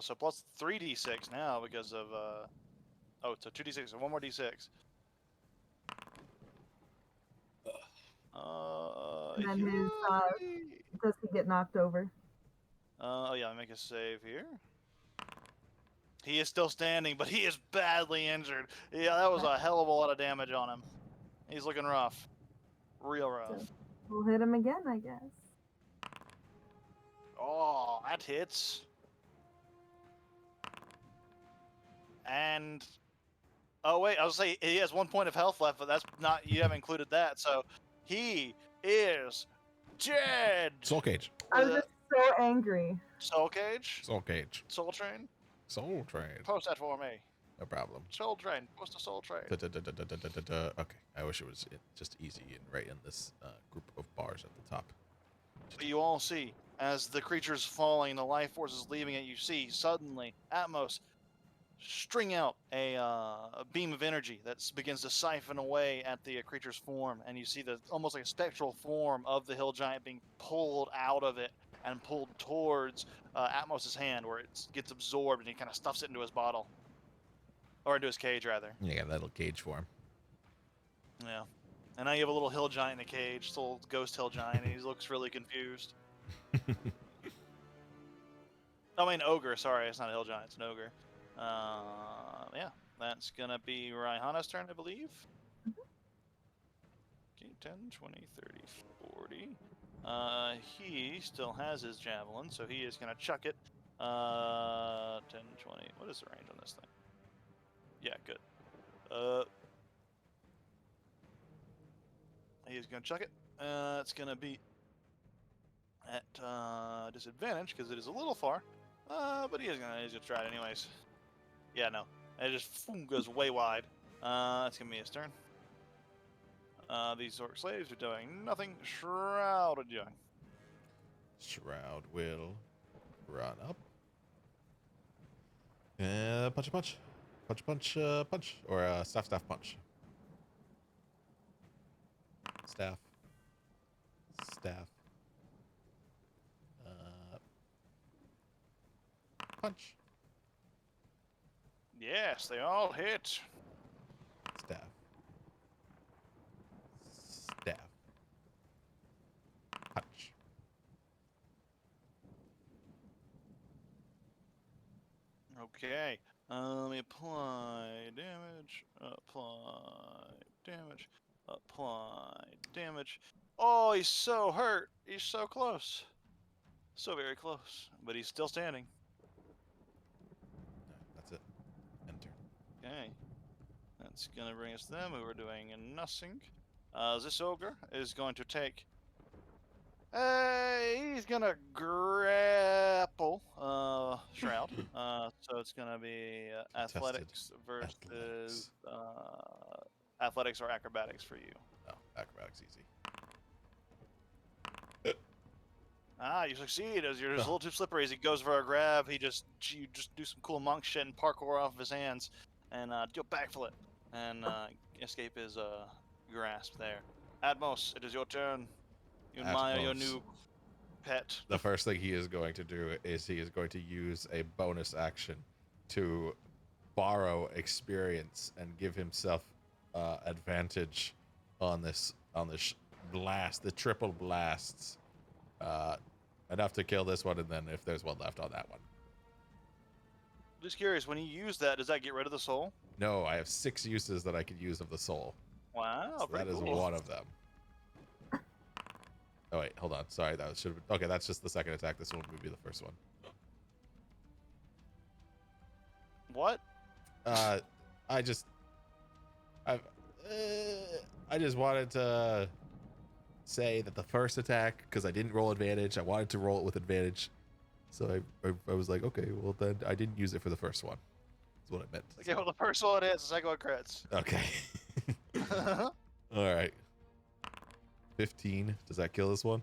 So plus 3d6 now because of oh, so 2d6 and one more d6. And then his, yay! does he get knocked over? Oh yeah, make a save here. He is still standing, but he is badly injured. Yeah, that was a hell of a lot of damage on him. He's looking rough. Real rough. So we'll hit him again, I guess. Oh, that hits. And oh wait, I was gonna say he has 1 point of health left, but that's not, you haven't included that. So he is dead. Soul Cage. I was just so angry. Soul Cage. Soul Cage. Soul Train. Soul Train. Post that for me. No problem. Soul Train. Post a Soul Train. Okay, I wish it was just easy and right in this group of bars at the top. But you all see, as the creature's falling, the life force is leaving it, you see suddenly Atmos string out a beam of energy that begins to siphon away at the creature's form, and you see the almost like a spectral form of the hill giant being pulled out of it and pulled towards Atmos's hand, where it gets absorbed and he kind of stuffs it into his bottle. Or into his cage, rather. Yeah, that little cage form. Yeah. And now you have a little hill giant in a cage, this little ghost hill giant, and he looks really confused. I mean, ogre, sorry, it's not a hill giant, it's an ogre. Yeah, that's gonna be Raihana's turn, I believe. Okay, 10, 20, 30, 40. He still has his javelin, so he is gonna chuck it. 10, 20, what is the range on this thing? Yeah, good. He's gonna chuck it. It's gonna be at disadvantage because it is a little far. But he's gonna try it anyways. Yeah, no. It just goes way wide. It's gonna be his turn. These orc slaves are doing nothing. Shroud are doing. Shroud will run up. Punch, punch. Punch, punch, punch. Or staff, staff, punch. Staff. Staff. Punch. Yes, they all hit. Staff. Staff. Punch. Okay. Let me apply damage. Apply damage. Apply damage. Oh, he's so hurt. He's so close. So very close. But he's still standing. That's it. Enter. Okay. That's going to bring us to them, who are doing nothing. This ogre is going to take... he's going to grapple Shroud. So it's going to be athletics versus... athletics or acrobatics for you. Oh, acrobatics easy. Ah, you succeed. As you're just a little too slippery. As he goes for a grab, you just do some cool monk shit and parkour off of his hands, and do a backflip and escape his grasp there. Atmos, it is your turn. You admire your Atmos. new pet. The first thing he is going to do is he is going to use a bonus action to borrow experience and give himself advantage on this blast, the triple blasts. Enough to kill this one, and then if there's one left on that one. Just curious, when you use that, does that get rid of the soul? No, I have 6 uses that I could use of the soul. Wow, So pretty that is cool. one of them. Oh wait, hold on. Sorry, that should have. Okay, that's just the second attack. This one would be the first one. What? I just wanted to say that the first attack, because I didn't roll advantage, I wanted to roll it with advantage. So I was like, okay, well then I didn't use it for the first one. That's what I meant. Okay, well the first one hits, the second one crits. Okay. All right. 15. Does that kill this one?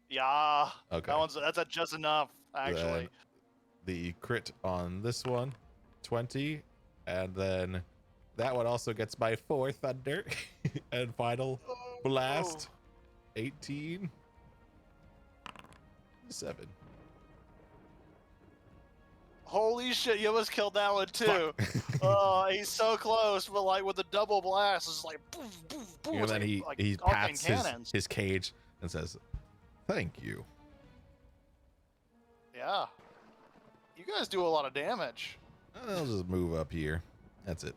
Yeah. Okay. That's just enough, actually. Then the crit on this one, 20, and then that one also gets my 4 thunder and final blast, 18, 7. Holy shit, you almost killed that one too. Fuck. Oh, he's so close, but like with the double blast, it's like poof, poof, poof. And It's then like he arcane pats cannons. his cage and says, "Thank you." Yeah. You guys do a lot of damage. I'll just move up here. That's it.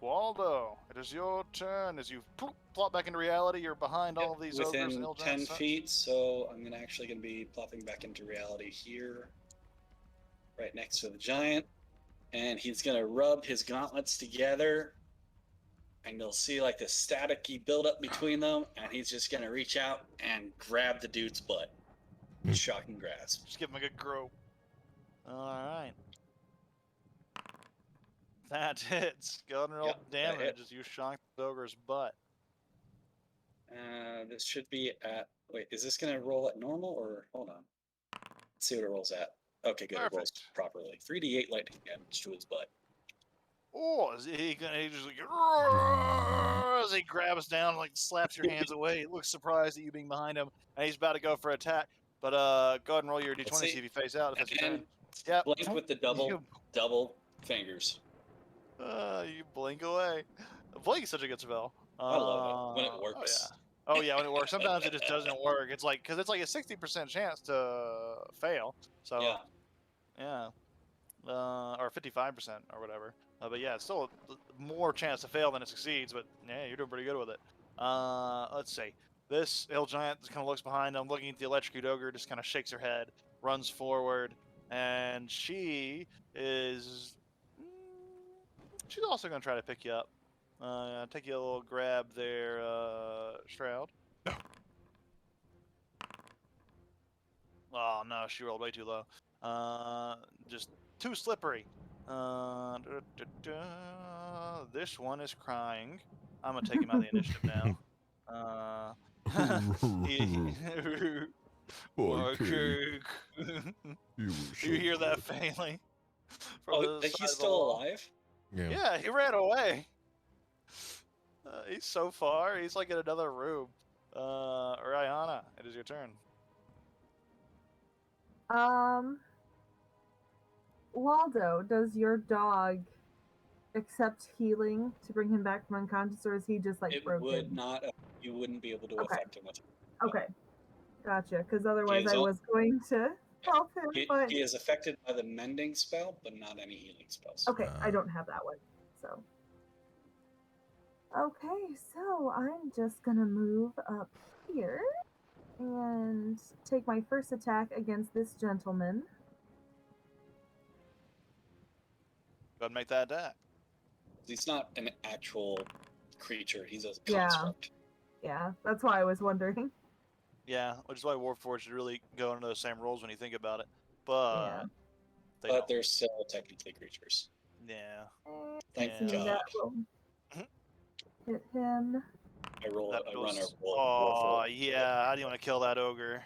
Waldo, it is your turn. As you plop back into reality, you're behind all of these ogres and within ill 10 giants. feet, so I'm actually going to be plopping back into reality here, right next to the giant, and he's going to rub his gauntlets together, and you'll see like this staticky buildup between them, and he's just going to reach out and grab the dude's butt. Shocking grasp. Just give him a good grope. Alright. That hits. Go ahead and roll Yep, that damage hit. as you shock the ogre's butt. This should be at. Wait, is this going to roll at normal or hold on? Let's see what it rolls at. Okay, good. It rolls Perfect. properly. 3d8 lightning damage to his butt. Oh, is he just like as he grabs down and like slaps your hands away. He looks surprised at you being behind him, and he's about to go for attack. But go ahead and roll your d20, Let's see see. if you face out. If that's your And turn. Yep. blink with the double fingers. You blink away. Blink is such a good spell. I love it when it works. Oh yeah, when it works. Sometimes it just doesn't work. It's like because it's like a 60% chance to fail. So Yeah. yeah, or 55% or whatever. But yeah, it's still more chance to fail than it succeeds. But yeah, you're doing pretty good with it. Let's see. This hill giant just kind of looks behind him, looking at the electrocuted ogre, just kind of shakes her head, runs forward, and she is. She's also going to try to pick you up. Take you a little grab there, Shroud. Oh no, she rolled way too low. Just too slippery. This one is crying. I'm gonna take him out of the initiative now. Okay. You hear that faintly? From Oh, the side he's of the still wall. alive? Yeah. Yeah, he ran away. He's so far. He's like in another room. Rihanna, it is your turn. Waldo, does your dog accept healing to bring him back from unconscious, or is he just like It broken? would not. You wouldn't be able to Okay. affect him with. Okay, gotcha. Because otherwise, is I al- was going to help him, but He is affected by the mending spell, but not any healing spells. okay, I don't have that one. So okay, so I'm just gonna move up here and take my first attack against this gentleman. Go ahead and make that attack. He's not an actual creature. He's a Yeah. construct. Yeah, that's why I was wondering. Yeah, which is why Warforged should really go into those same roles when you think about it. But they But don't. they're still technically creatures. Yeah. Thank Yeah. See, God. that will hit him. I run a roll. Oh yeah, how do you want to kill that ogre?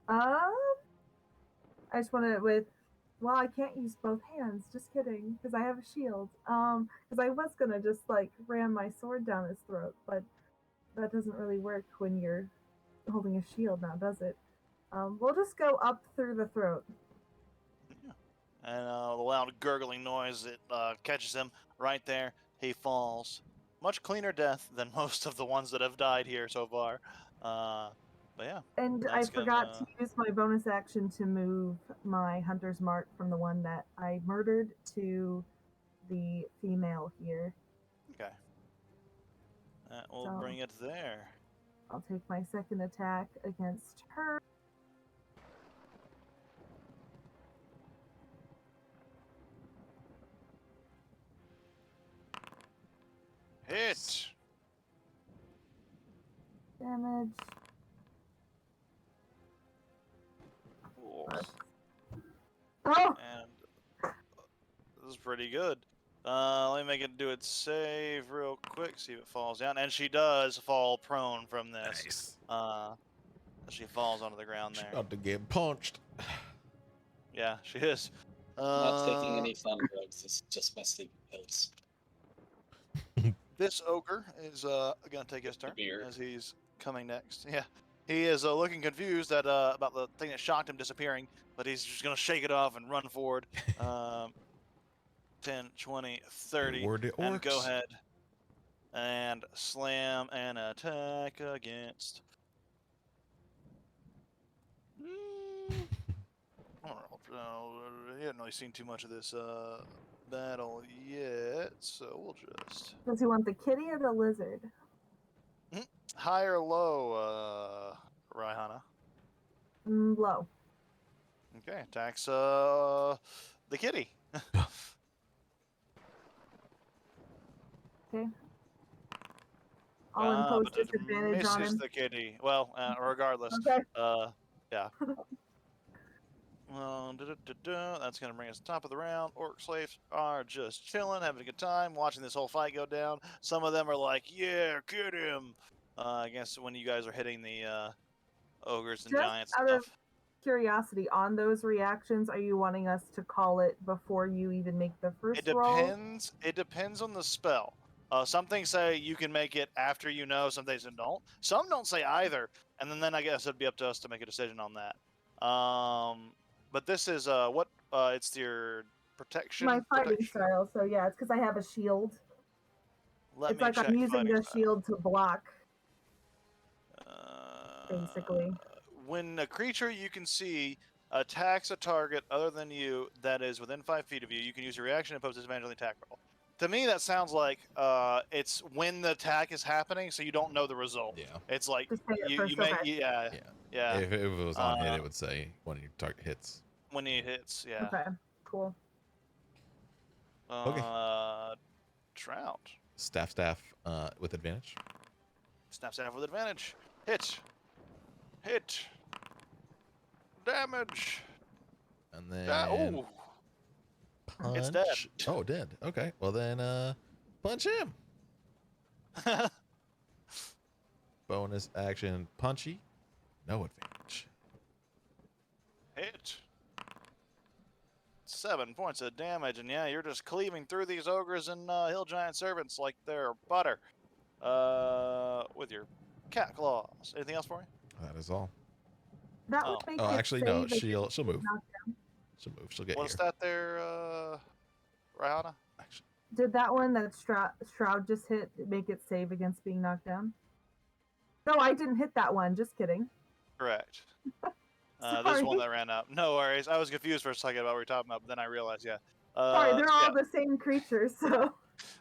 I just want to with. Well, I can't use both hands. Just kidding, because I have a shield. Because I was gonna just like ram my sword down his throat, but that doesn't really work when you're holding a shield now, does it? We'll just go up through the throat. And the loud gurgling noise it catches him right there. He falls. Much cleaner death than most of the ones that have died here so far. But yeah. And I That's forgot gonna- to use my bonus action to move my hunter's mark from the one that I murdered to the female here. Okay. That will So- bring it there. I'll take my second attack against her. Hit. Damage. Cool. Plus. Oh! And this is pretty good. Let me make it do its save real quick, see if it falls down. And she does fall prone from this. Nice. She falls onto the ground She's there. about to get punched. Yeah, she is. Not taking any fun drugs. It's just my sleeping pills. This ogre is gonna take his turn Beer. as he's coming next. Yeah, he is looking confused at about the thing that shocked him disappearing, but he's just gonna shake it off and run forward. 10, 20, 30, Toward the and go orcs. ahead and slam an attack against. I don't know. He hadn't really seen too much of this battle yet, so we'll just Does he want the kitty or the lizard? high or low, Raihana. Low. Okay, attacks the kitty. Okay. I'll impose But it disadvantage on misses him. the kitty. Well, regardless. Okay. Yeah. Well, that's going to bring us to the top of the round. Orc slaves are just chilling, having a good time, watching this whole fight go down. Some of them are like, yeah, get him. I guess when you guys are hitting the ogres and Just giants out and of stuff. Curiosity, on those reactions, are you wanting us to call it before you even make the first roll? It depends on the spell. Some things say you can make it after you know, some things don't. Some don't say either, and then I guess it'd be up to us to make a decision on that. But this is it's your protection. My fighting protection. style, so yeah, it's because I have a shield. Let It's me like check I'm using fighting the style. shield to block, basically. When a creature you can see attacks a target other than you that is within 5 feet of you, you can use your reaction and impose disadvantage on the attack roll. To me, that sounds like it's when the attack is happening, so you don't know the result. Yeah. It's like Just say it you first, may, okay. yeah, If it was on hit, Uh, it would say when your target hits. when he hits, yeah. Okay, cool. Okay. Trout. Staff with advantage. Snap staff with advantage. Hit. Hit. Damage. And then Ooh. punch. It's dead. Oh, dead. Okay. Well then punch him. Bonus action punchy. No advantage. Hit. 7 points of damage, and yeah, you're just cleaving through these ogres and hill giant servants like they're butter. With your cat claws. Anything else for me? That is all. That Oh. would make Oh, it actually no. save She'll move. knockdown. She'll move. She'll get What's here. that there, Rihanna? Actually, Did that one that Shroud just hit make it save against being knocked down? No, I didn't hit that one. Just kidding. Correct. This Sorry. one that ran up. No worries. I was confused for a second about what we were talking about, but then I realized, yeah. Sorry, they're all yeah. the same creatures, so.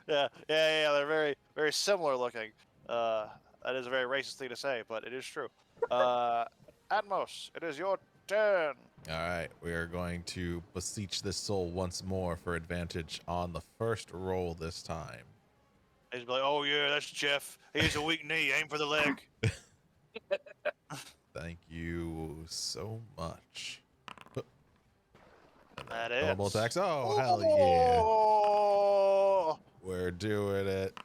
Yeah. They're very, very similar looking. That is a very racist thing to say, but it is true. Atmos, it is your turn. all right. We are going to beseech this soul once more for advantage on the first roll this time. He's like, oh yeah, that's Jeff. He's a weak knee. Aim for the leg. Thank you so much. And That then normal is. attacks. Oh, hell yeah. Oh! We're doing it.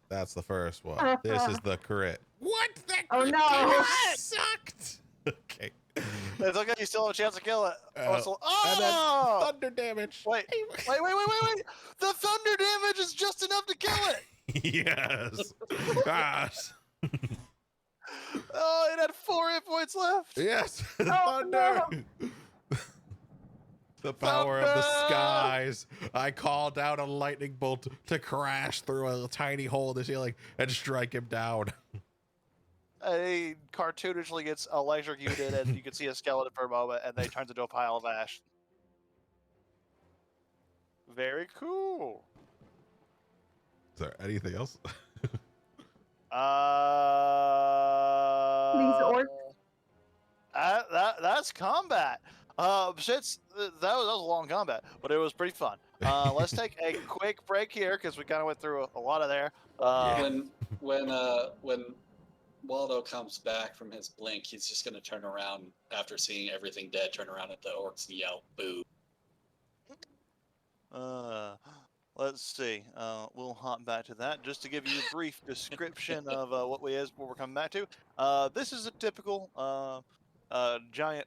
That's the first one. This is the crit. What? That Oh, crit no. sucked. Okay. It's okay. You still have a chance to kill it. And then Oh! thunder damage. Wait. The thunder damage is just enough to kill it. Yes. Gosh. Oh, it had 4 hit points left. Yes. Oh, Thunder. no. The power of the Thunder. skies. I called out a lightning bolt to crash through a tiny hole in the ceiling and strike him down. He cartoonishly gets electrocuted, and you can see a skeleton for a moment, and then he turns into a pile of ash. Very cool. Is there anything else? Uh, These orcs. That's combat. Since that was a long combat, but it was pretty fun. Let's take a quick break here because we kind of went through a lot of there. Yeah. When Waldo comes back from his blink, he's just gonna turn around after seeing everything dead, turn around at the orcs and yell, "Boo!" Let's see. We'll hop back to that just to give you a brief description of what we're coming back to. This is a typical giant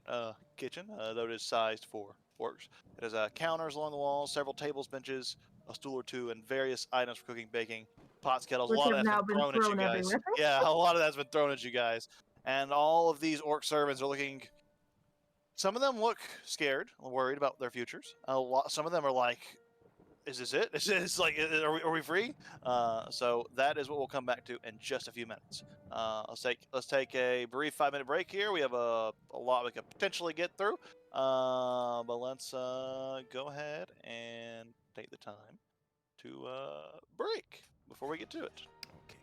kitchen, though it is sized for orcs. It has counters along the walls, several tables, benches, a stool or two, and various items for cooking, baking, pots, kettles. Which A lot of have that's now been been thrown at you thrown guys. everywhere. Yeah, a lot of that's been thrown at you guys. And all of these orc servants are looking. Some of them look scared, worried about their futures. Some of them are like, "Is this it? Is this like, are we free?" So that is what we'll come back to in just a few minutes. Let's take a brief 5-minute break here. We have a lot we could potentially get through, but let's go ahead and take the time to break before we get to it. Okay.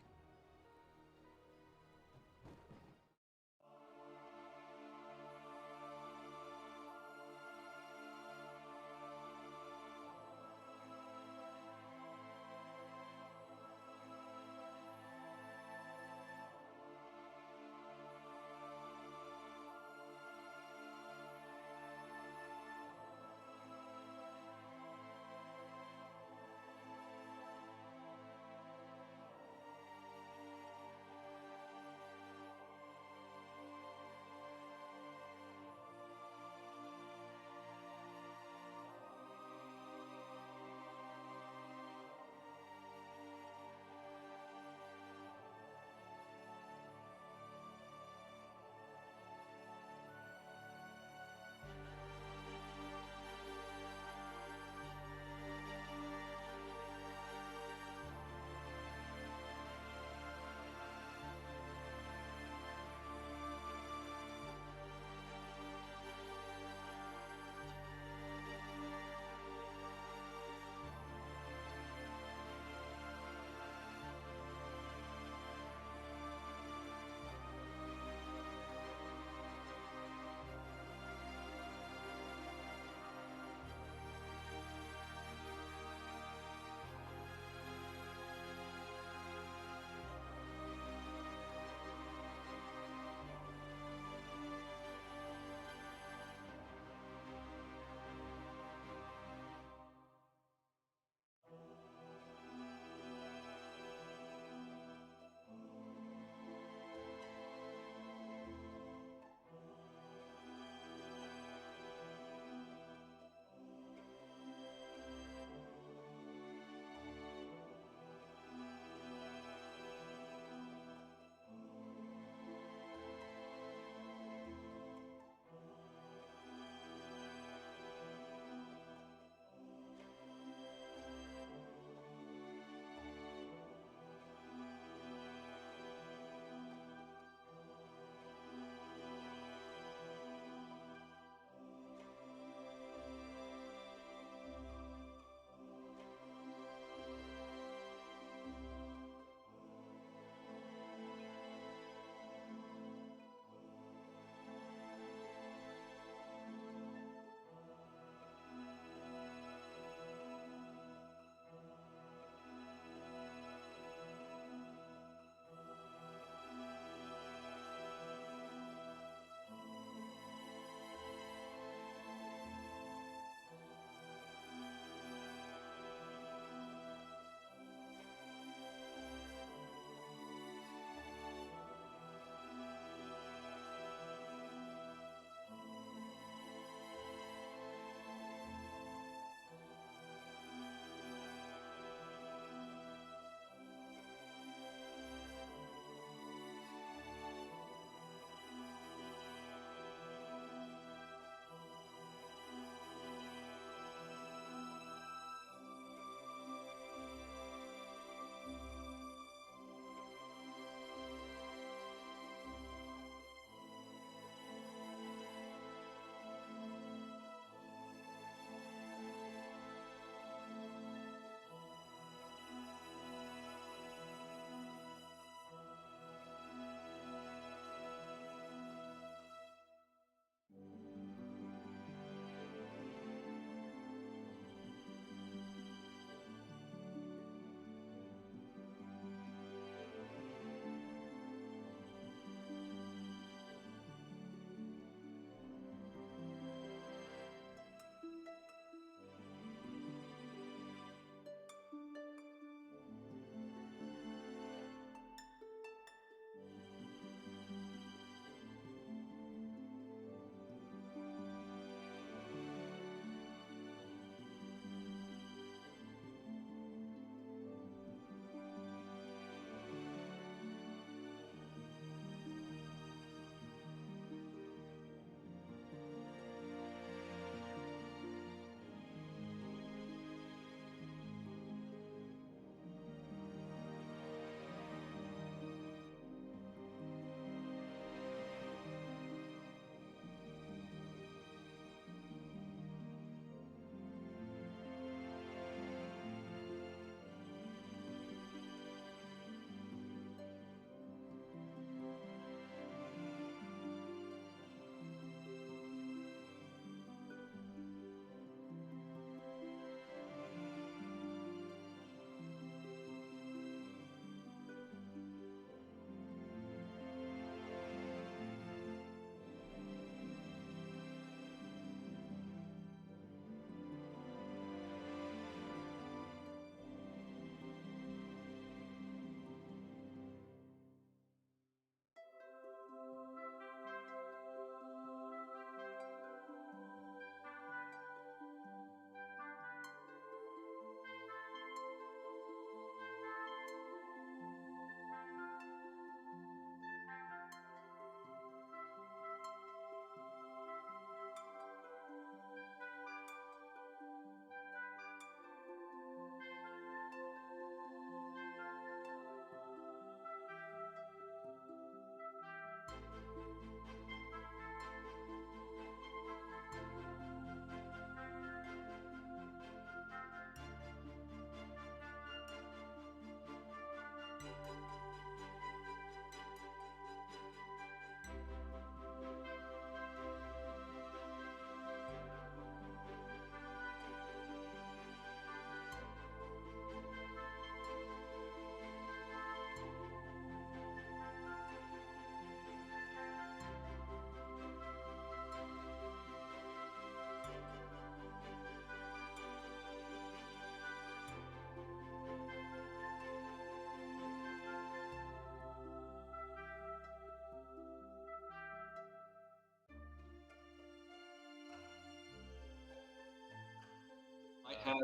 have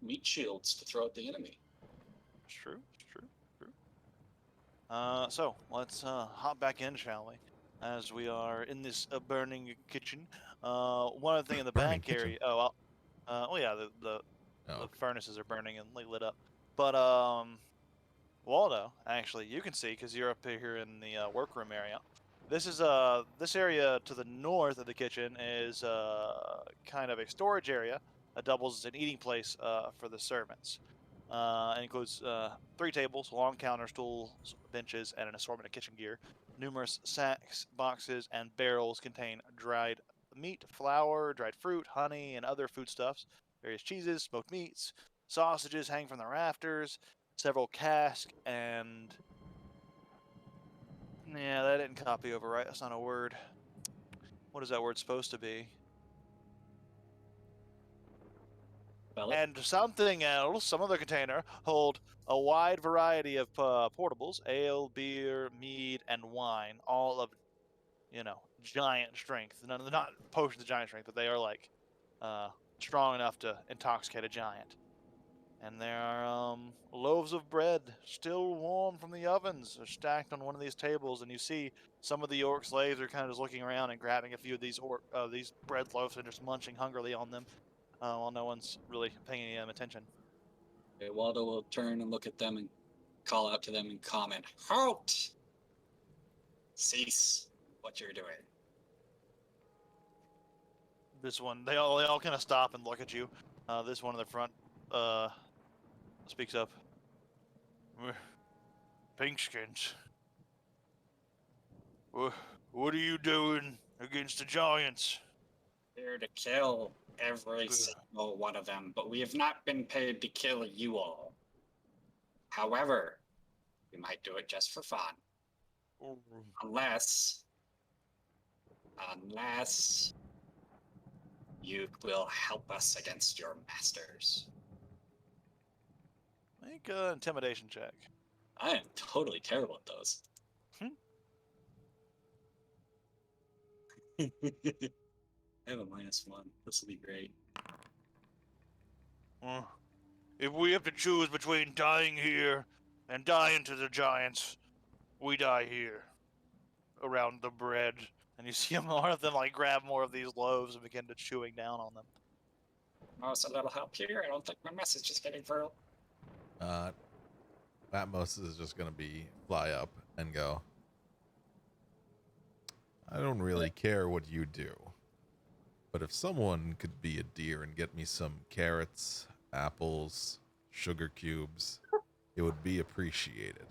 meat shields to throw at the enemy. It's true. It's true. True. So let's hop back in, shall we? As we are in this burning kitchen. One other thing in the Burning back kitchen? area. Oh, well, yeah, the Oh, furnaces are burning and lit up. But Waldo, actually, you can see because you're up here in the workroom area. This is this area to the north of the kitchen is kind of a storage area that doubles as an eating place for the servants. It includes 3 tables, long counter stools, benches, and an assortment of kitchen gear. Numerous sacks, boxes, and barrels contain dried meat, flour, dried fruit, honey, and other foodstuffs. Various cheeses, smoked meats, sausages hang from the rafters. Several casks and yeah, that didn't copy over right. That's not a word. What is that word supposed to be? Belly. And something else, some other container, hold a wide variety of portables: ale, beer, mead, and wine, all of, giant strength. None of not potions of giant strength, but they are like strong enough to intoxicate a giant. And there are loaves of bread, still warm from the ovens, are stacked on one of these tables. And you see some of the orc slaves are kind of just looking around and grabbing a few of these bread loaves and just munching hungrily on them, while no one's really paying any attention. Okay, Waldo will turn and look at them and call out to them and comment, "Halt! Cease what you're doing." This one, they all kind of stop and look at you. This one in the front speaks up. Pinkskins, what are you doing against the giants? Here to kill every single one of them, but we have not been paid to kill you all. However, we might do it just for fun. Unless you will help us against your masters. Make an intimidation check. I am totally terrible at those. I have a -1. This will be great. If we have to choose between dying here and dying to the giants, we die here. Around the bread. And you see more of them like grab more of these loaves and begin to chewing down on them. Oh, so that'll help here. I don't think my message is getting through. Atmos is just gonna fly up and go, I don't really care what you do, but if someone could be a deer and get me some carrots, apples, sugar cubes, it would be appreciated.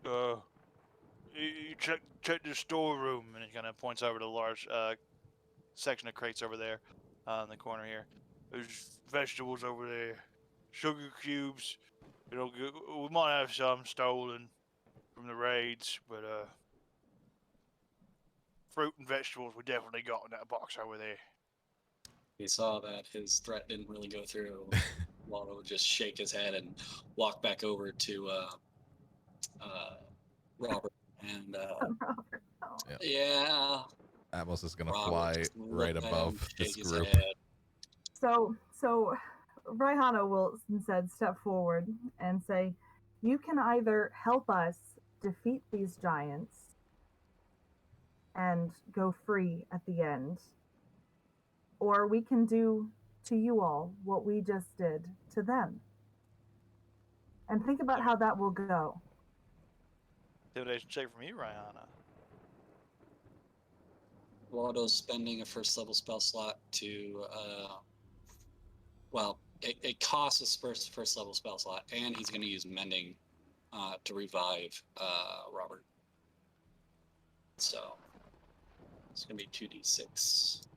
You check the storeroom, and he kind of points over to the large section of crates over there in the corner here. There's vegetables over there, sugar cubes. We might have some stolen from the raids, but fruit and vegetables we definitely got in that box over there. He saw that his threat didn't really go through. Waldo would just shake his head and walk back over to Robert and Robert. Oh. yeah. Atmos is gonna Robert fly just looked right at him, above this shake his group. head. So Raihana will instead step forward and say, "You can either help us defeat these giants and go free at the end, or we can do to you all what we just did to them. And think about how that will go." Intimidation check from you, Raihana. Waldo's spending a first level spell slot to it costs a first level spell slot, and he's going to use mending to revive Robert. So it's going to be 2d6.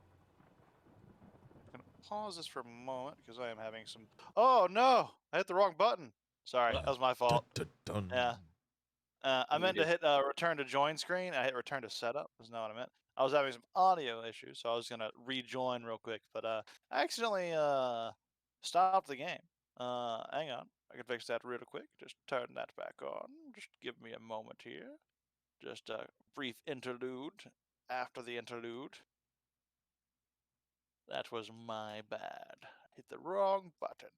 I'm gonna pause this for a moment because I am having some. Oh no! I hit the wrong button. Sorry, that was my fault. Dun-dun-dun. Yeah. I You meant to did. hit return to join screen. I hit return to setup. That's not what I meant. I was having some audio issues, so I was gonna rejoin real quick, but I accidentally stopped the game. Hang on, I can fix that real quick. Just turn that back on. Just give me a moment here. Just a brief interlude after the interlude. That was my bad. Hit the wrong button.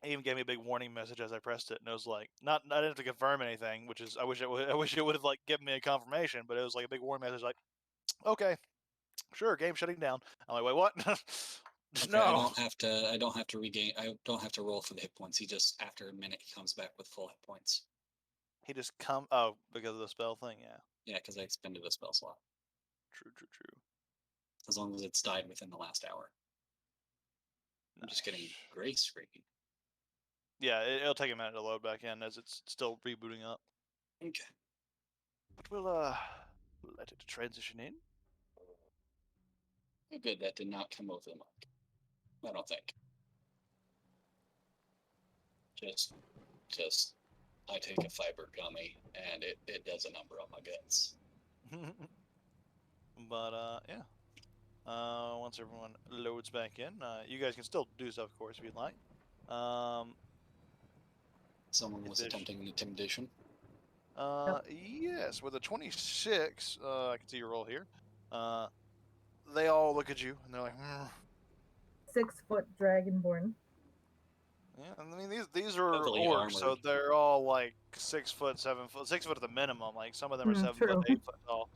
It even gave me a big warning message as I pressed it, and it was like, not I didn't have to confirm anything, which is I wish it would have like given me a confirmation, but it was like a big warning message, like, okay, sure, game shutting down. I'm like, wait, what? Okay, No. I don't have to regain. I don't have to roll for the hit points. He just after a minute he comes back with full hit points. He just come. Oh, because of the spell thing. Yeah. Yeah, because I expended a spell slot. True. As long as it's died within the last hour. I'm just getting Nice. gray screen. Yeah, it'll take a minute to load back in as it's still rebooting up. Okay. But we'll let it transition in. Oh, good. That did not come over the mark. I don't think. Just I take a fiber gummy and it does a number on my guts. But yeah. Once everyone loads back in, you guys can still do stuff, of course, if you'd like. Someone was Division. attempting an intimidation. Yes, with a 26, I can see your roll here. They all look at you and they're like, 6-foot dragonborn. yeah. I mean, these are Heavily orcs, so armored. they're all like 6 foot, 7 foot, 6 foot at the minimum. Like some of them are 7 True. foot, 8 foot tall.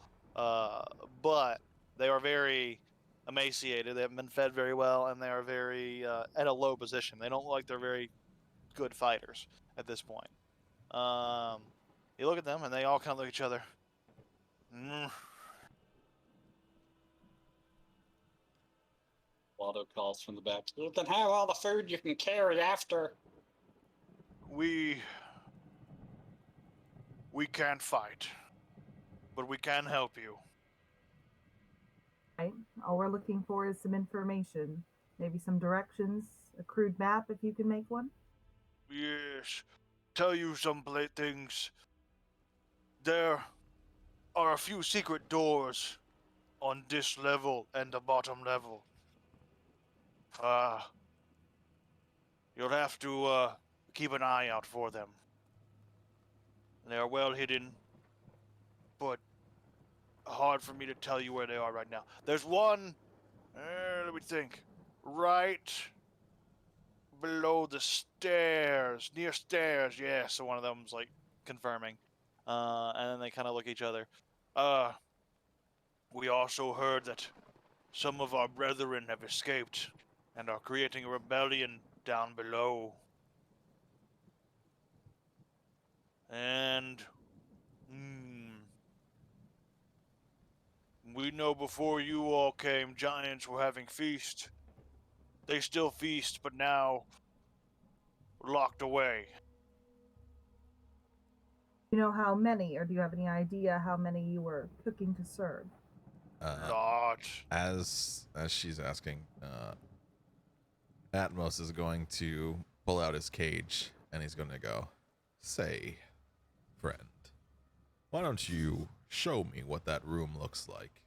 But they are very emaciated. They haven't been fed very well, and they are very at a low position. They don't look like they're very good fighters at this point. You look at them, and they all kind of look at each other. Waldo calls from the back. You can have all the food you can carry after. We can't fight, but we can help you. Right? All we're looking for is some information. Maybe some directions, a crude map if you can make one. Yes, tell you some things. There are a few secret doors on this level and the bottom level. You'll have to keep an eye out for them. They are well hidden, but hard for me to tell you where they are right now. There's one, let me think, right below the stairs, near stairs, yeah, so one of them's like confirming. And then they kind of look at each other. We also heard that some of our brethren have escaped and are creating a rebellion down below. And we know before you all came, giants were having feast. They still feast, but now locked away. You know how many, or do you have any idea how many you were cooking to serve? Lot. As she's asking, Atmos is going to pull out his cage and he's going to go, "Say, friend, why don't you show me what that room looks like?"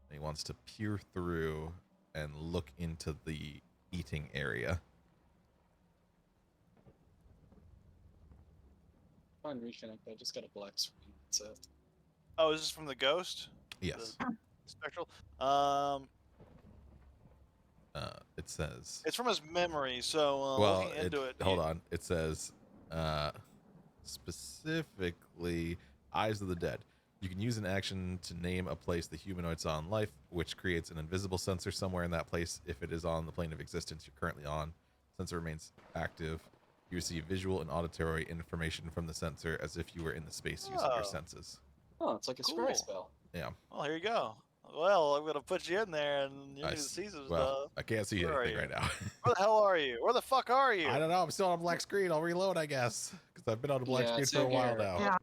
And he wants to peer through and look into the eating area. Fine, reconnect. I just got a black screen. So Oh, is this from the ghost? Yes. Spectral? It says. It's from his memory, so Well, looking into it. hold on. It says specifically Eyes of the Dead. You can use an action to name a place the humanoid saw in life, which creates an invisible sensor somewhere in that place. If it is on the plane of existence you're currently on, sensor remains active. You receive visual and auditory information from the sensor as if you were in the space using your Oh. senses. oh, it's like a Cool. scry spell. Yeah. Well, here you go. Well, I'm gonna put you in there, and you I need to s- see some well, stuff. I can't see Where are anything you? right now. Where the hell are you? Where the fuck are you? I don't know. I'm still on a black screen. I'll reload, I guess, because I've been on a black Yeah, screen for a same while here. now. Yeah.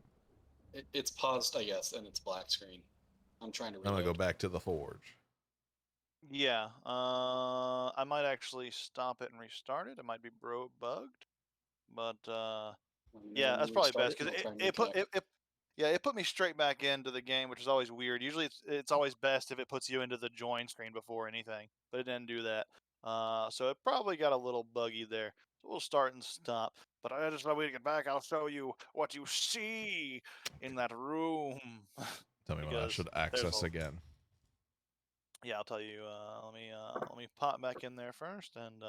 It's paused, I guess, and it's black screen. I'm trying to I'm reload. gonna go back to the forge. Yeah. I might actually stop it and restart it. It might be bugged, but yeah, that's probably best because it put me straight back into the game, which is always weird. Usually it's always best if it puts you into the join screen before anything, but it didn't do that. So it probably got a little buggy there. So we'll start and stop. But I just want to get back. I'll show you what you see in that room. Tell me when I Because should there's access a- again. Yeah, I'll tell you. Let me pop back in there first and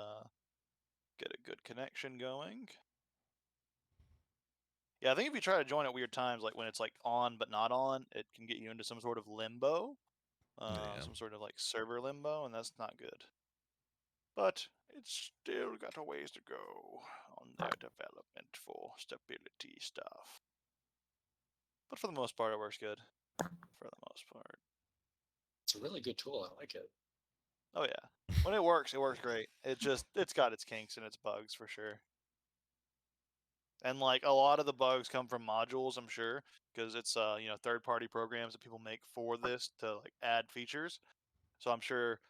get a good connection going. Yeah, I think if you try to join at weird times, like when it's like on but not on, it can get you into some sort of limbo, Yeah. some sort of like server limbo, and that's not good. But it's still got a ways to go on their development for stability stuff. But for the most part, it works good. For the most part. It's a really good tool. I like it. Oh yeah, when it works great. It's got its kinks and its bugs for sure. And like a lot of the bugs come from modules, I'm sure, because it's third-party programs that people make for this to like add features. So I'm sure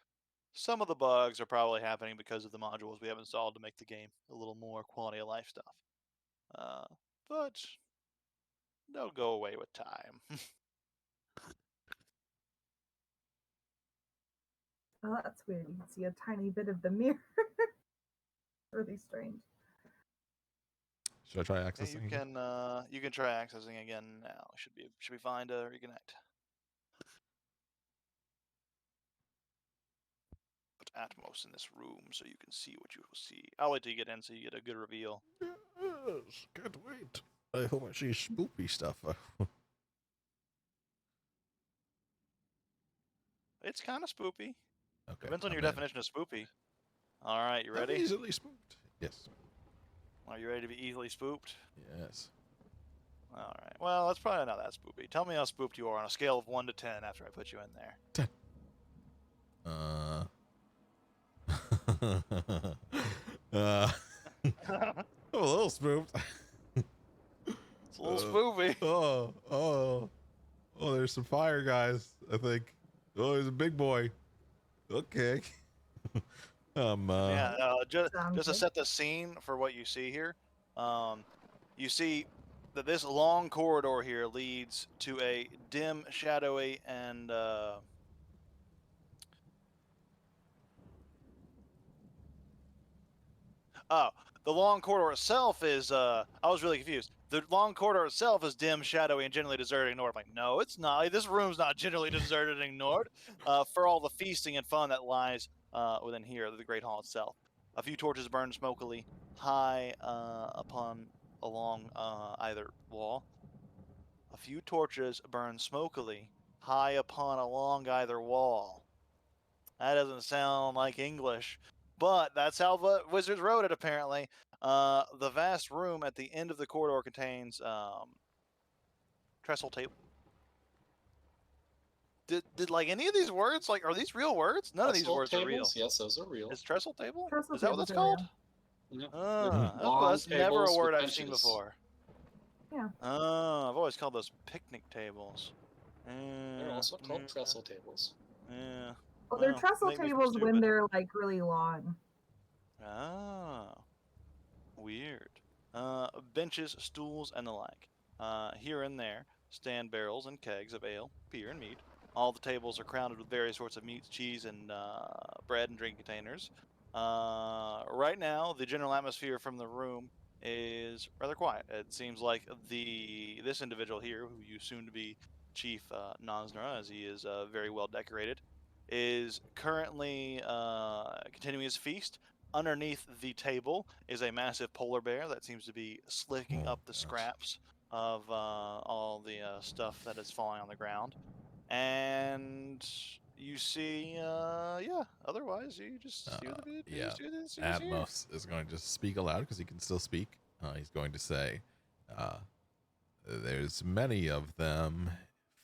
some of the bugs are probably happening because of the modules we have installed to make the game a little more quality of life stuff. But they'll go away with time. Oh, that's weird. You can see a tiny bit of the mirror. Really strange. Should I try Yeah, accessing again? you can try accessing again now. Should be fine to reconnect. Put Atmos in this room so you can see what you will see. I'll wait till you get in so you get a good reveal. Yes, can't wait. I hope I see spoopy stuff. It's kind of spoopy. Okay. Depends on I'm your in. definition of spoopy. All right, you I'm ready? easily spooked. Yes. Are you ready to be easily spooked? Yes. All right. Well, that's probably not that spoopy. Tell me how spooked you are on a scale of 1 to 10 after I put you in there. 10. I'm a little spooked. It's a little spoopy. Oh, there's some fire guys, I think. Oh, there's a big boy. Okay. Yeah, just Sounds to good. set the scene for what you see here, you see that this long corridor here leads to a dim, shadowy, and the long corridor itself is I was really confused. The long corridor itself is dim, shadowy, and generally deserted and ignored. I'm like, no, it's not. This room's not generally deserted and ignored. For all the feasting and fun that lies within here, the Great Hall itself. A few torches burn smokily high along either wall. A few torches burn smokily high upon along either wall. That doesn't sound like English, but that's how the wizards wrote it, apparently. The vast room at the end of the corridor contains trestle table. Did like any of these words, like, are these real words? None of these Trestle words are real. tables? Yes, those are real. Is trestle table? Trestle Is that what tables that's are real. called? Yeah. That's never a tables with word I've seen benches. before. Yeah. I've always called those picnic tables. They're also called trestle tables. Yeah. Well, they're Well, trestle make me feel tables when stupid. they're like really long. Oh, weird. Benches, stools, and the like. Here and there stand barrels and kegs of ale, beer, and meat. All the tables are crowded with various sorts of meats, cheese, and bread and drink containers. Right now, the general atmosphere from the room is rather quiet. It seems like this individual here, who you assume to be Chief Nosnra, as he is very well decorated, is currently continuing his feast. Underneath the table is a massive polar bear that seems to be slicking Oh, up the gosh. scraps of all the stuff that is falling on the ground. And you see, otherwise you just see what the Yeah. see who's here. Atmos is going to speak aloud because he can still speak. He's going to say, there's many of them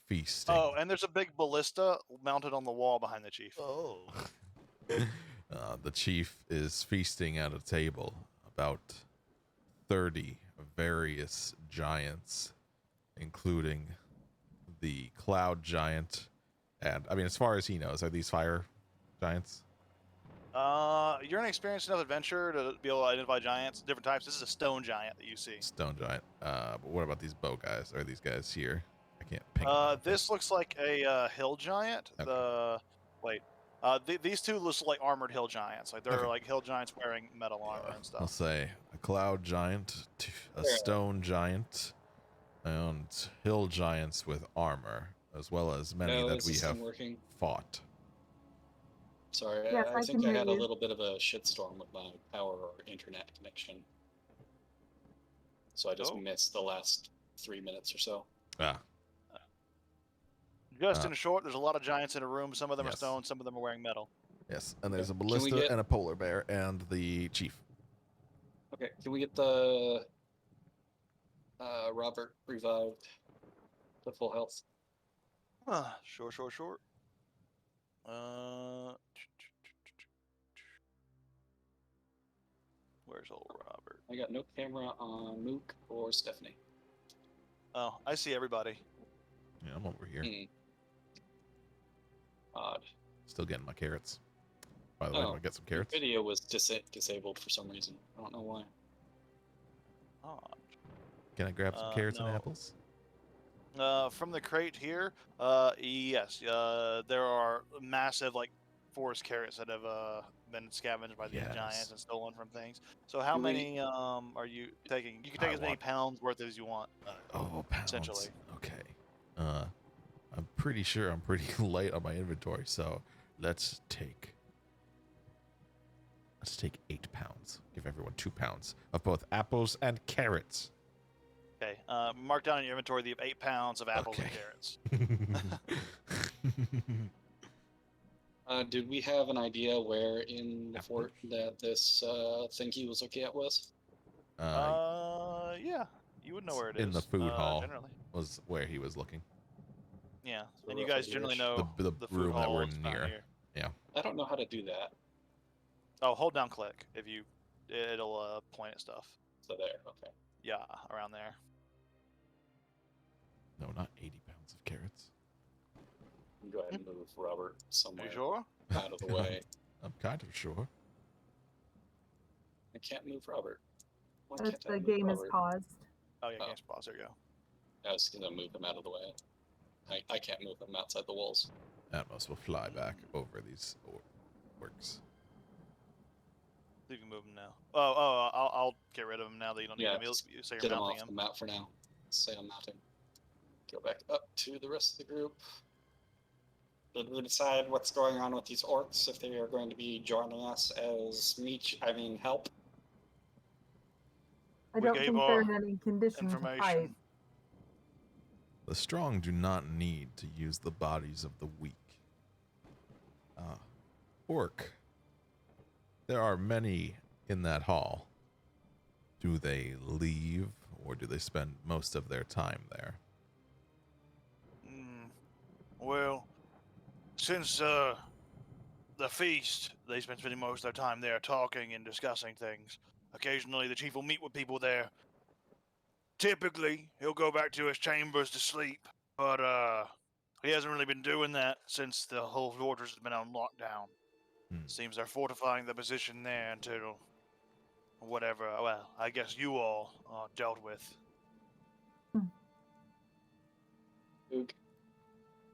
feasting. Oh, and there's a big ballista mounted on the wall behind the chief. Oh. The chief is feasting at a table. About 30 various giants, including the cloud giant. And, I mean, as far as he knows, are these fire giants? You're an experienced enough adventurer to be able to identify giants, different types. This is a stone giant that you see. Stone giant. But what about these bow guys? Are these guys here? I can't ping them. This looks like a hill giant. Okay. These two look like armored hill giants. Like they're Okay. like hill giants wearing metal armor and I'll stuff. say a cloud giant, a stone giant, and hill giants with armor, as well as many No, that is we this have thing working? fought. Sorry, Yes, I I think can I hear had a you. little bit of a shitstorm with my power or internet connection. So I just Oh. missed the last 3 minutes or so. Ah, Just in short, there's a lot of giants in a room. Some of them are yes. stone, some of them are wearing metal. yes. And Okay. there's a Can we ballista get- and a polar bear and the chief. Okay, can we get the Robert revived to full health? Sure, sure, sure. Where's old Robert? I got no camera on Mook or Stephanie. Oh, I see everybody. Yeah, I'm over here. Odd. Still getting my carrots. By the way, do I get some carrots? Video was disabled for some reason. I don't know why. Oh. Can I grab some carrots and no. apples? From the crate here, yes, there are massive like forest carrots that have been scavenged by these Yes. giants and stolen from things. So how Do we- many are you taking? You can take I as many want- pounds worth as you want. Oh, pounds. Essentially. Okay. I'm pretty sure I'm pretty light on my inventory, so let's take 8 pounds. Give everyone 2 pounds of both apples and carrots. Okay. Mark down in your inventory that you have 8 pounds of apples and Okay. carrots. Did we have an idea where in the fort that this thingy was looking at was? Yeah, you would know where it is. in the food hall. Generally. Was where he was looking. Yeah, So and you roughly guys generally here-ish. know The the room food that hall we're is found near. here. I don't know how to do that. Oh, hold down click if you. It'll point at stuff. So there, okay. Yeah, around there. No, not 80 pounds of carrots. Go ahead and move Robert Are somewhere you sure? out of the way. I'm kind of sure. I can't move Robert. Why If can't I the move game is Robert? paused. Oh yeah, Oh. game's pause. There you go. I was gonna move him out of the way. I can't move him outside the walls. Atmos will fly back over these orcs. You can move him now. I'll get rid of him now that you don't need Yeah, him. just You say Get you're him mounting off him. the map for now. Say I'm mounting. Go back up to the rest of the group. Did we decide what's going on with these orcs? If they are going to be joining us as help? I We don't gave think our they're in any condition to fight. Information. The strong do not need to use the bodies of the weak. Orc. There are many in that hall. Do they leave, or do they spend most of their time there? Well, since the feast, they've been spending most of their time there talking and discussing things. Occasionally, the chief will meet with people there. Typically, he'll go back to his chambers to sleep, but he hasn't really been doing that since the whole fortress has been on lockdown. Seems they're fortifying the position there until whatever, well, I guess you all dealt with.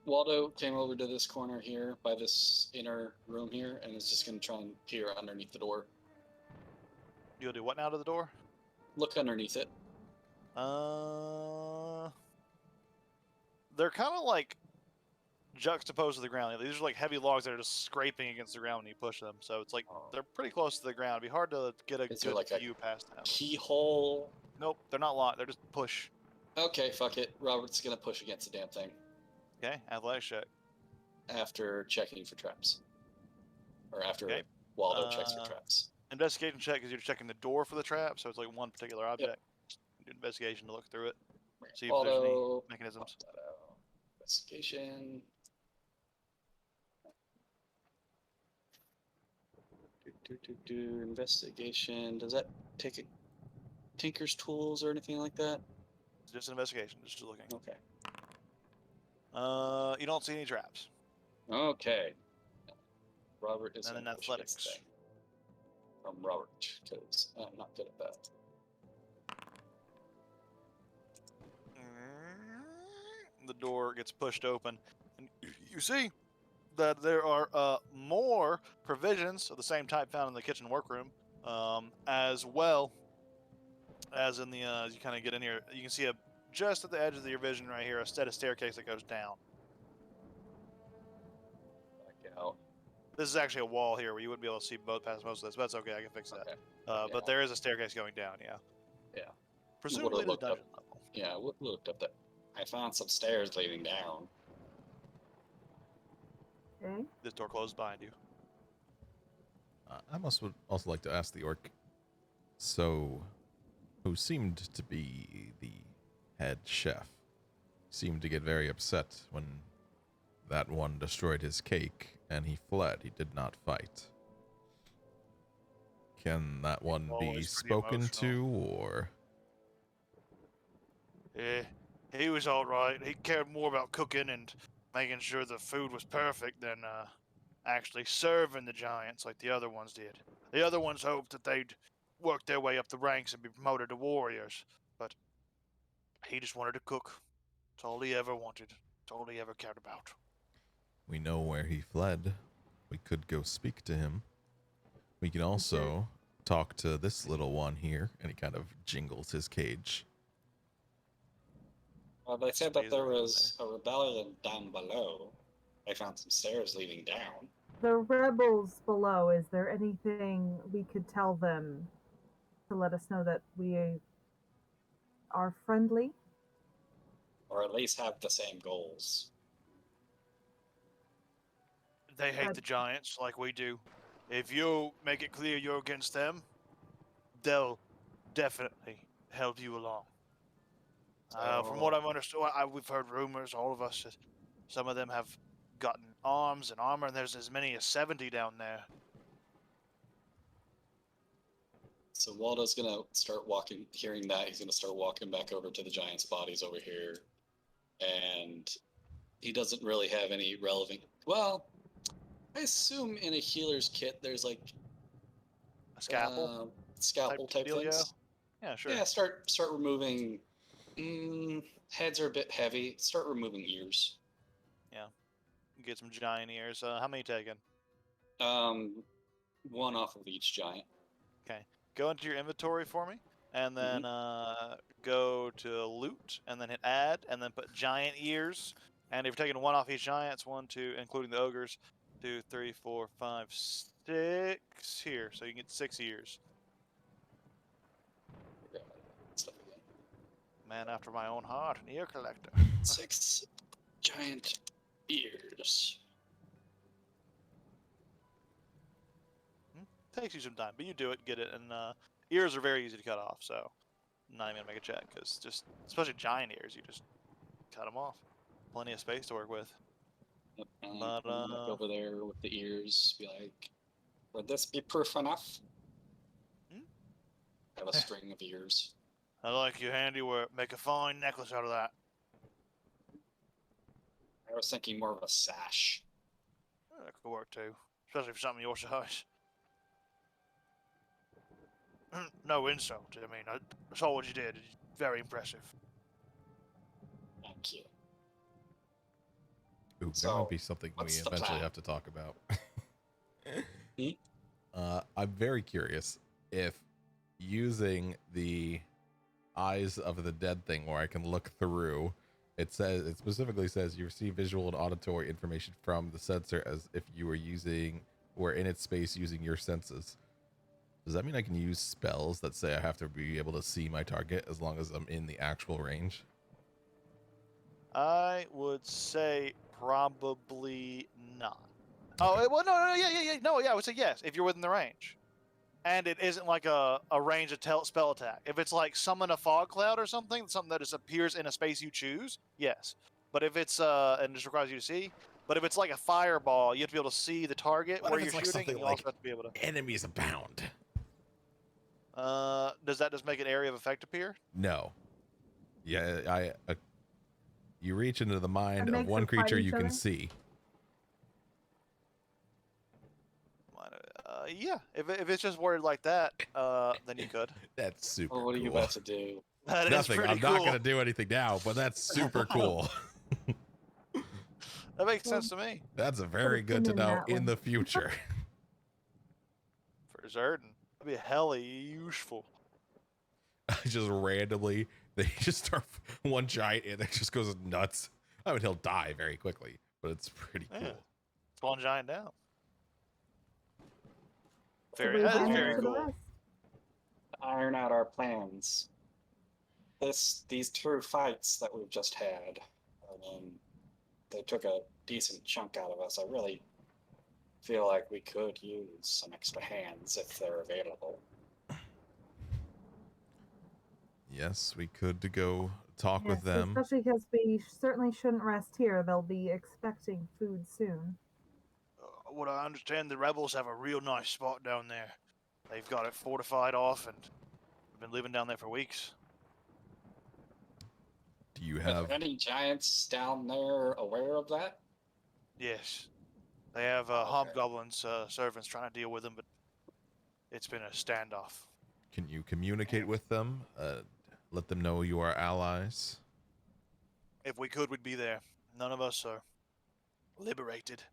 Waldo came over to this corner here by this inner room here and is just going to try and peer underneath the door. You'll do what now to the door? Look underneath it. They're kind of like juxtaposed to the ground. These are like heavy logs that are just scraping against the ground when you push them. So it's like they're pretty close to the ground. It'd be hard to get a Is there good like a view past them. Keyhole. Nope, they're not locked. They're just push. Okay, fuck it. Robert's going to push against the damn thing Okay, athletics check. after checking for traps. Or after Okay. Waldo checks for traps. Investigation check because you're checking the door for the trap, so it's like one particular object. Do an investigation to look through it. See if there's any Waldo, mechanisms. pop that out. Investigation. Investigation. Does that take a Tinker's tools or anything like that? It's just an investigation, just looking. Okay. You don't see any traps. Okay. Robert is And then gonna push against athletics. the thing. From Robert, because I'm not good at that. The door gets pushed open, and you see that there are more provisions of the same type found in the kitchen workroom, as well as in the as you kind of get in here. You can see just at the edge of your vision right here a set of staircase that goes down. Back out. This is actually a wall here where you wouldn't be able to see both past most of this, but that's okay. I can fix that. Okay. But Yeah. there is a staircase going down. Yeah. Yeah. Presumably to the looked up- dungeon level. Yeah, we looked up that. I found some stairs leading down. Okay. This door closed behind you. I would also like to ask the orc, so, who seemed to be the head chef, seemed to get very upset when that one destroyed his cake and he fled. He did not fight. Can that one be always pretty spoken to, or? Yeah, he was all right. He cared more about cooking and making sure the food was perfect than actually serving the giants like the other ones did. The other ones hoped that they'd work their way up the ranks and be promoted to warriors, but he just wanted to cook. That's all he ever wanted. That's all he ever cared about. We know where he fled. We could go speak to him. We can also talk to this little one here, and he kind of jingles his cage. Well, they said Stays that there around was a rebellion down below. I found some stairs leading down. The rebels below, is there anything we could tell them to let us know that we are friendly? Or at least have the same goals. They hate the giants like we do. If you make it clear you're against them, they'll definitely help you along. From what I've understood, we've heard rumors, all of us, that some of them have gotten arms and armor, and there's as many as 70 down there. So Waldo's gonna start walking, hearing that, he's gonna start walking back over to the giants' bodies over here. And he doesn't really have any relevant. Well, I assume in a healer's kit there's like A scalpel scalpel type dealio? things. Yeah, sure. Yeah, start removing. Heads are a bit heavy. Start removing ears. Get some giant ears. How many taken? One off of each giant. Go into your inventory for me, and then go to loot, and then hit add, and then put giant ears. And if you're taking one off each giant, it's 1, 2, including the ogres, 2, 3, 4, 5, 6 here. So you can get 6 ears. Stuff again. Man after my own heart, an ear collector. 6 giant ears. Takes you some time, but you do it, get it, and ears are very easy to cut off. So I'm not even gonna make a check, because just especially giant ears, you just cut them off. Plenty of space to work with. Yep, and But, come back over there with the ears. Be like, would this be proof enough? Have a string of ears. I like your handiwork. Make a fine necklace out of that. I was thinking more of a sash. That could work too, especially for something your size. No insult. I mean, I saw what you did. It's very impressive. Thank you. Ooh, that So, might be something we what's the eventually plan? have to talk about. Hmm? I'm very curious if using the eyes of the dead thing where I can look through, it specifically says you receive visual and auditory information from the sensor as if you were in its space using your senses. Does that mean I can use spells that say I have to be able to see my target as long as I'm in the actual range? I would say probably not. Okay. Oh, well, no, I would say yes, if you're within the range. And it isn't like a range of spell attack. If it's like summon a fog cloud or something that just appears in a space you choose, yes. But if it's, and just requires you to see, but if it's like a fireball, you have to be able to see the target What where if you're it's like shooting, something and you like also have to be able to... Enemies abound. Does that just make an area of effect appear? No. Yeah, you reach into the mind That of makes one them fight creature each you can other? see. Yeah. If it's just worded like that, then you could. That's super Or what are cool. you about to do? That is Nothing. pretty I'm cool. not going to do anything now, but that's super cool. That makes sense to me. That's a very a good to pin in know that in one. the future. For certain. That'd be hella useful. I just randomly, they just start one giant and it just goes nuts. I mean, he'll die very quickly, but it's pretty cool. Yeah. Spawn giant down. So Very, we that is hand it very to the cool. rest. Iron out our plans. These two fights that we've just had, they took a decent chunk out of us. I really feel like we could use some extra hands if they're available. Yes, we could go talk with Yes, them. especially because we certainly shouldn't rest here. They'll be expecting food soon. What I understand, the rebels have a real nice spot down there. They've got it fortified off, and we've been living down there for weeks. Do you Are have there any giants down there aware of that? Yes, they have Okay. hobgoblins servants trying to deal with them, but it's been a standoff. Can you communicate with them? Let them know you are allies. If we could, we'd be there. None of us are liberated.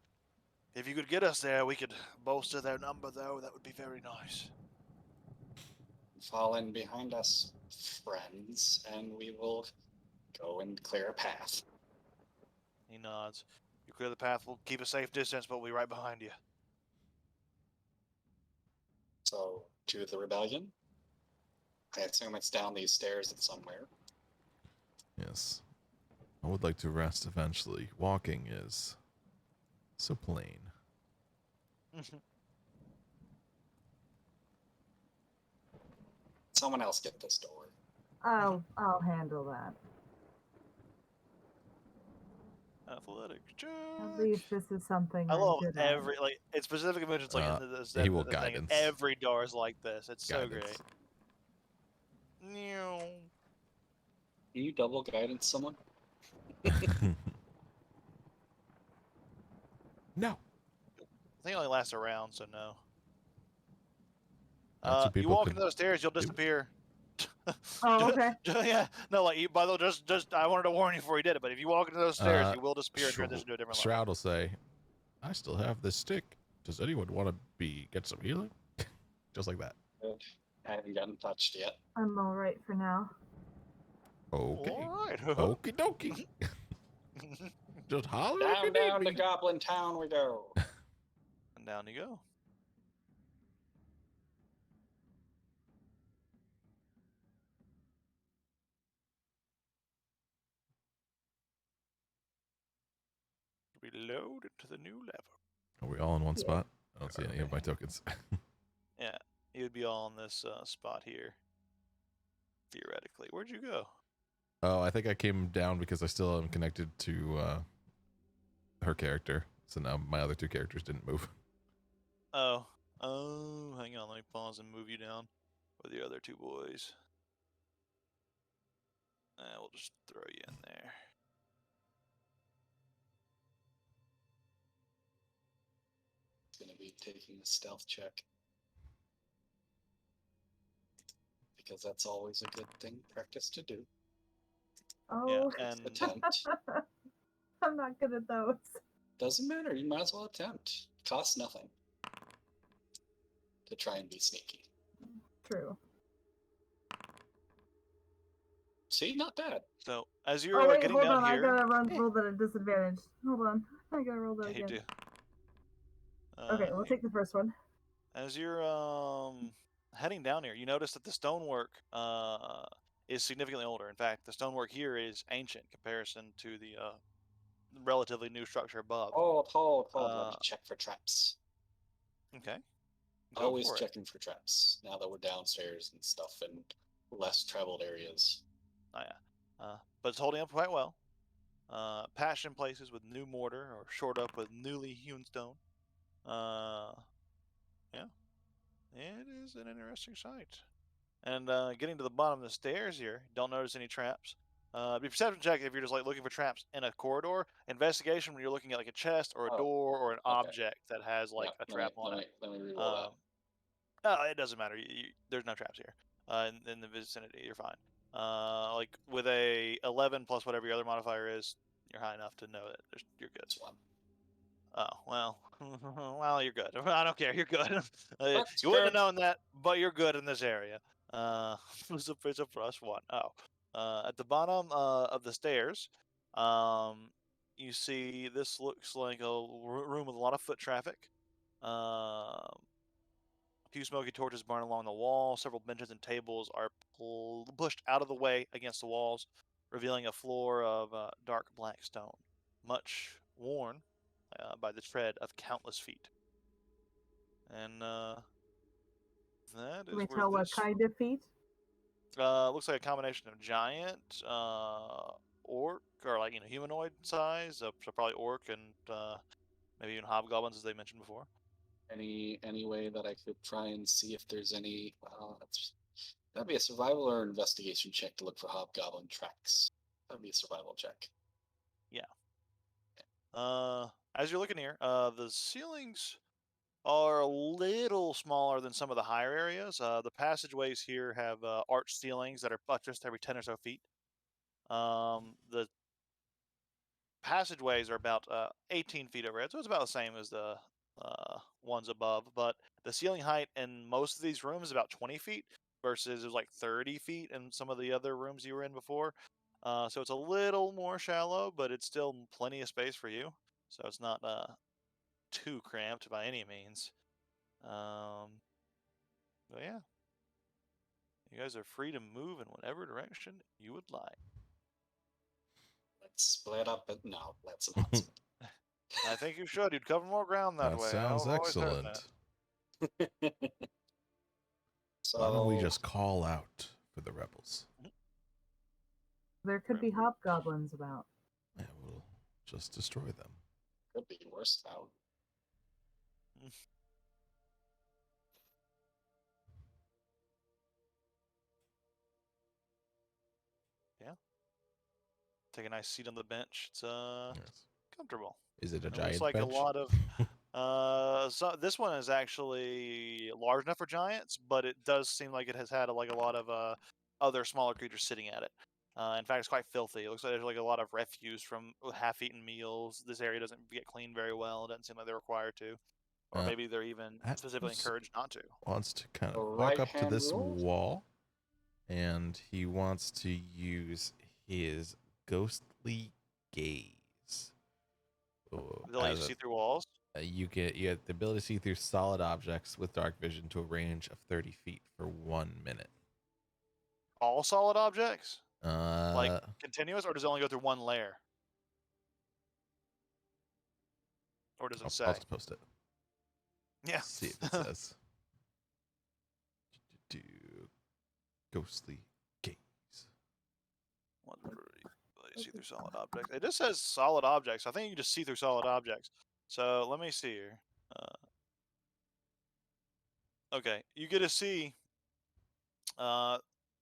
If you could get us there, we could bolster their number, though. That would be very nice. Fall in behind us, friends, and we will go and clear a path. He nods. You clear the path, we'll keep a safe distance, but we'll be right behind you. So, to the rebellion. I assume it's down these stairs somewhere. Yes. I would like to rest eventually. Walking is so plain. Someone else get this door. I'll handle that. Athletic check. At least this is something I I'm love good at. every, like, it specifically mentions, like, in the he will thing, and guidance. every door is like this. It's so Guidance. great. Meow. Can you double guidance someone? No. I think it only lasts a round, so no. That's what You people walk could into those stairs, you'll do. disappear. Oh, okay. Yeah, no, like, by the way, just, I wanted to warn you before you did it, but if you walk into those stairs, Uh, you will disappear and transition to a different level. Shroud will say, I still have this stick. Does anyone want to get some healing? Just like that. Good. I haven't gotten touched yet. I'm all right for now. Okay. All right. Okie dokie. Just holler. Down, if you down need to me. Goblin Town we go. And down you go. Reload into the new level. Are we all in one Yeah. spot? I don't see any of my tokens. Yeah, you'd be all in this spot here. Theoretically. Where'd you go? Oh, I think I came down because I still am connected to her character. So now my other two characters didn't move. Oh. Oh, hang on. Let me pause and move you down with the other two boys. We'll just throw you in there. It's going to be taking a stealth check. Because that's always a good thing practice to do. Oh, Yeah, and Attempt. I'm not good at those. Doesn't matter. You might as well attempt. Costs nothing. To try and be sneaky. True. See, not bad. So as you're Oh wait, getting hold down on. here, I gotta roll that at disadvantage. Hold on. I gotta roll that yeah, you again. do. Okay, we'll take the first one. As you're heading down here, you notice that the stonework is significantly older. In fact, the stonework here is ancient in comparison to the relatively new structure above. Hold. Let me check for traps. Okay. Go Always for it. checking for traps. Now that we're downstairs and stuff in less traveled areas. Oh yeah. But it's holding up quite well. Patched in places with new mortar or shored up with newly hewn stone. Yeah. It is an interesting sight. And getting to the bottom of the stairs here, don't notice any traps. Be perception check if you're just like looking for traps in a corridor. Investigation when you're looking at like a chest or a door or an object that has like a trap on it. Let me reroll that. Oh, it doesn't matter. There's no traps here. In the vicinity, you're fine. Like with a 11 plus whatever your other modifier is, you're high enough to know that you're good. It's one. Oh well, well you're good. I don't care. You're good. That's You wouldn't have good. known that, but you're good in this area. It's a +1. Oh, at the bottom of the stairs, you see this looks like a room with a lot of foot traffic. A few smoky torches burn along the wall. Several benches and tables are pushed out of the way against the walls, revealing a floor of dark black stone, much worn by the tread of countless feet. And that Can is we where tell what this kind of feet? looks like a combination of giant, orc, or like humanoid size. So probably orc and maybe even hobgoblins, as they mentioned before. Any way that I could try and see if there's any that'd be a survival or investigation check to look for hobgoblin tracks. That'd be a survival check. As you're looking here, the ceilings are a little smaller than some of the higher areas. The passageways here have arched ceilings that are buttressed every 10 or so feet. The passageways are about 18 feet overhead, so it's about the same as the ones above. But the ceiling height in most of these rooms is about 20 feet versus it was like 30 feet in some of the other rooms you were in before. So it's a little more shallow, but it's still plenty of space for you. So it's not too cramped by any means. But yeah, you guys are free to move in whatever direction you would like. Let's split up, but no, let's not. I think you should. You'd cover more ground that way. Sounds I've always heard excellent. that. So Why don't we just call out for the rebels? There could be hobgoblins about. Yeah, we'll just destroy them. could be worse now. Yeah. Take a nice seat on the bench. It's Yes. comfortable. Is it a It giant looks like bench? a lot of so this one is actually large enough for giants, but it does seem like it has had like a lot of other smaller creatures sitting at it. In fact, it's quite filthy. It looks like there's like a lot of refuse from half-eaten meals. This area doesn't get cleaned very well. It doesn't seem like they're required to, or maybe they're even specifically Atlas encouraged not to. wants to kind The of walk up to right-hand this rule? wall, and he wants to use his ghostly gaze. Oh, They let you see through walls. you get the ability to see through solid objects with dark vision to a range of 30 feet for 1 minute. All solid objects, like Uh, continuous, or does it only go through one layer? Or does it I'll say? just post it. Yeah. See if it says. Do ghostly gaze. Let you see through solid objects. It just says solid objects. I think you can just see through solid objects. So let me see here. Okay, you get to see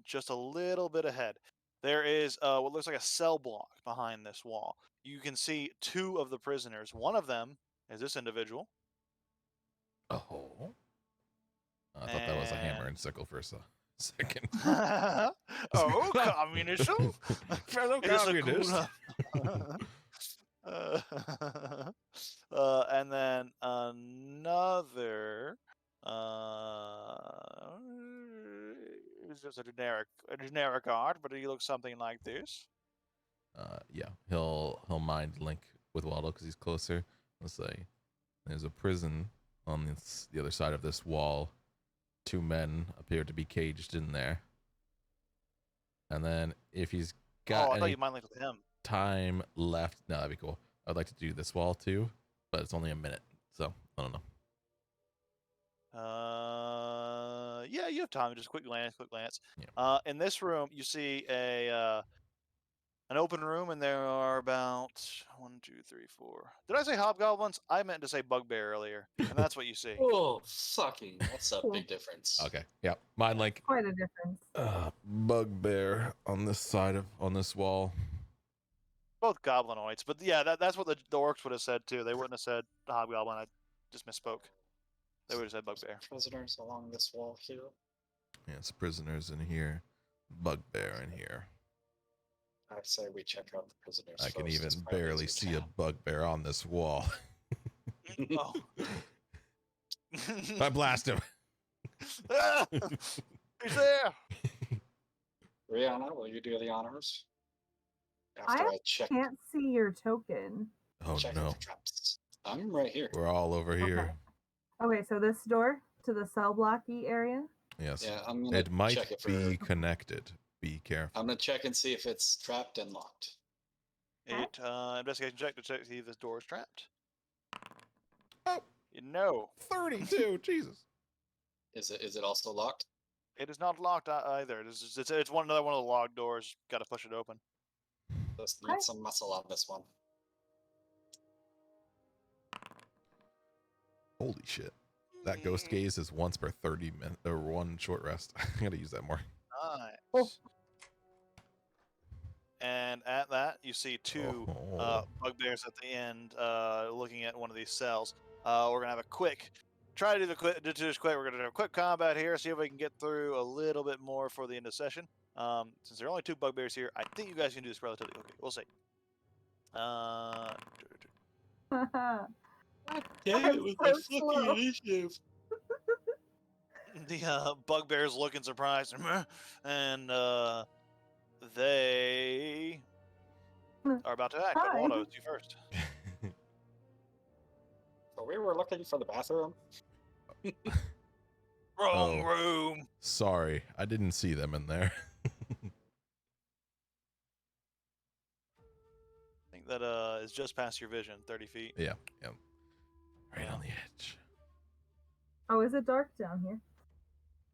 just a little bit ahead. There is what looks like a cell block behind this wall. You can see two of the prisoners. One of them is this individual. Oh. I thought that was a hammer and sickle for a second. Oh, communism! Fellow It is a communist. And then another is just a generic art, but he looks something like this. Yeah, he'll mind link with Waldo because he's closer. Let's say there's a prison on the other side of this wall. 2 men appear to be caged in there. And then if he's got I thought any you mind linked with him. time left, no, that'd be cool. I'd like to do this wall too, but it's only a minute, so I don't know. Yeah, you have time. Just quick glance. Yeah. In this room, you see an open room, and there are about 1, 2, 3, 4. Did I say hobgoblins? I meant to say bugbear earlier, and that's what you see. Oh, fucking! That's a Cool. big difference. Okay, yeah, mind link. Quite a difference. Bugbear on this side on this wall. Both goblinoids, but yeah, that's what the orcs would have said too. They wouldn't have said hobgoblin. I just misspoke. They would have said bugbear. Prisoners along this wall here. Yes, prisoners in here, bugbear in here. I'd say we check out the prisoners. I can first, even as probably as barely we see a can. bugbear on this wall. Oh. I blast him. Ah! He's there. Rihanna, will you do the honors? I After I check, Can't see your token. Oh check no, for traps. I'm right here. we're all over here. Okay, so this door. to the cell blocky area? Yes. Yeah, I'm gonna It might check it for. be connected. Be careful. I'm gonna check and see if it's trapped and locked. Okay. Investigation check to check to see if this door is trapped. Oh. No, 32. Jesus. Is it also locked? it is not locked either. It's another one of the locked doors. Got to push it open. Let's Okay. need some muscle on this one. Holy shit. That ghost gaze is once per 30 minutes or one short rest. I gotta use that more. Nice. Oh. And at that, you see two Oh. bugbears at the end, looking at one of these cells. We're gonna have a quick. Try to do this quick. We're gonna do a quick combat here. See if we can get through a little bit more for the end of session. Since there are only two bugbears here, I think you guys can do this relatively quickly. We'll see. Yeah, I'm so slow. initiative. The bugbears looking surprised, and they are about to act. But Hi. Waldo, it's you first. So we were looking for the bathroom. Wrong Oh. room. Sorry, I didn't see them in there. I think that is just past your vision, 30 feet. Yeah. Right on the edge. Oh, is it dark down here?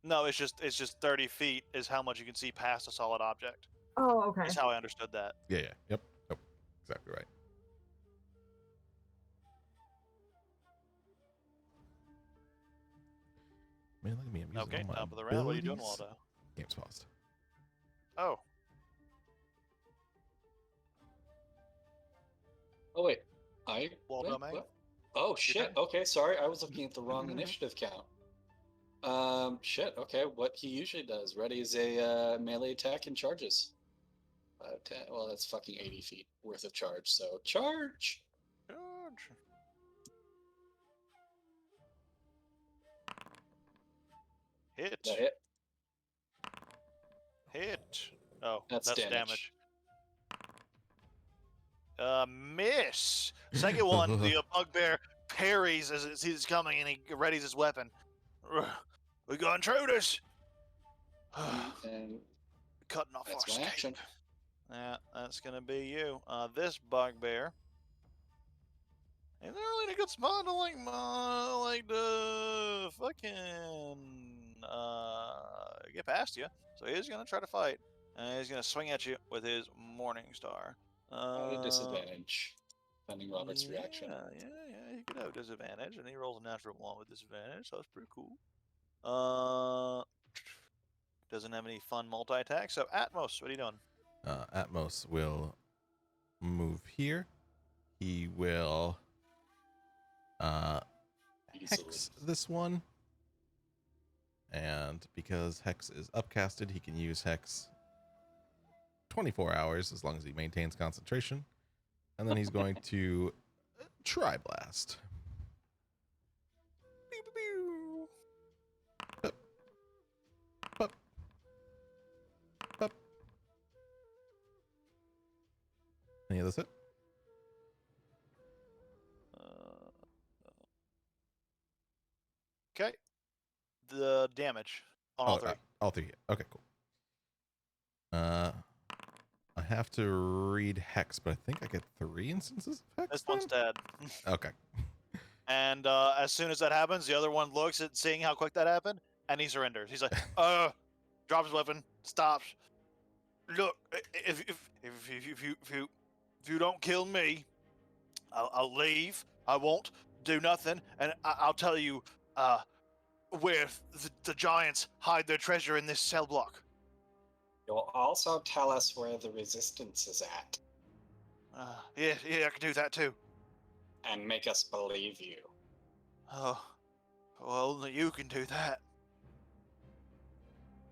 No, it's just 30 feet is how much you can see past a solid object. Oh, okay. That's how I understood that. Yeah. Yep. Exactly right. Man, look at me. I'm using Okay, all my top of the round. What are you doing, abilities. Waldo? Game's paused. Oh, Oh wait, I. Waldo, wait, mate. what? Oh shit. turn. Okay, sorry, I was looking at the wrong initiative count. Shit. Okay, what he usually does. Ready is a melee attack and charges. 10, well, that's fucking 80 feet worth of charge. So charge. George. Hit. That hit. Hit. Oh, That's damage. Miss. Second one, the bugbear parries as it sees it's coming, and he readies his weapon. We got intruders. And Cutting off that's our my escape. action. Yeah, that's gonna be you. This bugbear. And they're really in a good spot to like the fucking get past you. So he's gonna try to fight, and he's gonna swing at you with his Morning Star. At a disadvantage, depending Robert's reaction. Yeah, he could have disadvantage, and he rolls a natural one with disadvantage, so it's pretty cool. Doesn't have any fun multi-attack, so Atmos, what are you doing? Atmos will move here. He will Easily. hex this one. And because Hex is upcasted, he can use Hex 24 hours as long as he maintains concentration. And then he's going to Tri Blast. Pew, pew, pew. Bup. Bup. Any of this hit? Okay. The damage on all three. All three. Okay, cool. I have to read Hex, but I think I get 3 instances of Hex. This one's then? dead. Okay. And as soon as that happens, the other one looks at seeing how quick that happened, and he surrenders. He's like, drops his weapon, stops. Look, if you don't kill me, I'll leave. I won't do nothing, and I'll tell you where the giants hide their treasure in this cell block. You'll also tell us where the resistance is at, Yeah, I can do that too. and make us believe you. Oh, well, only you can do that.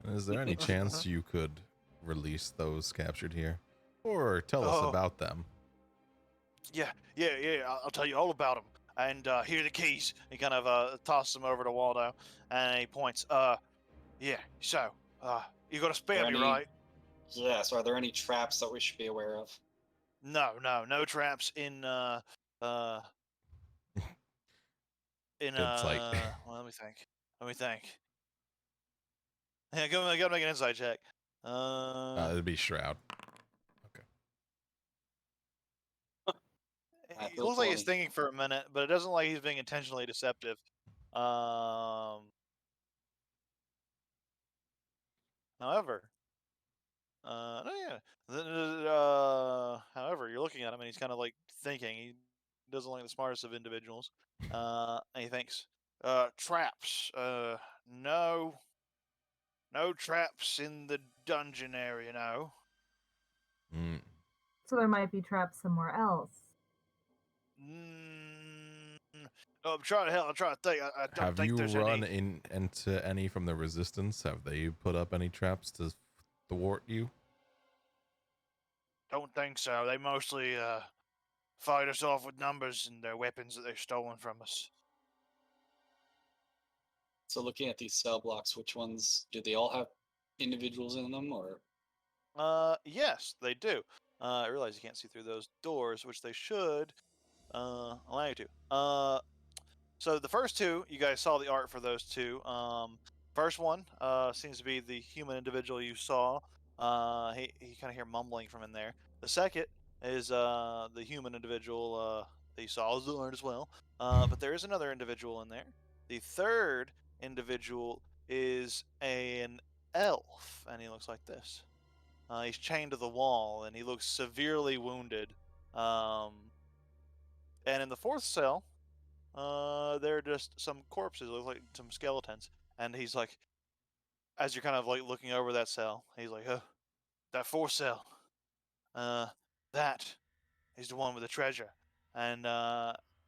Is there any chance you could release those captured here? Or tell us Oh. about them? Yeah, I'll tell you all about them. And here are the keys. He kind of tosses them over to Waldo, and he points. Yeah. So, you got to spare me, Any- right? Yes. Are there any traps that we should be aware of? No traps in Good sight. well, let me think. Let me think. Yeah, gotta make an insight check. It'd be Shroud. It looks like he's thinking for a minute, but it doesn't look like he's being intentionally deceptive. However, no, yeah. However, you're looking at him and he's kind of like thinking. He doesn't look like the smartest of individuals. And he thinks, traps. No traps in the dungeon area. No. Mm. So there might be traps somewhere else. I'm trying to think. I don't Have think you there's run any. into any from the Resistance? Have they put up any traps to thwart you? Don't think so. They mostly fight us off with numbers and their weapons that they've stolen from us. So looking at these cell blocks, which ones do they all have individuals in them, or Yes, they do. I realize you can't see through those doors, which they should allow you to. So the first two, you guys saw the art for those two. First one seems to be the human individual you saw. He kind of hear mumbling from in there. The second is the human individual that you saw is the art as well. But there is another individual in there. The third individual is an elf, and he looks like this. He's chained to the wall, and he looks severely wounded. And in the fourth cell, there are just some corpses, look like some skeletons. And he's like, as you're kind of like looking over that cell, he's like, oh, that fourth cell. That is the one with the treasure. And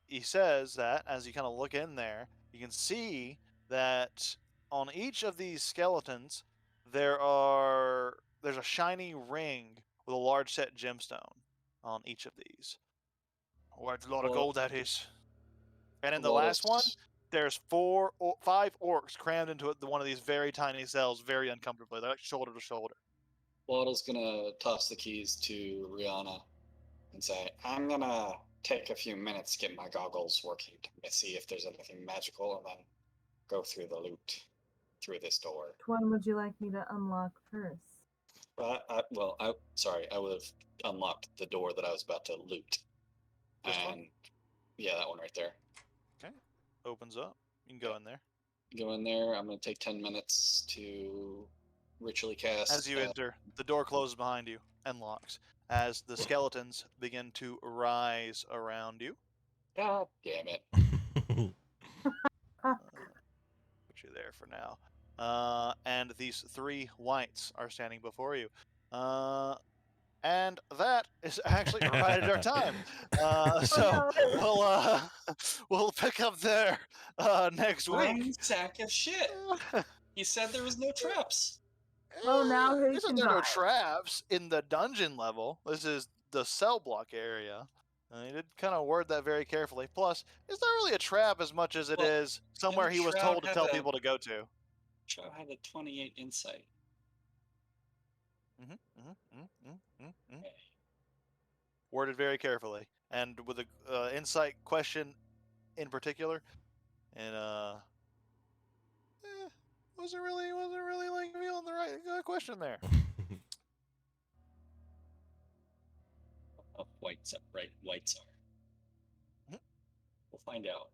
he says that as you kind of look in there, you can see that on each of these skeletons, there's a shiny ring with a large set gemstone on each of these. Oh, that's a lot of Well, gold that is. And in the well, last one, it's- there's 5 orcs crammed into one of these very tiny cells, very uncomfortably. They're like shoulder to shoulder. Waddle's gonna toss the keys to Rihanna and say, "I'm gonna take a few minutes to get my goggles working to see if there's anything magical, and then go through the loot through this door." Which one would you like me to unlock first? Sorry, I would have unlocked the door that I was about to loot. This one? And yeah, that one right there. Okay. Opens up. You can go in there. Go in there. I'm gonna take 10 minutes to ritually cast. As you enter, the door closes behind you and locks. As the skeletons begin to rise around you. God damn it! Put you there for now. And these 3 whites are standing before you. And that is actually right at our time. So we'll pick up there next week. Fine sack of shit. He said there was no traps. Well, now he Isn't can there no die. traps in the dungeon level? This is the cell block area. He did kind of word that very carefully. Plus, is there really a trap as much as it Well, is somewhere he was Shroud told to had tell a- people to go to? Trout had a 28 insight. Worded very carefully, and with a insight question in particular, and wasn't really like feeling the right question there. Oh, whites are right. Whites are. Mhm. We'll find out.